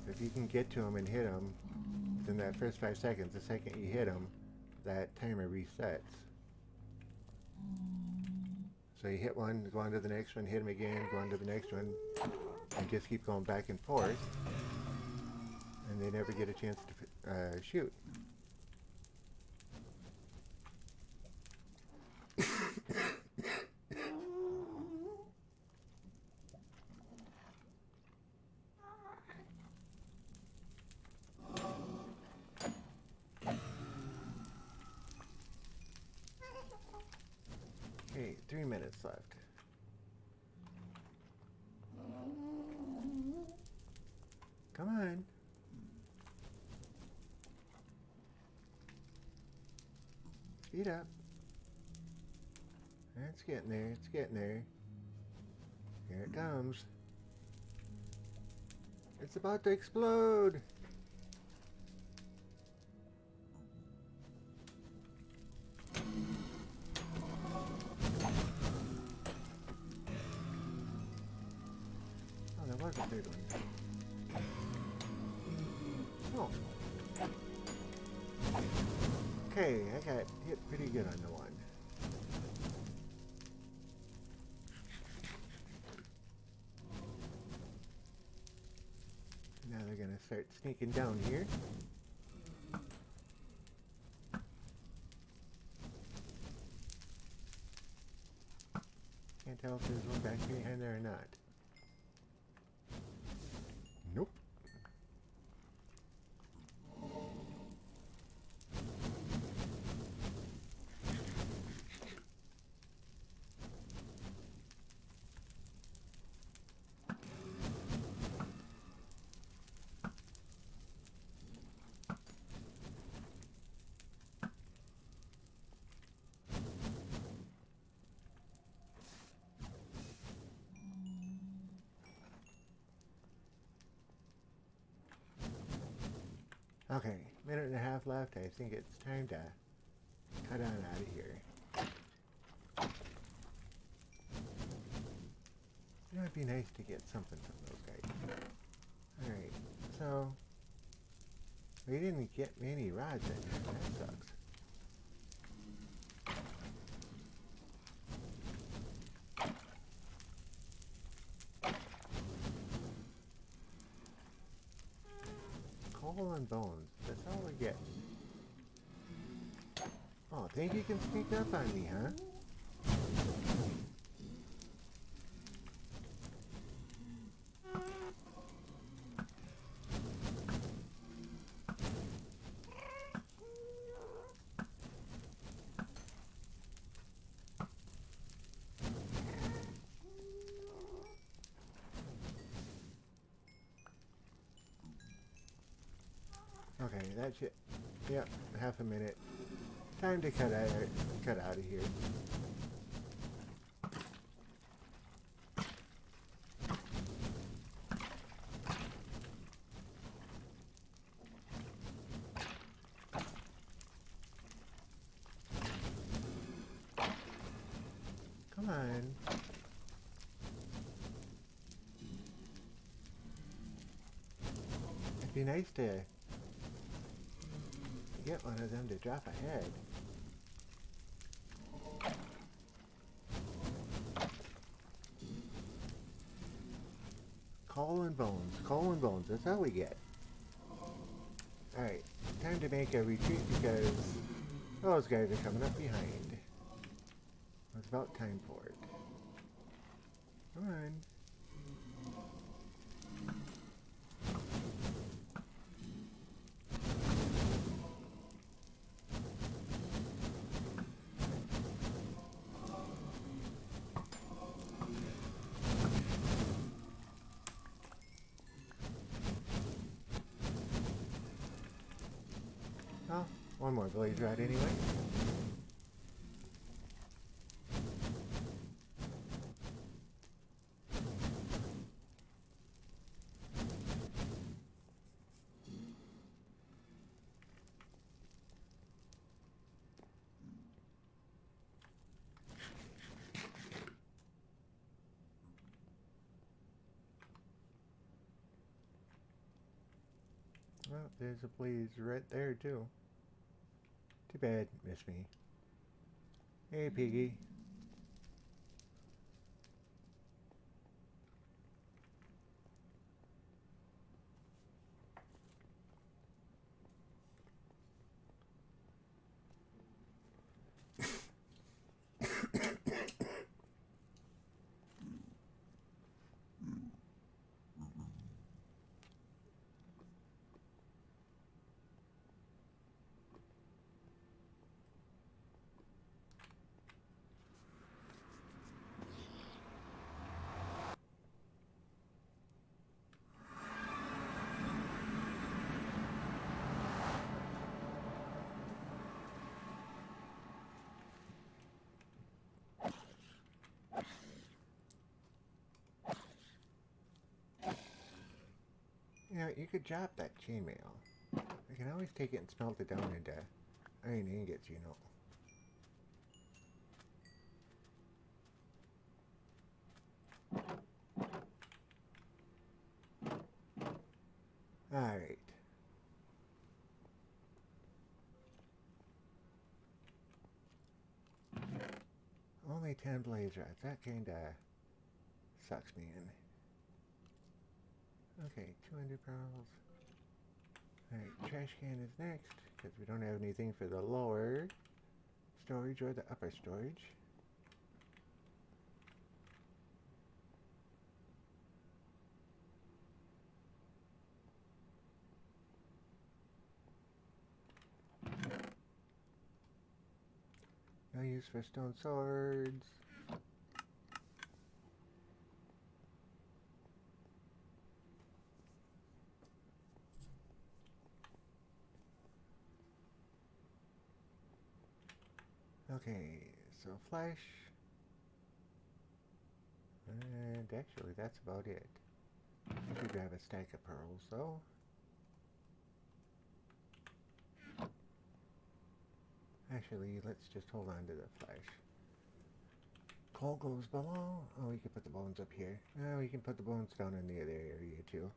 So if you can get to them and hit them within that first 5 seconds, the second you hit them, that timer resets. So you hit one, go on to the next one, hit them again, go on to the next one, and just keep going back and forth, and they never get a chance to shoot. Okay, 3 minutes left. Come on. Speed up. It's getting there, it's getting there. Here it comes. It's about to explode. Oh, there was a third one. Oh. Okay, I got hit pretty good on the one. Now they're gonna start sneaking down here. Can't tell if there's one back behind there or not. Nope. Okay, minute and a half left. I think it's time to cut on out of here. it'd be nice to get something from those guys. Alright, so we didn't get many rods in here. That sucks. Coal and bones. That's all we get. Oh, think you can sneak up on me, huh? Okay, that's it. Yep, half a minute. Time to cut out of here. Come on. It'd be nice to get one of them to drop a head. Coal and bones, that's all we get. Alright, time to make a retreat because those guys are coming up behind. It's about time for it. Come on. Oh, one more blaze rod anyway. Well, there's a blaze right there too. Too bad, miss me. Hey, Piggy. You know, you could drop that chainmail. I can always take it and smelt it down into iron ingots, you know. Alright. Only 10 blaze rods. That kinda sucks me in. Okay, 200 barrels. Alright, trash can is next, because we don't have anything for the lower storage or the upper storage. No use for stone swords. Okay, so flesh. And actually, that's about it. I should grab a stack of pearls, though. Actually, let's just hold on to the flesh. coal goes below. Oh, we can put the bones up here. We can put the bones down in the other area too.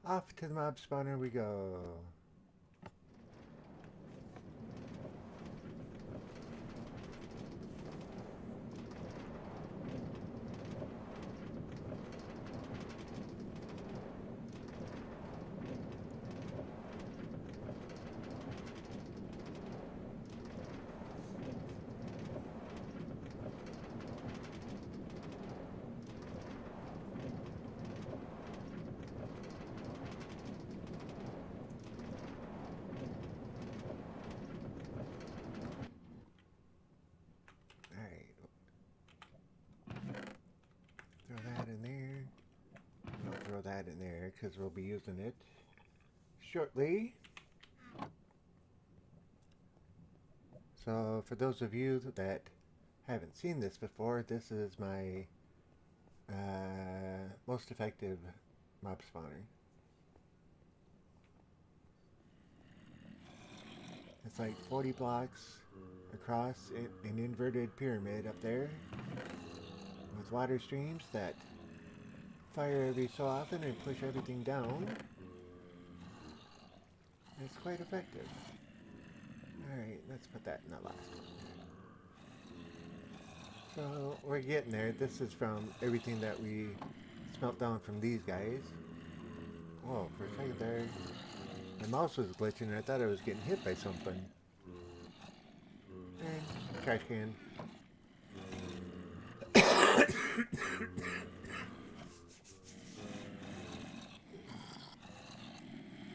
Off to the mob spawner we go. That in there because we'll be using it shortly. So for those of you that haven't seen this before, this is my most effective mob spawner. It's like 40 blocks across an inverted pyramid up there with water streams that fire every so often and push everything down. It's quite effective. Alright, let's put that in the last one. So we're getting there. This is from everything that we smelt down from these guys. Whoa, for a second there, my mouse was glitching and I thought I was getting hit by something. And trash can.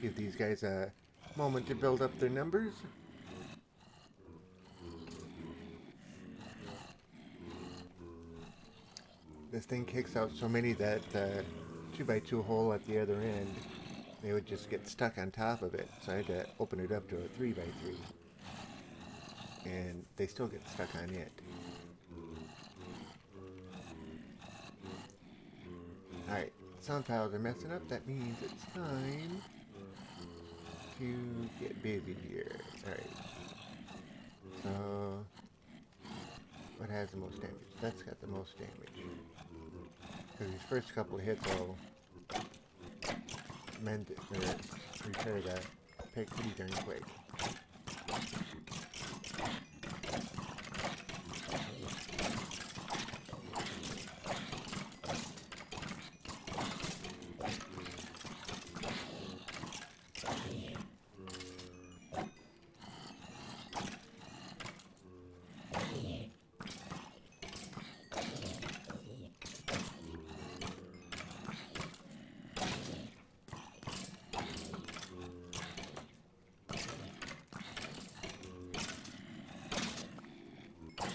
Give these guys a moment to build up their numbers. This thing kicks out so many that 2x2 hole at the other end, they would just get stuck on top of it. So I had to open it up to a 3x3. And they still get stuck on it. Alright, sound files are messing up. That means it's time to get busy here. Alright. So, what has the most damage? That's got the most damage. Because these first couple of hits will mend it, or repair that pig pretty darn quick.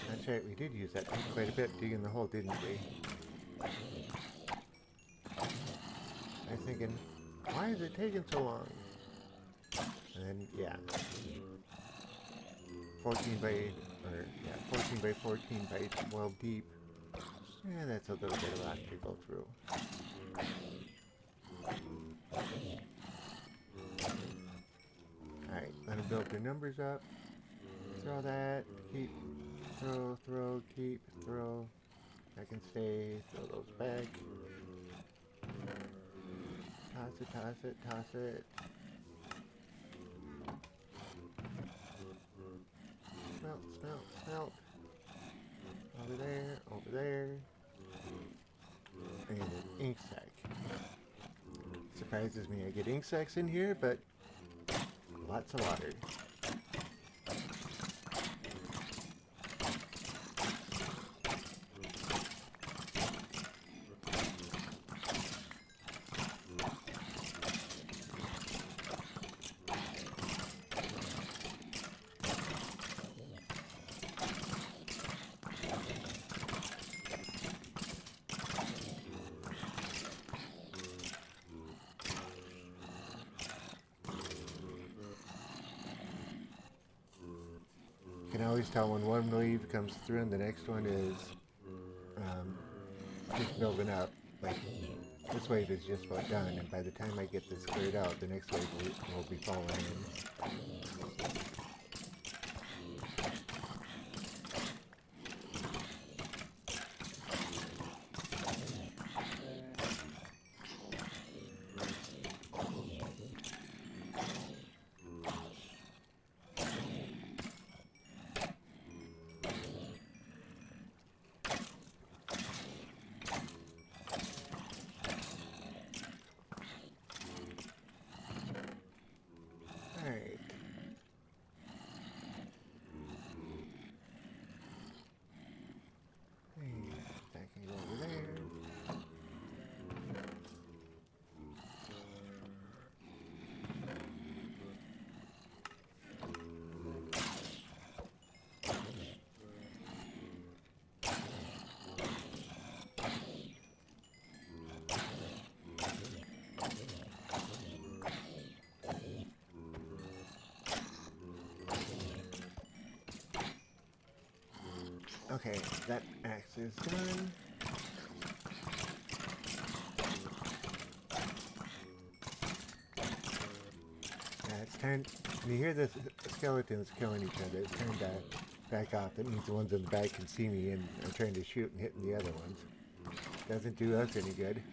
That's right, we did use that quite a bit digging the hole, didn't we? I was thinking, why is it taking so long? And then, yeah. 14 by 14 by 12 deep. Yeah, that's a little bit of rock to go through. Alright, let them build their numbers up. Throw that, keep, throw, keep, throw. I can stay, throw those back. Toss it, toss it, toss it. Smelt, smelt, smelt. Over there, over there. And an ink sac. Surprises me I get ink sacs in here, but lots of water. always tell when one wave comes through and the next one is just building up. Like, this wave is just about done, and by the time I get this cleared out, the next wave will be falling in. Alright. That can go over there. Okay, that axe is done. It's time. When you hear the skeletons killing each other, it's time to back off. That means the ones in the back can see me and I'm trying to shoot and hitting the other ones. Doesn't do us any good.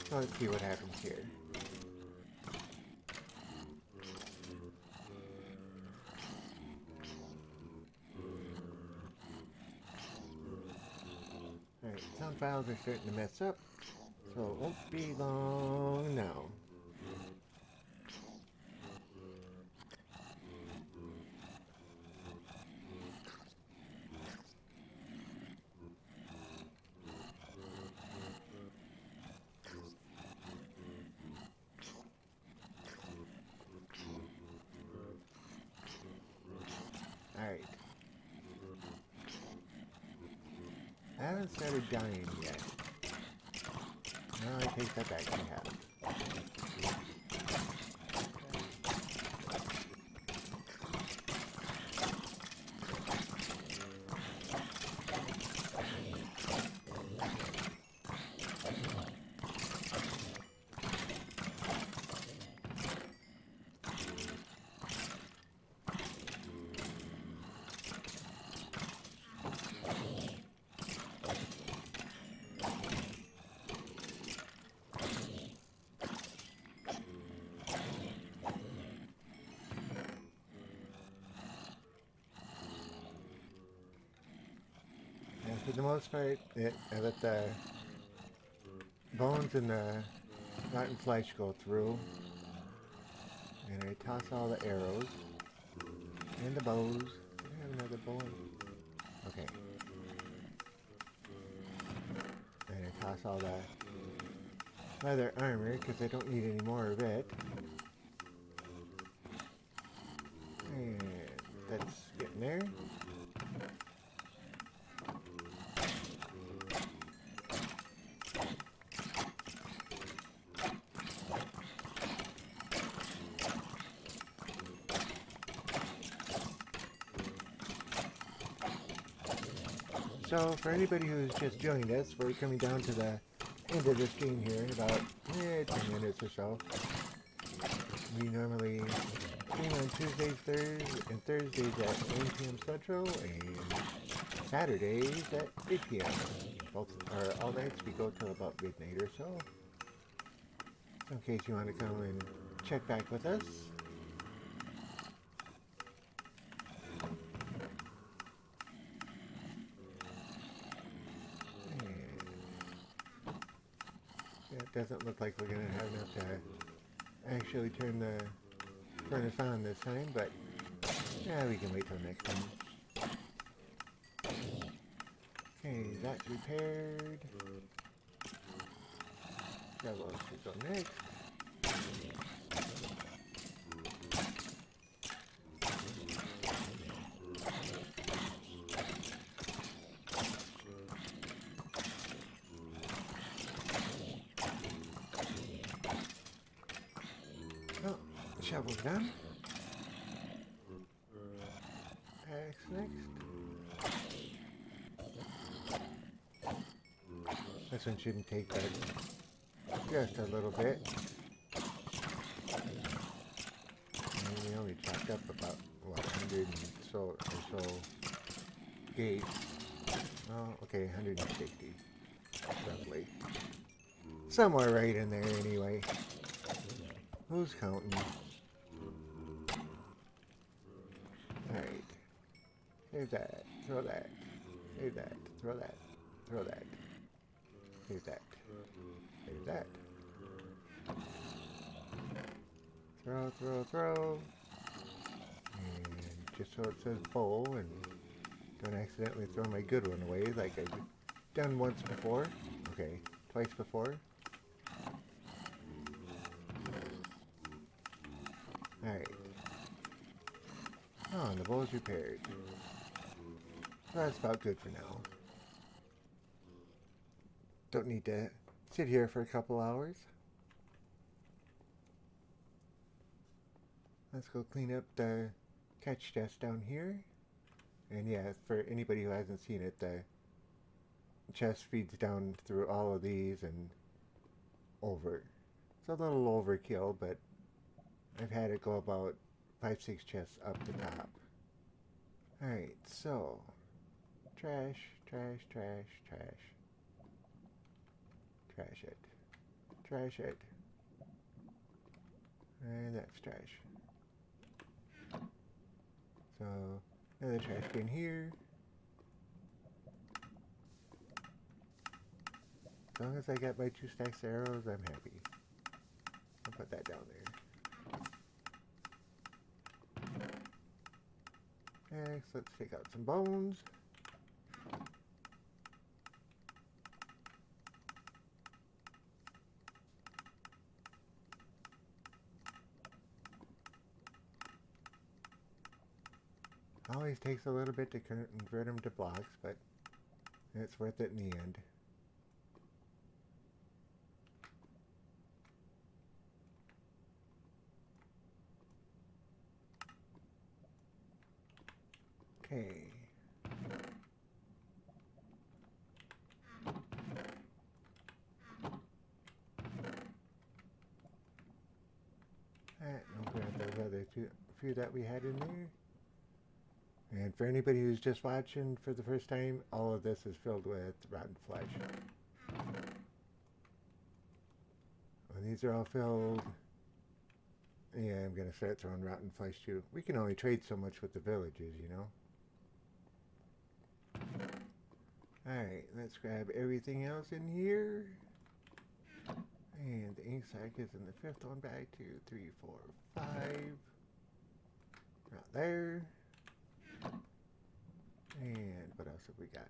So let's see what happens here. Alright, sound files are starting to mess up, so it won't be long now. Alright. I haven't started dying yet. No, I take that back. I have. For the most part, I let the bones and the rotten flesh go through, and I toss all the arrows and the bows. I have another bow. Okay. And I toss all the leather armor because I don't need any more of it. And that's getting there. So, for anybody who's just joined us, we're coming down to the end of this game here in about 10 minutes or so. We normally stream on Tuesdays and Thursdays at 9 p.m. Central, and Saturdays at 8 p.m. Both are all nights. We go till about midnight or so. In case you want to come and check back with us. Doesn't look like we're going to have enough to actually turn the furnace on this time, but yeah, we can wait till next time. Okay, that's repaired. That should go next. Shovel done. Axe next. This one shouldn't take but just a little bit. And we only chopped up about, what, 100 and so or so gates. Oh, okay, 160. Roughly. Somewhere right in there anyway. Who's counting? Alright. Save that. Throw that. Save that. Throw that. Throw that. Save that. Save that. Throw, throw, throw. And just so it says bowl and don't accidentally throw my good one away like I've done once before. Okay, twice before. Alright. Oh, and the bowl's repaired. So that's about good for now. Don't need to sit here for a couple hours. Let's go clean up the catch chest down here. And yeah, for anybody who hasn't seen it, the chest feeds down through all of these and over. It's a little overkill, but I've had it go about 5-6 chests up the top. Alright, so trash, trash, trash, trash. Trash it. Trash it. And that's trash. So, another trash bin here. As long as I got my 2 stacks of arrows, I'm happy. I'll put that down there. Next, let's take out some bones. Always takes a little bit to convert them to blocks, but it's worth it in the end. Okay. Alright, we'll grab those other few that we had in there. And for anybody who's just watching for the first time, all of this is filled with rotten flesh. When these are all filled, yeah, I'm going to start throwing rotten flesh too. We can only trade so much with the villages, you know. Alright, let's grab everything else in here. And the ink sac is in the 5th one bag. 2, 3, 4, 5. Right there. And what else have we got?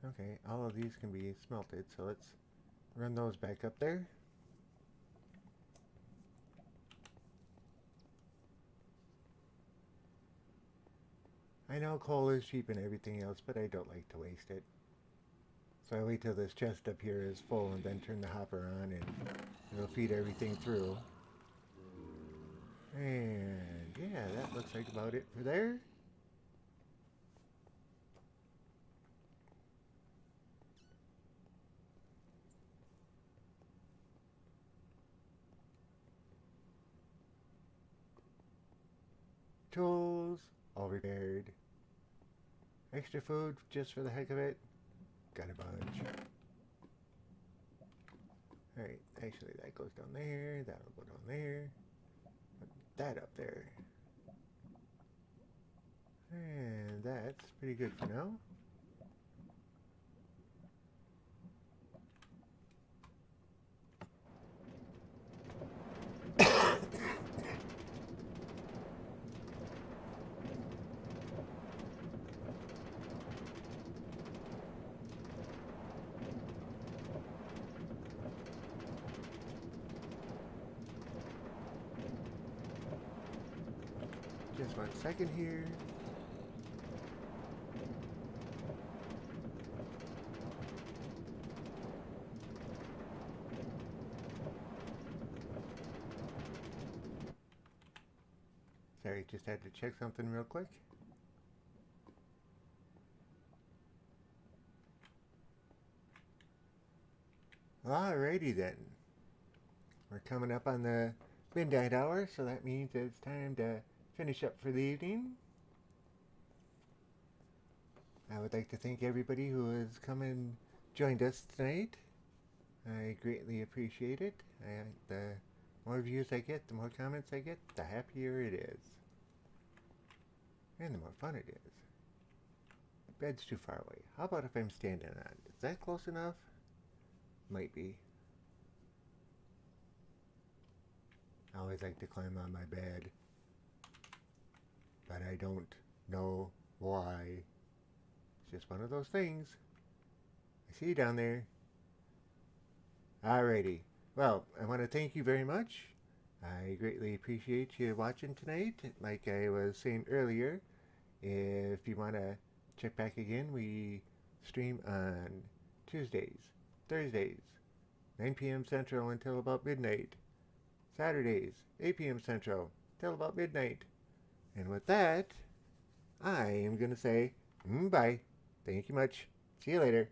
Okay, all of these can be smelted, so let's run those back up there. I know coal is cheap and everything else, but I don't like to waste it. So I wait till this chest up here is full and then turn the hopper on and it'll feed everything through. And yeah, that looks like about it for there. Tools, all repaired. Extra food just for the heck of it. Got a bunch. Alright, actually that goes down there, that'll go down there. Put that up there. And that's pretty good for now. Just 1 second here. Sorry, just had to check something real quick. Alrighty then. We're coming up on the midnight hour, so that means it's time to finish up for the evening. I would like to thank everybody who has come and joined us tonight. I greatly appreciate it. The more views I get, the more comments I get, the happier it is. And the more fun it is. Bed's too far away. How about if I'm standing on it? Is that close enough? Might be. I always like to climb on my bed, but I don't know why. It's just one of those things. I see you down there. Alrighty. Well, I want to thank you very much. I greatly appreciate you watching tonight. Like I was saying earlier, if you want to check back again, we stream on Tuesdays, Thursdays, 9 p.m. Central until about midnight. Saturdays, 8 p.m. Central till about midnight. And with that, I am going to say bye. Thank you much. See you later.